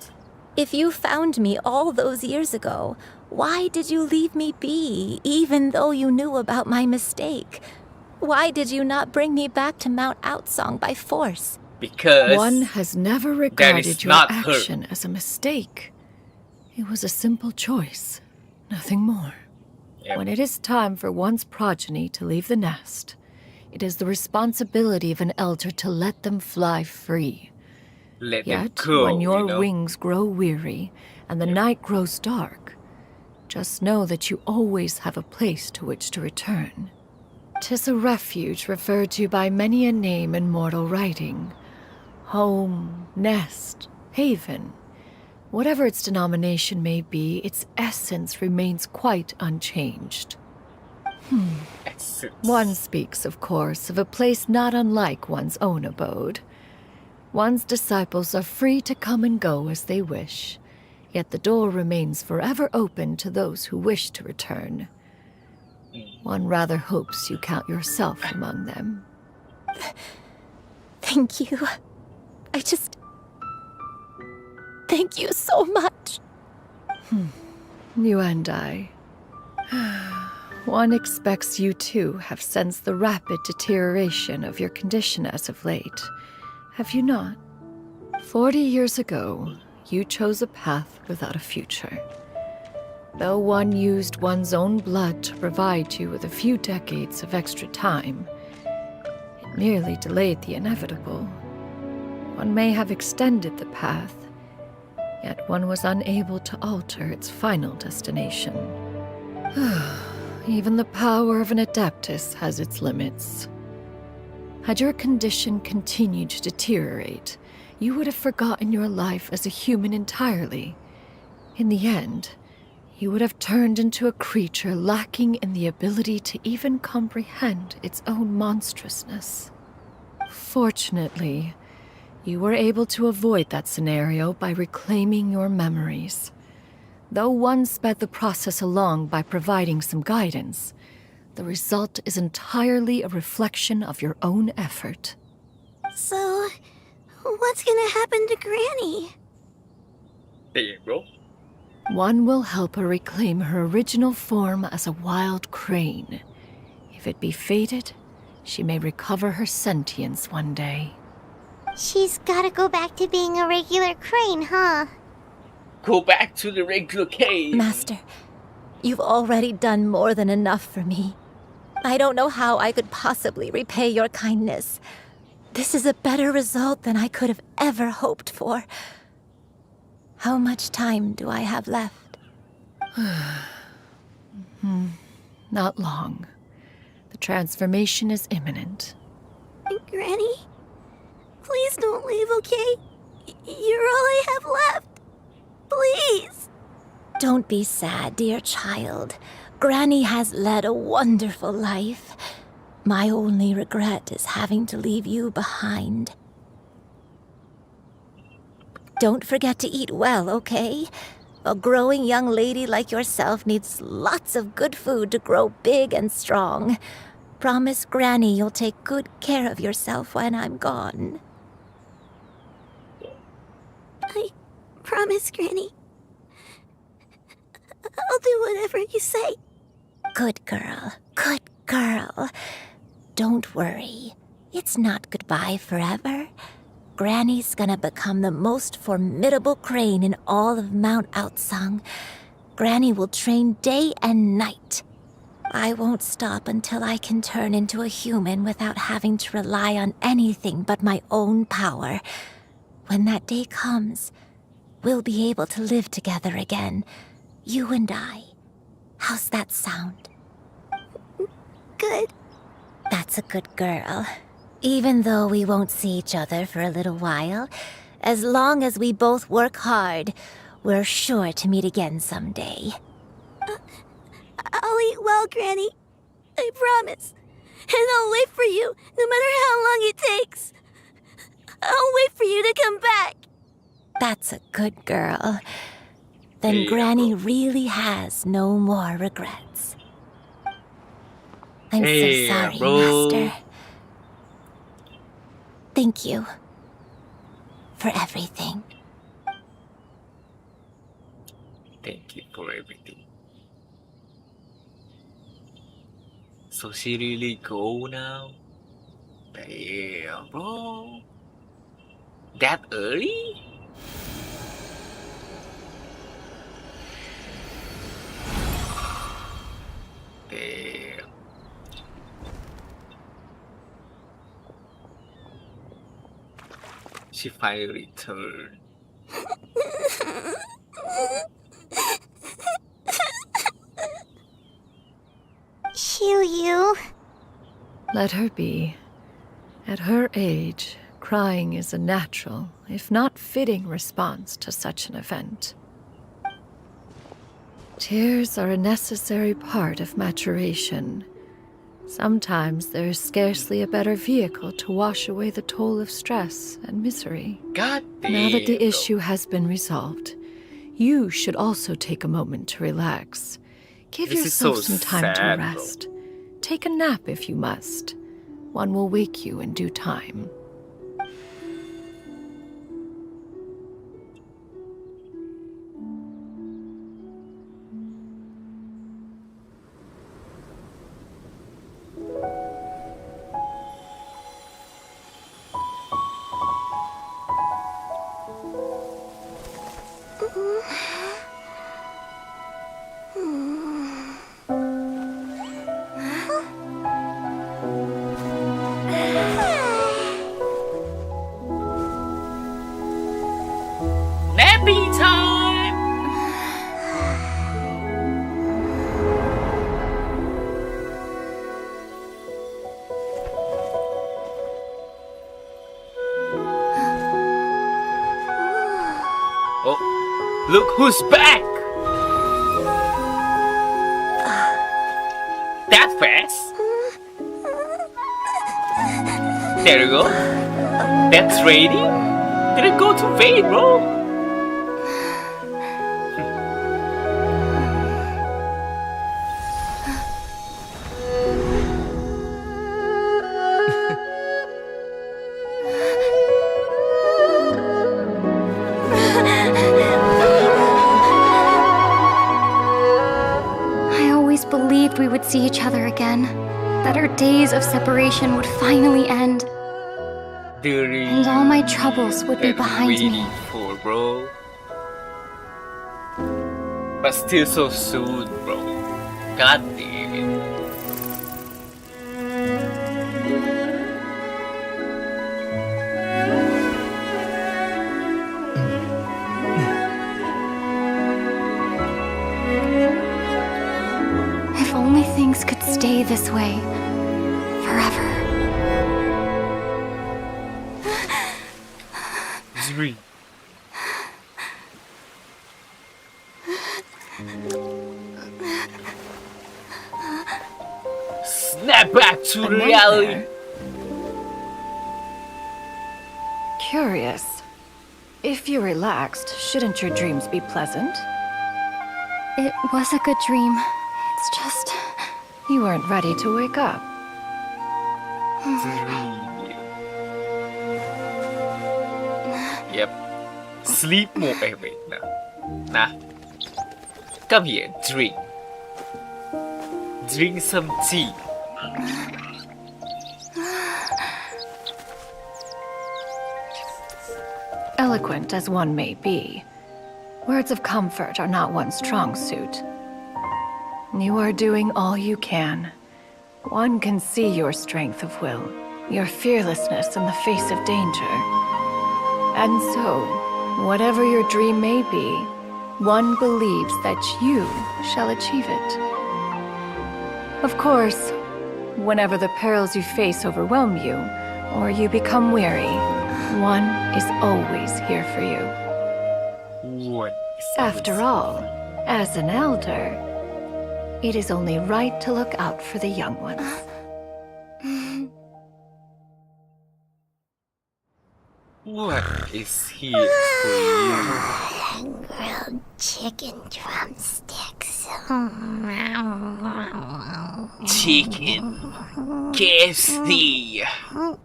[SPEAKER 13] If you found me all those years ago, why did you leave me be, even though you knew about my mistake? Why did you not bring me back to Mount Outsong by force?
[SPEAKER 1] Because
[SPEAKER 6] one has never
[SPEAKER 1] that is
[SPEAKER 6] regarded your
[SPEAKER 1] not her.
[SPEAKER 6] action as a mistake. It was a simple choice, nothing more.
[SPEAKER 1] Yep.
[SPEAKER 6] When it is time for one's progeny to leave the nest, it is the responsibility of an elder to let them fly free.
[SPEAKER 1] Let them
[SPEAKER 6] Yet,
[SPEAKER 1] go,
[SPEAKER 6] when your
[SPEAKER 1] you know?
[SPEAKER 6] wings grow weary and the night grows dark, just know that you always have a place to which to return. 'Tis a refuge referred to by many a name in mortal writing. Home, nest, haven. Whatever its denomination may be, its essence remains quite unchanged. One speaks, of course, of a place not unlike one's own abode. One's disciples are free to come and go as they wish, yet the door remains forever open to those who wish to return. One rather hopes you count yourself among them.
[SPEAKER 13] Thank you. Thank you so much.
[SPEAKER 6] You and I. One expects you too have sensed the rapid deterioration of your condition as of late. Have you not? 40 years ago, you chose a path without a future. Though one used one's own blood to provide you with a few decades of extra time, it merely delayed the inevitable. One may have extended the path, yet one was unable to alter its final destination. Even the power of an Adeptus has its limits. Had your condition continued to deteriorate, you would have forgotten your life as a human entirely. In the end, you would have turned into a creature lacking in the ability to even comprehend its own monstrousness. Fortunately, you were able to avoid that scenario by reclaiming your memories. Though one sped the process along by providing some guidance, the result is entirely a reflection of your own effort.
[SPEAKER 16] So, what's gonna happen to Granny?
[SPEAKER 1] Damn, bro.
[SPEAKER 6] One will help her reclaim her original form as a wild crane. If it be fated, she may recover her sentience one day.
[SPEAKER 12] She's gotta go back to being a regular crane, huh?
[SPEAKER 1] Go back to the regular cave.
[SPEAKER 13] Master, you've already done more than enough for me. I don't know how I could possibly repay your kindness. This is a better result than I could have ever hoped for. How much time do I have left?
[SPEAKER 6] Not long. The transformation is imminent.
[SPEAKER 16] Granny? Please don't leave, okay? You're all I have left. Please.
[SPEAKER 13] Don't be sad, dear child. Granny has led a wonderful life. My only regret is having to leave you behind. Don't forget to eat well, okay? A growing young lady like yourself needs lots of good food to grow big and strong. Promise Granny you'll take good care of yourself when I'm gone.
[SPEAKER 16] I promise, Granny. I'll do whatever you say.
[SPEAKER 13] Good girl. Good girl. Don't worry. It's not goodbye forever. Granny's gonna become the most formidable crane in all of Mount Outsung. Granny will train day and night. I won't stop until I can turn into a human without having to rely on anything but my own power. When that day comes, we'll be able to live together again. You and I. How's that sound?
[SPEAKER 16] Good.
[SPEAKER 13] That's a good girl. Even though we won't see each other for a little while, as long as we both work hard, we're sure to meet again someday.
[SPEAKER 16] I'll eat well, Granny. I promise. And I'll wait for you, no matter how long it takes. I'll wait for you to come back.
[SPEAKER 13] That's a good girl. Then Granny really has no more regrets. I'm so sorry, Master. Thank you for everything.
[SPEAKER 1] Thank you for everything. So she really go now? Damn, bro. That early? Damn. She finally returned.
[SPEAKER 12] Shiryu.
[SPEAKER 6] Let her be. At her age, crying is a natural, if not fitting, response to such an event. Tears are a necessary part of maturation. Sometimes there is scarcely a better vehicle to wash away the toll of stress and misery.
[SPEAKER 1] God damn.
[SPEAKER 6] Now that the issue has been resolved, you should also take a moment to relax. Give
[SPEAKER 1] This is
[SPEAKER 6] yourself
[SPEAKER 1] so
[SPEAKER 6] some time
[SPEAKER 1] sad,
[SPEAKER 6] to
[SPEAKER 1] bro.
[SPEAKER 6] rest. Take a nap if you must. One will wake you in due time.
[SPEAKER 1] Nappy time! Oh, look who's back! That fast? There you go. That's ready? Didn't go too fade, bro.
[SPEAKER 4] I always believed we would see each other again, that our days of separation would finally end, and all my troubles would be behind me.
[SPEAKER 1] For, bro. But still so soon, bro. God damn it.
[SPEAKER 4] If only things could stay this way forever.
[SPEAKER 1] Three. Snap back to reality.
[SPEAKER 6] Curious. If you're relaxed, shouldn't your dreams be pleasant?
[SPEAKER 4] It was a good dream. It's just...
[SPEAKER 6] You weren't ready to wake up.
[SPEAKER 1] Yep. Sleep mode effect nah. Come here, drink. Drink some tea.
[SPEAKER 6] Eloquent as one may be, words of comfort are not one's strong suit. You are doing all you can. One can see your strength of will, your fearlessness in the face of danger. And so, whatever your dream may be, one believes that you shall achieve it. Of course, whenever the perils you face overwhelm you, or you become weary, one is always here for you. After all, as an elder, it is only right to look out for the young ones.
[SPEAKER 1] What is here for you?
[SPEAKER 12] Grilled chicken drumsticks.
[SPEAKER 1] Chicken. KFC.
[SPEAKER 12] Huh?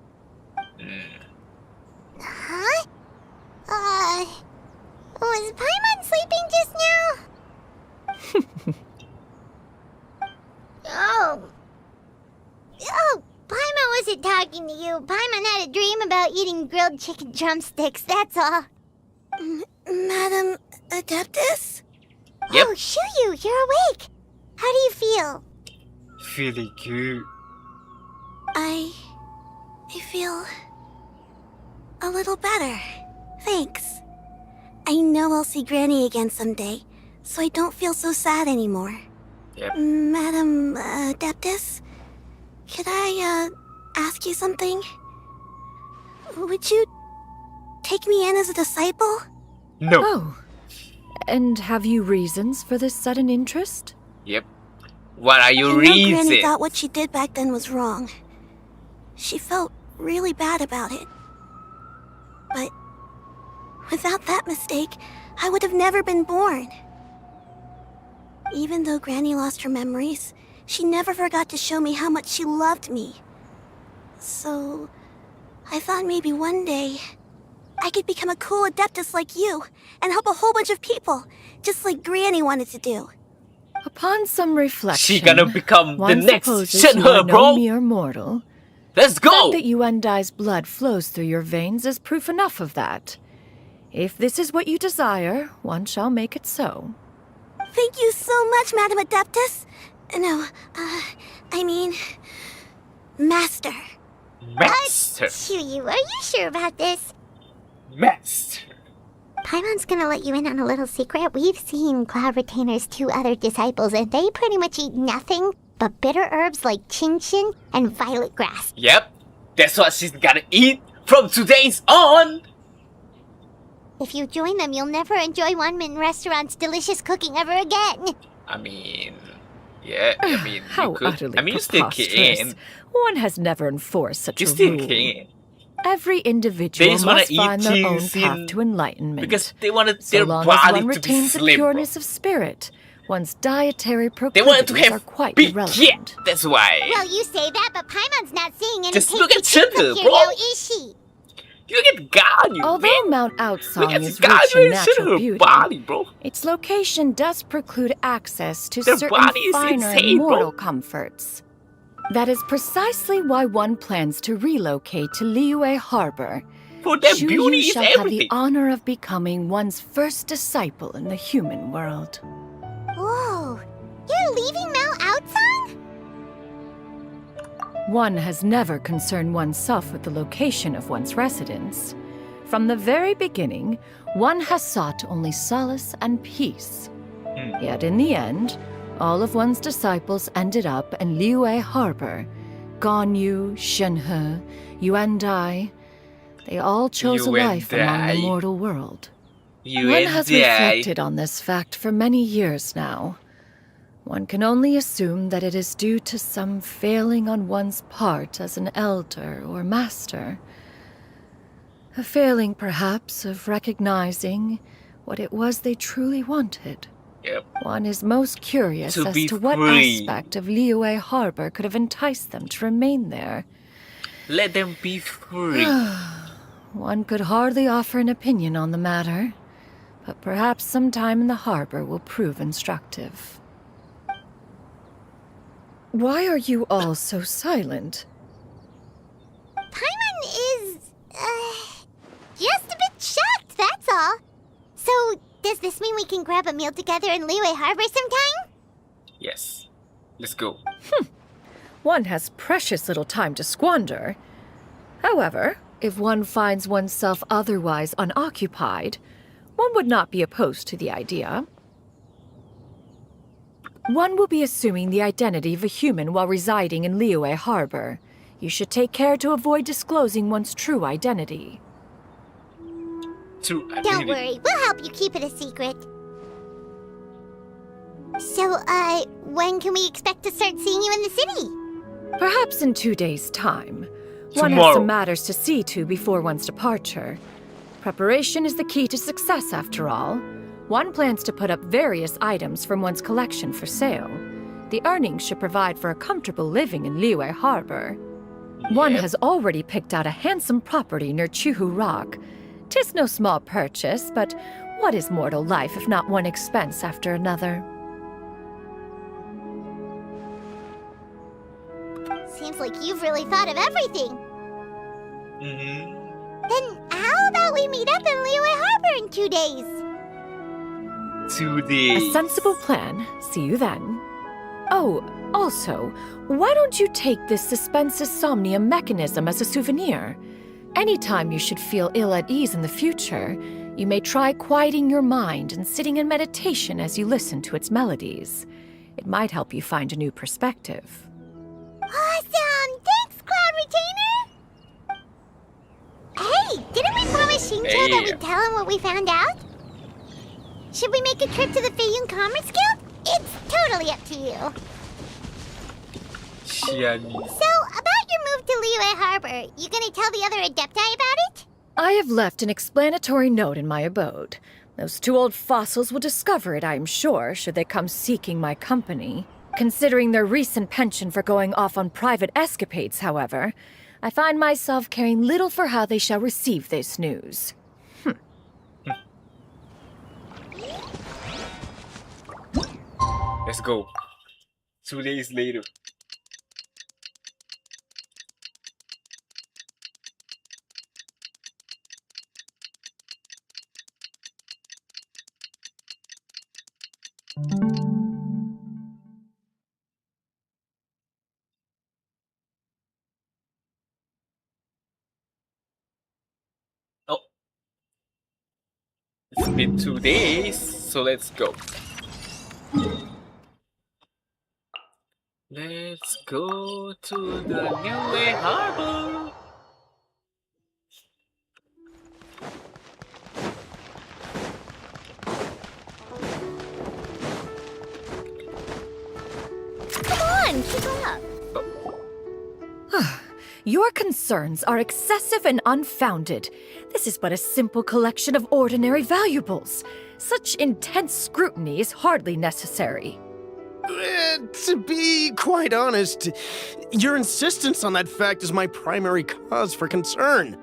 [SPEAKER 12] Was Paimon sleeping just now? Oh, Paimon wasn't talking to you. Paimon had a dream about eating grilled chicken drumsticks, that's all. Madam Adeptus?
[SPEAKER 1] Yep.
[SPEAKER 12] Oh, Shuyu, you're awake. How do you feel?
[SPEAKER 1] Feeling good.
[SPEAKER 16] I feel a little better. Thanks. I know I'll see Granny again someday, so I don't feel so sad anymore.
[SPEAKER 1] Yep.
[SPEAKER 16] Madam Adeptus, could I ask you something? Would you take me in as a disciple?
[SPEAKER 1] No.
[SPEAKER 6] Oh. And have you reasons for this sudden interest?
[SPEAKER 1] Yep. What are your
[SPEAKER 16] I know
[SPEAKER 1] reasons?
[SPEAKER 16] Granny thought what she did back then was wrong. She felt really bad about it. But without that mistake, I would have never been born. Even though Granny lost her memories, she never forgot to show me how much she loved me. So, I thought maybe one day I could become a cool Adeptus like you and help a whole bunch of people, just like Granny wanted to do.
[SPEAKER 6] Upon some reflection,
[SPEAKER 1] She gonna become the
[SPEAKER 6] one
[SPEAKER 1] next
[SPEAKER 6] supposes
[SPEAKER 1] Shenhe,
[SPEAKER 6] you are no
[SPEAKER 1] bro.
[SPEAKER 6] mere mortal.
[SPEAKER 1] Let's
[SPEAKER 6] The
[SPEAKER 1] go.
[SPEAKER 6] fact that Yuandai's blood flows through your veins is proof enough of that. If this is what you desire, one shall make it so.
[SPEAKER 16] Thank you so much, Madam Adeptus. No, I mean, Master.
[SPEAKER 1] Master.
[SPEAKER 12] Shuyu, are you sure about this?
[SPEAKER 1] Master.
[SPEAKER 12] Paimon's gonna let you in on a little secret. We've seen Cloud Retainer's 2 other disciples, and they pretty much eat nothing but bitter herbs like Genshin and violet grass.
[SPEAKER 1] Yep. That's what she's gonna eat from today's on.
[SPEAKER 12] If you join them, you'll never enjoy One-Min Restaurant's delicious cooking ever again.
[SPEAKER 1] I mean, yeah, I mean,
[SPEAKER 6] How
[SPEAKER 1] you could.
[SPEAKER 6] utterly
[SPEAKER 1] I mean, you still
[SPEAKER 6] preposterous.
[SPEAKER 1] can.
[SPEAKER 6] One has never enforced such
[SPEAKER 1] You
[SPEAKER 6] a
[SPEAKER 1] still
[SPEAKER 6] rule.
[SPEAKER 1] can.
[SPEAKER 6] Every
[SPEAKER 1] They
[SPEAKER 6] individual
[SPEAKER 1] just wanna
[SPEAKER 6] must find
[SPEAKER 1] eat
[SPEAKER 6] their own
[SPEAKER 1] things
[SPEAKER 6] path
[SPEAKER 1] in-
[SPEAKER 6] to enlightenment.
[SPEAKER 1] Because they wanted
[SPEAKER 6] so
[SPEAKER 1] their
[SPEAKER 6] long
[SPEAKER 1] body
[SPEAKER 6] as one
[SPEAKER 1] to be
[SPEAKER 6] retains the
[SPEAKER 1] slim, bro.
[SPEAKER 6] pureness of spirit, one's dietary
[SPEAKER 1] They wanted to
[SPEAKER 6] proclivities
[SPEAKER 1] have
[SPEAKER 6] are quite
[SPEAKER 1] big
[SPEAKER 6] irrelevant.
[SPEAKER 1] yeah, that's why.
[SPEAKER 12] Well, you say that, but Paimon's not seeing any
[SPEAKER 1] Just look
[SPEAKER 12] tasty
[SPEAKER 1] at
[SPEAKER 12] treats
[SPEAKER 1] Shinra,
[SPEAKER 12] up here
[SPEAKER 1] bro.
[SPEAKER 12] now, is she?
[SPEAKER 1] You get Ganyu,
[SPEAKER 6] Although
[SPEAKER 1] man.
[SPEAKER 6] Mount
[SPEAKER 1] Look
[SPEAKER 6] Outsong
[SPEAKER 1] at
[SPEAKER 6] is
[SPEAKER 1] the Ganyu
[SPEAKER 6] rich in
[SPEAKER 1] and
[SPEAKER 6] natural
[SPEAKER 1] Shinra
[SPEAKER 6] beauty,
[SPEAKER 1] body, bro.
[SPEAKER 6] its location does preclude access to
[SPEAKER 1] Their
[SPEAKER 6] certain
[SPEAKER 1] body is
[SPEAKER 6] finer
[SPEAKER 1] insane, bro.
[SPEAKER 6] mortal comforts. That is precisely why one plans to relocate to Liyue Harbor.
[SPEAKER 1] For their
[SPEAKER 6] Shuyu
[SPEAKER 1] beauty is
[SPEAKER 6] shall have the
[SPEAKER 1] everything.
[SPEAKER 6] honor of becoming one's first disciple in the human world.
[SPEAKER 12] Whoa, you're leaving Mount Outsong?
[SPEAKER 6] One has never concerned oneself with the location of one's residence. From the very beginning, one has sought only solace and peace. Yet in the end, all of one's disciples ended up in Liyue Harbor. Ganyu, Shenhe, Yuandai. They all chose a life among the
[SPEAKER 1] Yuandai.
[SPEAKER 6] mortal world.
[SPEAKER 1] You
[SPEAKER 6] One
[SPEAKER 1] and
[SPEAKER 6] has
[SPEAKER 1] I.
[SPEAKER 6] reflected on this fact for many years now. One can only assume that it is due to some failing on one's part as an elder or master. A failing, perhaps, of recognizing what it was they truly wanted.
[SPEAKER 1] Yep.
[SPEAKER 6] One is most curious
[SPEAKER 1] To
[SPEAKER 6] as
[SPEAKER 1] be
[SPEAKER 6] to what
[SPEAKER 1] free.
[SPEAKER 6] aspect of Liyue Harbor could have enticed them to remain there.
[SPEAKER 1] Let them be free.
[SPEAKER 6] One could hardly offer an opinion on the matter, but perhaps some time in the harbor will prove instructive. Why are you all so silent?
[SPEAKER 12] Paimon is, just a bit shocked, that's all. So, does this mean we can grab a meal together in Liyue Harbor sometime?
[SPEAKER 1] Yes. Let's go.
[SPEAKER 6] One has precious little time to squander. However, if one finds oneself otherwise unoccupied, one would not be opposed to the idea. One will be assuming the identity of a human while residing in Liyue Harbor. You should take care to avoid disclosing one's true identity.
[SPEAKER 12] Don't worry, we'll help you keep it a secret. So, when can we expect to start seeing you in the city?
[SPEAKER 6] Perhaps in 2 days' time. One has
[SPEAKER 1] Tomorrow.
[SPEAKER 6] some matters to see to before one's departure. Preparation is the key to success, after all. One plans to put up various items from one's collection for sale. The earnings should provide for a comfortable living in Liyue Harbor. One has already picked out a handsome property near Chuhu Rock. 'Tis no small purchase, but what is mortal life if not one expense after another?
[SPEAKER 12] Seems like you've really thought of everything.
[SPEAKER 1] Mm-hmm.
[SPEAKER 12] Then how about we meet up in Liyue Harbor in 2 days?
[SPEAKER 1] 2 days.
[SPEAKER 6] A sensible plan. See you then. Oh, also, why don't you take this suspense insomnia mechanism as a souvenir? Anytime you should feel ill at ease in the future, you may try quieting your mind and sitting in meditation as you listen to its melodies. It might help you find a new perspective.
[SPEAKER 12] Awesome! Thanks, Cloud Retainer! Hey, didn't we promise Shinjo that we'd tell him what we found out? Should we make a trip to the Feiyun Commerce Guild? It's totally up to you. So, about your move to Liyue Harbor, you gonna tell the other Adepti about it?
[SPEAKER 6] I have left an explanatory note in my abode. Those 2 old fossils will discover it, I am sure, should they come seeking my company. Considering their recent penchant for going off on private escapades, however, I find myself caring little for how they shall receive this news.
[SPEAKER 1] Let's go. 2 days later. Oh. It's been 2 days, so let's go. Let's go to the Liyue Harbor.
[SPEAKER 2] Come on, keep up.
[SPEAKER 6] Your concerns are excessive and unfounded. This is but a simple collection of ordinary valuables. Such intense scrutiny is hardly necessary.
[SPEAKER 19] To be quite honest, your insistence on that fact is my primary cause for concern.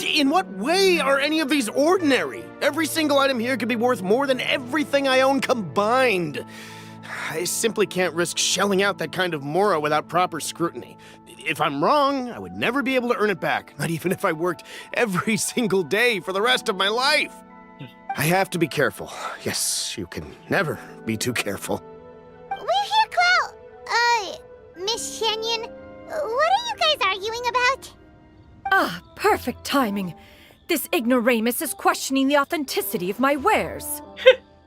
[SPEAKER 19] In what way are any of these ordinary? Every single item here could be worth more than everything I own combined. I simply can't risk shelling out that kind of mora without proper scrutiny. If I'm wrong, I would never be able to earn it back, not even if I worked every single day for the rest of my life. I have to be careful. Yes, you can never be too careful.
[SPEAKER 12] We're here, Cloud. Miss Shenyan. What are you guys arguing about?
[SPEAKER 6] Ah, perfect timing. This ignoramus is questioning the authenticity of my wares.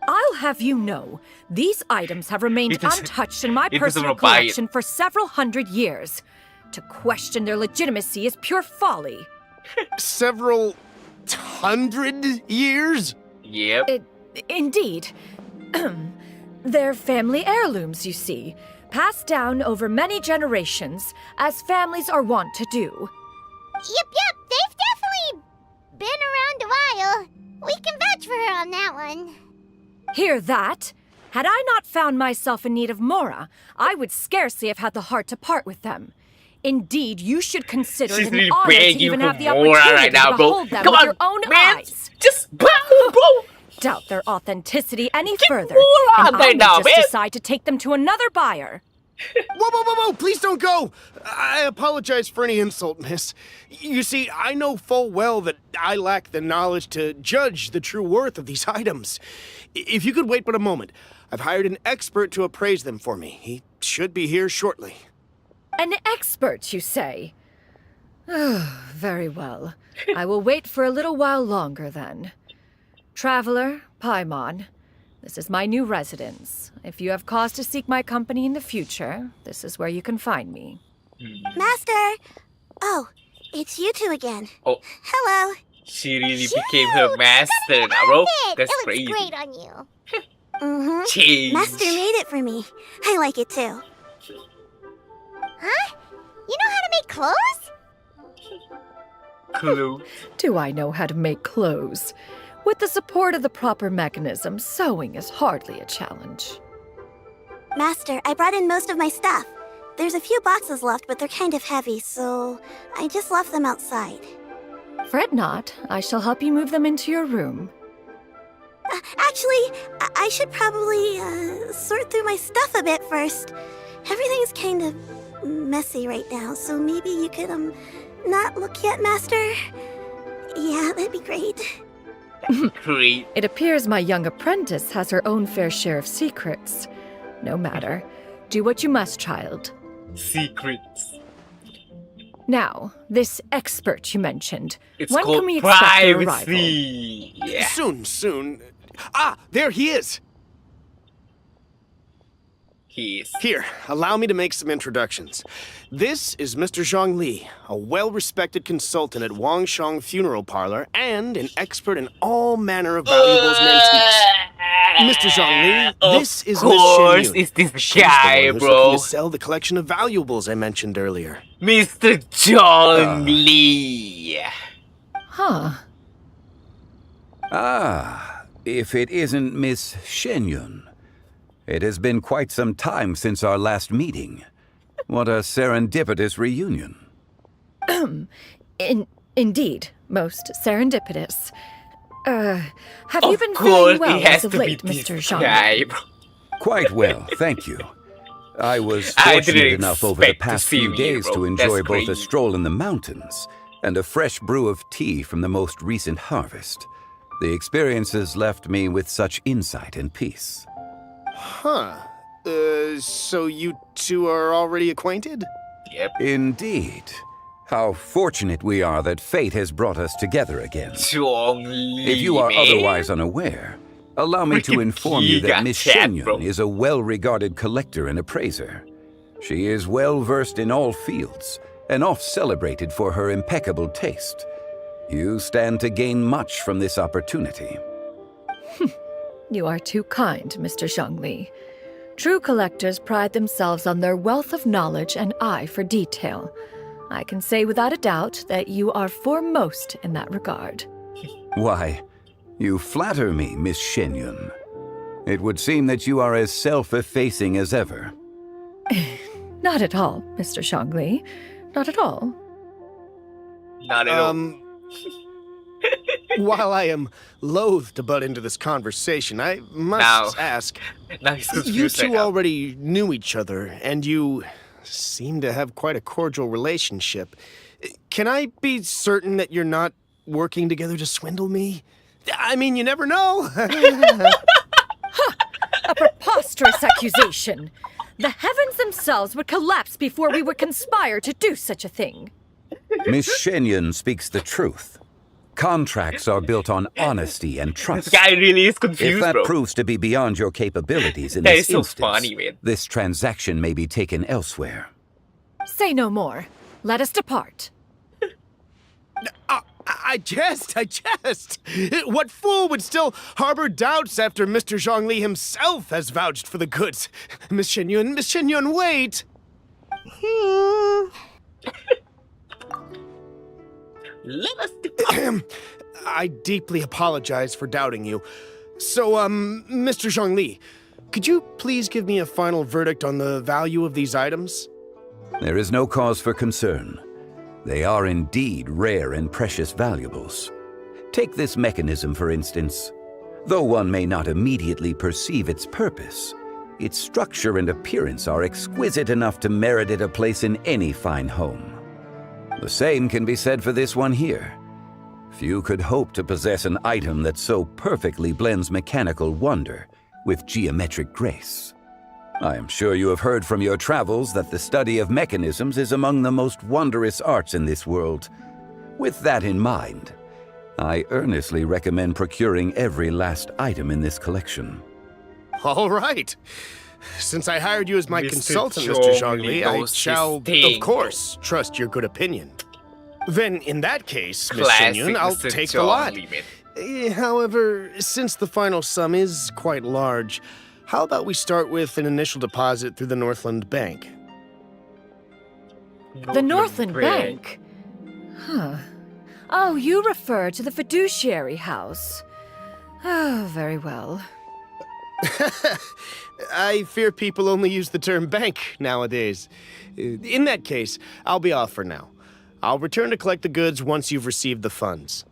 [SPEAKER 6] I'll have you know, these items have remained untouched in my personal collection for several hundred years. To question their legitimacy is pure folly.
[SPEAKER 19] Several hundred years?
[SPEAKER 1] Yep.
[SPEAKER 6] Indeed. They're family heirlooms, you see, passed down over many generations, as families are wont to do.
[SPEAKER 12] Yep, they've definitely been around a while. We can vouch for her on that one.
[SPEAKER 6] Hear that? Had I not found myself in need of Mora, I would scarcely have had the heart to part with them. Indeed, you should consider
[SPEAKER 1] She's
[SPEAKER 6] it an
[SPEAKER 1] really
[SPEAKER 6] honor to
[SPEAKER 1] begging
[SPEAKER 6] even
[SPEAKER 1] for
[SPEAKER 6] have the
[SPEAKER 1] Mora
[SPEAKER 6] opportunity
[SPEAKER 1] right now,
[SPEAKER 6] to
[SPEAKER 1] bro.
[SPEAKER 6] behold them
[SPEAKER 1] Come
[SPEAKER 6] with
[SPEAKER 1] on,
[SPEAKER 6] your own
[SPEAKER 1] man.
[SPEAKER 6] eyes.
[SPEAKER 1] Just bow, bro.
[SPEAKER 6] Doubt their authenticity any further,
[SPEAKER 1] Mora
[SPEAKER 6] and I
[SPEAKER 1] right
[SPEAKER 6] may
[SPEAKER 1] now,
[SPEAKER 6] just
[SPEAKER 1] man.
[SPEAKER 6] decide to take them to another buyer.
[SPEAKER 19] Whoa! Please don't go! I apologize for any insult, miss. You see, I know full well that I lack the knowledge to judge the true worth of these items. If you could wait but a moment, I've hired an expert to appraise them for me. He should be here shortly.
[SPEAKER 6] An expert, you say? Very well. I will wait for a little while longer, then. Traveler, Paimon, this is my new residence. If you have cause to seek my company in the future, this is where you can find me.
[SPEAKER 16] Master! Oh, it's you two again.
[SPEAKER 1] Oh.
[SPEAKER 16] Hello.
[SPEAKER 1] She really became her master now, bro. That's
[SPEAKER 12] it
[SPEAKER 1] crazy.
[SPEAKER 12] looks great on you.
[SPEAKER 16] Mm-hmm.
[SPEAKER 1] Change.
[SPEAKER 16] Master made it for me. I like it too.
[SPEAKER 12] Huh? You know how to make clothes?
[SPEAKER 1] Clue.
[SPEAKER 6] Do I know how to make clothes? With the support of the proper mechanism, sewing is hardly a challenge.
[SPEAKER 16] Master, I brought in most of my stuff. There's a few boxes left, but they're kind of heavy, so I just left them outside.
[SPEAKER 6] Fret not. I shall help you move them into your room.
[SPEAKER 16] Actually, I should probably sort through my stuff a bit first. Everything's kind of messy right now, so maybe you could, not look yet, Master? Yeah, that'd be great.
[SPEAKER 1] Great.
[SPEAKER 6] It appears my young apprentice has her own fair share of secrets. No matter. Do what you must, child.
[SPEAKER 1] Secrets.
[SPEAKER 6] Now, this expert you mentioned.
[SPEAKER 1] It's
[SPEAKER 6] when
[SPEAKER 1] called
[SPEAKER 6] can we expect their arrival?
[SPEAKER 1] privacy. Yeah.
[SPEAKER 19] Soon. Ah, there he is! Here, allow me to make some introductions. This is Mr. Zhang Li, a well-respected consultant at Wangshang Funeral Parlor and an expert in all manner of valuables and antiques. Mr. Zhang Li, this is Miss
[SPEAKER 1] course,
[SPEAKER 19] Shen Yun.
[SPEAKER 1] it's this
[SPEAKER 19] She's
[SPEAKER 1] guy,
[SPEAKER 19] the one who's
[SPEAKER 1] bro.
[SPEAKER 19] looking to sell the collection of valuables I mentioned earlier.
[SPEAKER 1] Mr. Zhang Li.
[SPEAKER 6] Huh.
[SPEAKER 20] Ah, if it isn't Miss Shen Yun. It has been quite some time since our last meeting. What a serendipitous reunion.
[SPEAKER 6] Indeed, most serendipitous. Have you been
[SPEAKER 1] Of
[SPEAKER 6] feeling
[SPEAKER 1] course,
[SPEAKER 6] well
[SPEAKER 1] he has
[SPEAKER 6] as of
[SPEAKER 1] to be
[SPEAKER 6] late,
[SPEAKER 1] this
[SPEAKER 6] Mr. Zhang?
[SPEAKER 1] guy, bro.
[SPEAKER 20] Quite well, thank you. I was
[SPEAKER 1] I
[SPEAKER 20] fortunate
[SPEAKER 1] didn't
[SPEAKER 20] enough over the
[SPEAKER 1] expect to
[SPEAKER 20] past
[SPEAKER 1] see
[SPEAKER 20] few
[SPEAKER 1] me,
[SPEAKER 20] days
[SPEAKER 1] bro.
[SPEAKER 20] to
[SPEAKER 1] That's
[SPEAKER 20] enjoy both a
[SPEAKER 1] crazy.
[SPEAKER 20] stroll in the mountains and a fresh brew of tea from the most recent harvest. The experiences left me with such insight and peace.
[SPEAKER 19] Huh. So you two are already acquainted?
[SPEAKER 1] Yep.
[SPEAKER 20] Indeed. How fortunate we are that fate has brought us together again.
[SPEAKER 1] Zhang Li,
[SPEAKER 20] If you are
[SPEAKER 1] man.
[SPEAKER 20] otherwise unaware, allow me to
[SPEAKER 1] Freaking
[SPEAKER 20] inform you that
[SPEAKER 1] giga
[SPEAKER 20] Miss
[SPEAKER 1] chat,
[SPEAKER 20] Shen
[SPEAKER 1] bro.
[SPEAKER 20] Yun is a well-regarded collector and appraiser. She is well-versed in all fields and oft-celebrated for her impeccable taste. You stand to gain much from this opportunity.
[SPEAKER 6] You are too kind, Mr. Zhang Li. True collectors pride themselves on their wealth of knowledge and eye for detail. I can say without a doubt that you are foremost in that regard.
[SPEAKER 20] Why, you flatter me, Miss Shen Yun. It would seem that you are as self-effacing as ever.
[SPEAKER 6] Not at all, Mr. Zhang Li. Not at all.
[SPEAKER 1] Not at all.
[SPEAKER 19] While I am loath to butt into this conversation, I must ask,
[SPEAKER 1] Now he's confused
[SPEAKER 19] you
[SPEAKER 1] right
[SPEAKER 19] two
[SPEAKER 1] now.
[SPEAKER 19] already knew each other, and you seem to have quite a cordial relationship. Can I be certain that you're not working together to swindle me? I mean, you never know.
[SPEAKER 6] A preposterous accusation! The heavens themselves would collapse before we would conspire to do such a thing.
[SPEAKER 20] Miss Shen Yun speaks the truth. Contracts are built on honesty and trust.
[SPEAKER 1] This guy really is confused,
[SPEAKER 20] If that
[SPEAKER 1] bro.
[SPEAKER 20] proves to be beyond your capabilities in
[SPEAKER 1] That
[SPEAKER 20] this
[SPEAKER 1] is so
[SPEAKER 20] instance,
[SPEAKER 1] funny, man.
[SPEAKER 20] this transaction may be taken elsewhere.
[SPEAKER 6] Say no more. Let us depart.
[SPEAKER 19] I jest. What fool would still harbor doubts after Mr. Zhang Li himself has vouched for the goods? Miss Shen Yun, wait!
[SPEAKER 1] Let us
[SPEAKER 19] I deeply apologize for doubting you. So, Mr. Zhang Li, Could you please give me a final verdict on the value of these items?
[SPEAKER 20] There is no cause for concern. They are indeed rare and precious valuables. Take this mechanism, for instance. Though one may not immediately perceive its purpose, its structure and appearance are exquisite enough to merit it a place in any fine home. The same can be said for this one here. Few could hope to possess an item that so perfectly blends mechanical wonder with geometric grace. I am sure you have heard from your travels that the study of mechanisms is among the most wondrous arts in this world. With that in mind, I earnestly recommend procuring every last item in this collection.
[SPEAKER 19] All right. Since I hired you as my
[SPEAKER 1] Mr.
[SPEAKER 19] consultant,
[SPEAKER 1] Chong
[SPEAKER 19] Mr. Zhongli, I
[SPEAKER 1] knows
[SPEAKER 19] shall,
[SPEAKER 1] his thing.
[SPEAKER 19] of course, trust your good opinion. Then, in that case, Miss
[SPEAKER 1] Classic
[SPEAKER 19] Shenyun, I'll
[SPEAKER 1] Mr.
[SPEAKER 19] take the lot.
[SPEAKER 1] Zhongli, man.
[SPEAKER 19] However, since the final sum is quite large, how about we start with an initial deposit through the Northland Bank?
[SPEAKER 6] The Northland Bank? Huh. Oh, you refer to the fiduciary house. Oh, very well.
[SPEAKER 19] I fear people only use the term bank nowadays. In that case, I'll be off for now. I'll return to collect the goods once you've received the funds.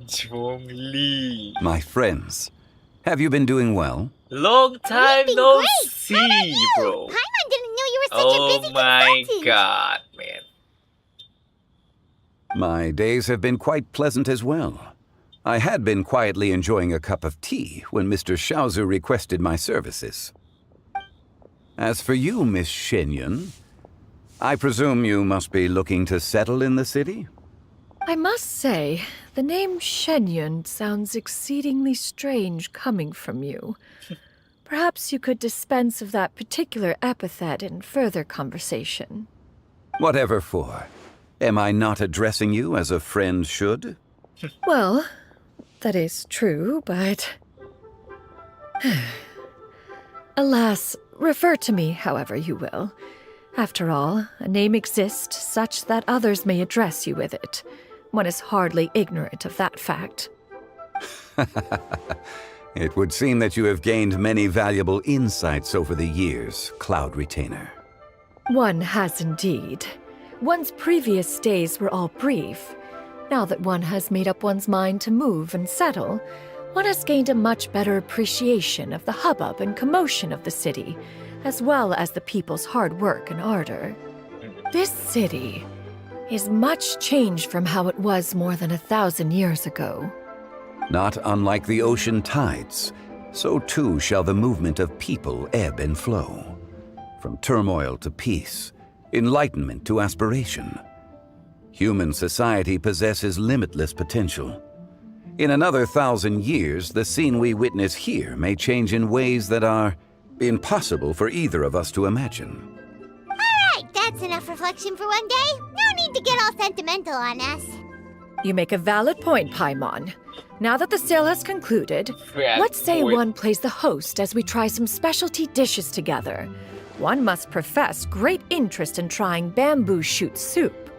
[SPEAKER 1] Zhongli.
[SPEAKER 20] My friends, have you been doing well?
[SPEAKER 1] Long time
[SPEAKER 12] been
[SPEAKER 1] no
[SPEAKER 12] great.
[SPEAKER 1] see, bro.
[SPEAKER 12] Paimon didn't know you were such a
[SPEAKER 1] Oh
[SPEAKER 12] busy
[SPEAKER 1] my
[SPEAKER 12] consultant.
[SPEAKER 1] god, man.
[SPEAKER 20] My days have been quite pleasant as well. I had been quietly enjoying a cup of tea when Mr. Xiaozu requested my services. As for you, Miss Shenyun, I presume you must be looking to settle in the city?
[SPEAKER 6] I must say, the name Shenyun sounds exceedingly strange coming from you. Perhaps you could dispense of that particular epithet in further conversation.
[SPEAKER 20] Whatever for. Am I not addressing you as a friend should?
[SPEAKER 6] Well, that is true, but... Alas, refer to me however you will. After all, a name exists such that others may address you with it. One is hardly ignorant of that fact.
[SPEAKER 20] It would seem that you have gained many valuable insights over the years, Cloud Retainer.
[SPEAKER 6] One has indeed. One's previous days were all brief. Now that one has made up one's mind to move and settle, one has gained a much better appreciation of the hubbub and commotion of the city, as well as the people's hard work and ardor. This city is much changed from how it was more than 1,000 years ago.
[SPEAKER 20] Not unlike the ocean tides, so too shall the movement of people ebb and flow. From turmoil to peace, enlightenment to aspiration. Human society possesses limitless potential. In another 1,000 years, the scene we witness here may change in ways that are impossible for either of us to imagine.
[SPEAKER 12] Alright, that's enough reflection for one day. No need to get all sentimental on us.
[SPEAKER 6] You make a valid point, Paimon. Now that the sale has concluded, let's say one plays the host as we try some specialty dishes together. One must profess great interest in trying bamboo shoot soup.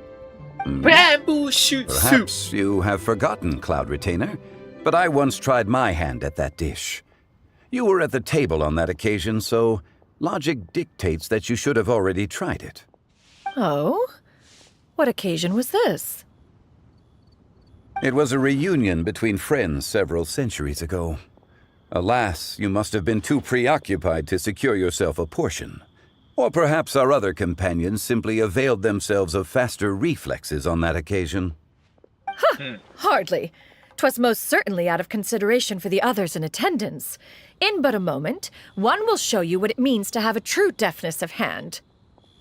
[SPEAKER 1] Bamboo shoot soup.
[SPEAKER 20] Perhaps you have forgotten, Cloud Retainer, but I once tried my hand at that dish. You were at the table on that occasion, so logic dictates that you should have already tried it.
[SPEAKER 6] Oh? What occasion was this?
[SPEAKER 20] It was a reunion between friends several centuries ago. Alas, you must have been too preoccupied to secure yourself a portion. Or perhaps our other companions simply availed themselves of faster reflexes on that occasion.
[SPEAKER 6] Huh, hardly. 'Twas most certainly out of consideration for the others in attendance. In but a moment, one will show you what it means to have a true deftness of hand.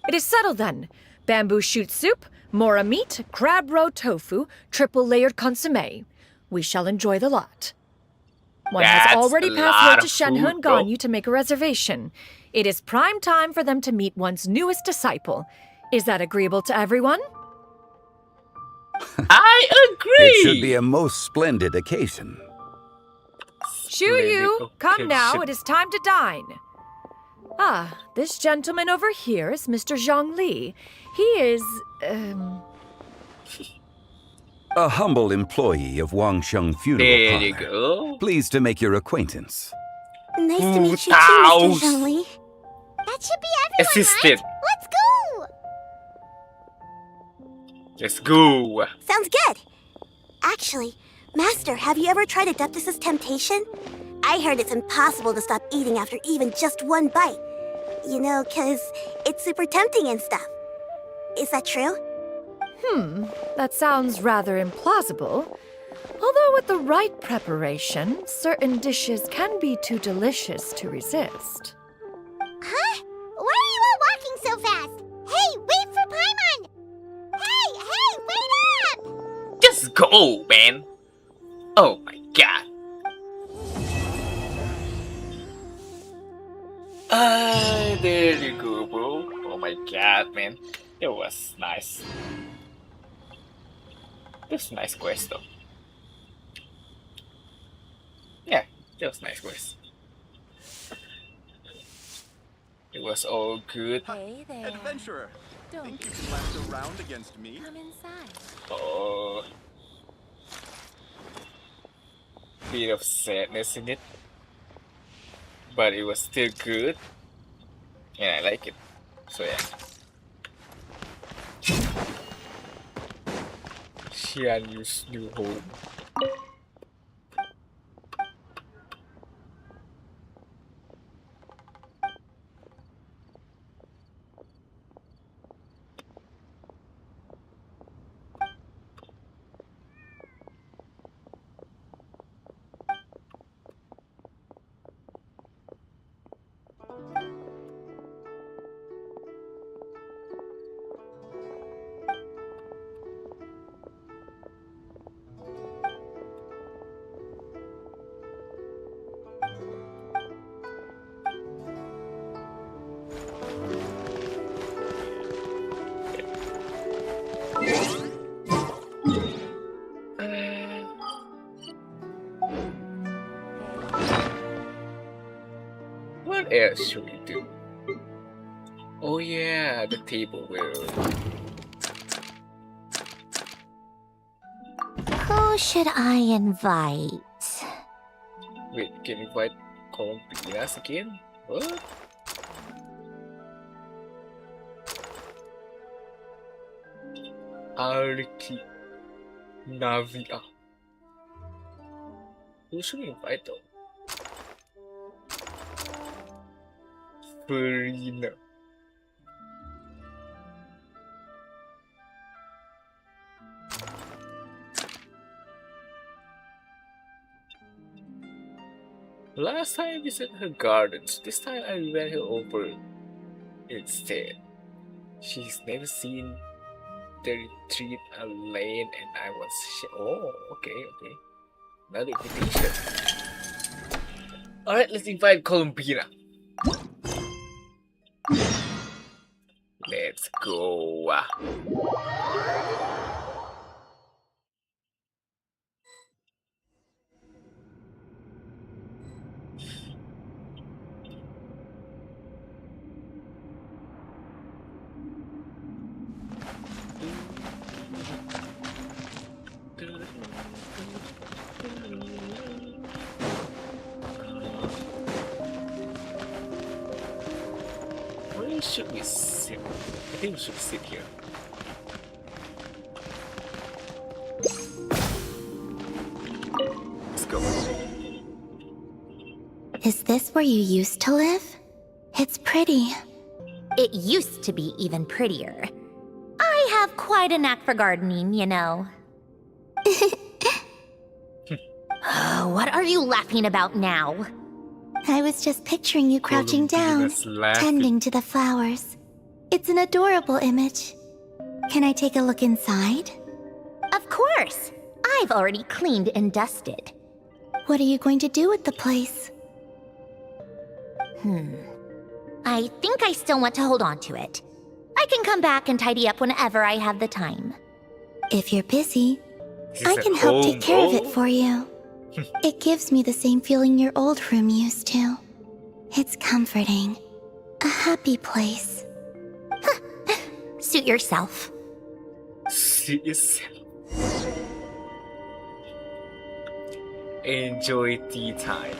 [SPEAKER 6] It is settled then. Bamboo shoot soup, mora meat, crab roe tofu, triple-layered consommé. We shall enjoy the lot. One has already passed word to Shenhe and Ganyu to make a reservation. It is prime time for them to meet one's newest disciple. Is that agreeable to everyone?
[SPEAKER 1] I agree!
[SPEAKER 20] It should be a most splendid occasion.
[SPEAKER 6] Shu Yu, come now, it is time to dine. Ah, this gentleman over here is Mr. Zhang Li. He is,
[SPEAKER 20] A humble employee of Wangsheng Funeral
[SPEAKER 1] There
[SPEAKER 20] Parlor.
[SPEAKER 1] you go.
[SPEAKER 20] Pleased to make your acquaintance.
[SPEAKER 16] Nice to meet you too, Mr. Zhongli.
[SPEAKER 12] That should be everyone,
[SPEAKER 1] Assistant.
[SPEAKER 12] right? Let's go!
[SPEAKER 1] Let's go.
[SPEAKER 16] Sounds good. Actually, Master, have you ever tried Adeptus' temptation? I heard it's impossible to stop eating after even just one bite. You know, 'cause it's super tempting and stuff. Is that true?
[SPEAKER 6] That sounds rather implausible. Although with the right preparation, certain dishes can be too delicious to resist.
[SPEAKER 12] Huh? Why are you all walking so fast? Hey, wait for Paimon! Hey, wait up!
[SPEAKER 1] Just go, man. Oh my god. There you go, bro. Oh my god, man. It was nice. This nice quest, though. Yeah, that was nice quest. It was all good.
[SPEAKER 13] Hey there.
[SPEAKER 14] Adventurer,
[SPEAKER 13] Don't
[SPEAKER 14] think you can last a round against me?
[SPEAKER 13] come inside.
[SPEAKER 1] Oh, bit of sadness in it, but it was still good, and I like it. So yeah. Xianyu's new home. What else should we do? Oh yeah, the table will.
[SPEAKER 2] Who should I invite?
[SPEAKER 1] Wait, can we invite Columbinas again? What? Ariki Navia. Who should we invite though? Farina. Last time I visited her gardens. This time I went her over instead. She's never seen the retreat alone, and I was oh, okay. Another invitation. Alright, let's invite Columbina. Let's go. Where should we sit? I think we should sit here. Let's go.
[SPEAKER 2] Is this where you used to live? It's pretty. It used to be even prettier. I have quite a knack for gardening, you know. What are you laughing about now? I was just picturing you crouching down, tending to the flowers. It's an adorable image. Can I take a look inside? Of course! I've already cleaned and dusted. What are you going to do with the place? I think I still want to hold on to it. I can come back and tidy up whenever I have the time. If you're busy, I can help take care of it for you. It gives me the same feeling your old room used to. It's comforting. happy place. Suit yourself.
[SPEAKER 1] Suit yourself. Enjoy tea time.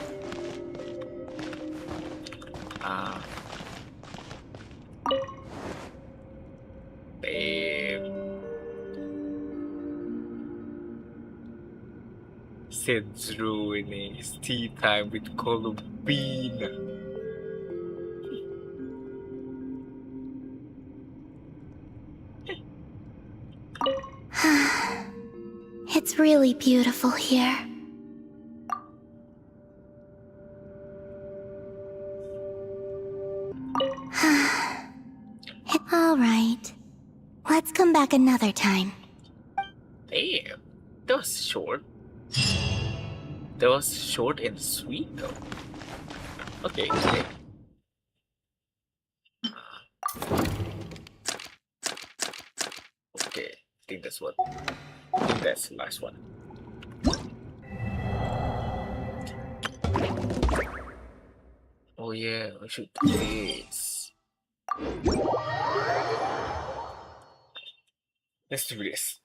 [SPEAKER 1] Damn. Said ruining his tea time with Columbine.
[SPEAKER 2] It's really beautiful here. All right. Let's come back another time.
[SPEAKER 1] Damn. That was short. That was short and sweet though. Okay. Okay, I think that's what. I think that's the last one. Oh yeah, I should do this. Let's do this.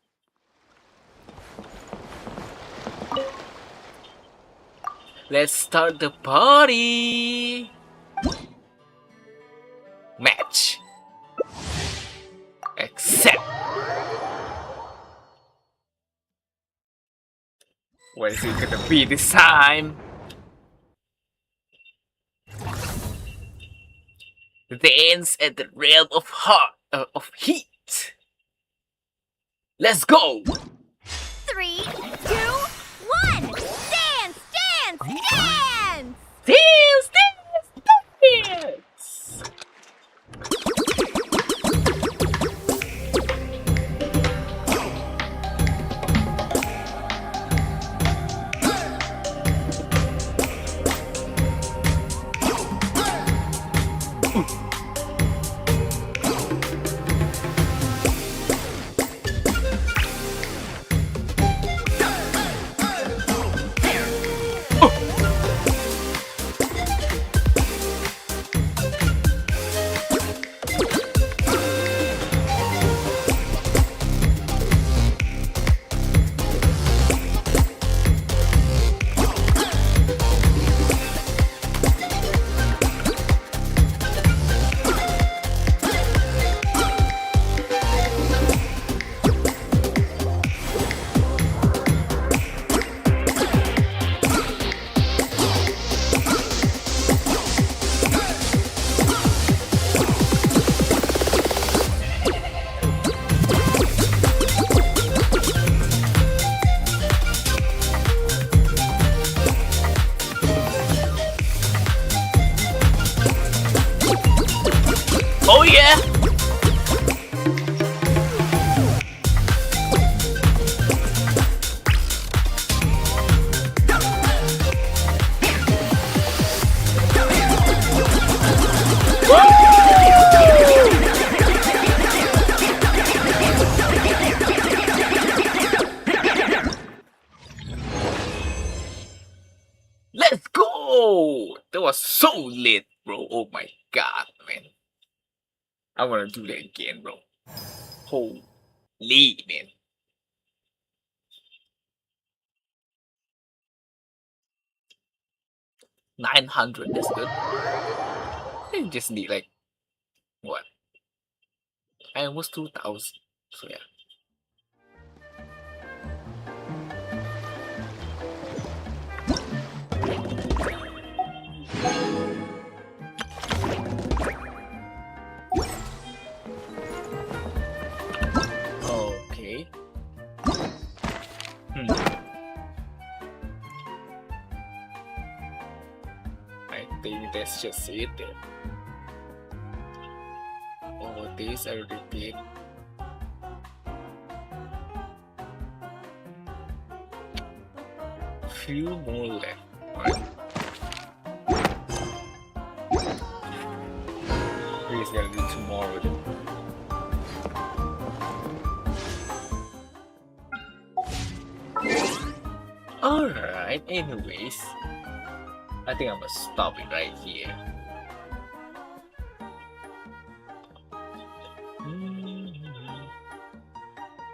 [SPEAKER 1] Let's start the party. Match. Accept. What is it gonna be this time? Dance at the realm of of heat. Let's go.
[SPEAKER 2] 3, 2, 1. Dance, dance, dance.
[SPEAKER 1] Dance, dance, dance. Oh yeah! Let's go! That was so lit, bro. Oh my god, man. I wanna do that again, bro. Holy man. $900, that's good. I just need like what? I almost 2,000. So yeah. Okay. I think that's just it then. Oh, this I already did. Few more left. Alright. We're just gonna do tomorrow then. Alright, anyways. I think I'm gonna stop it right here.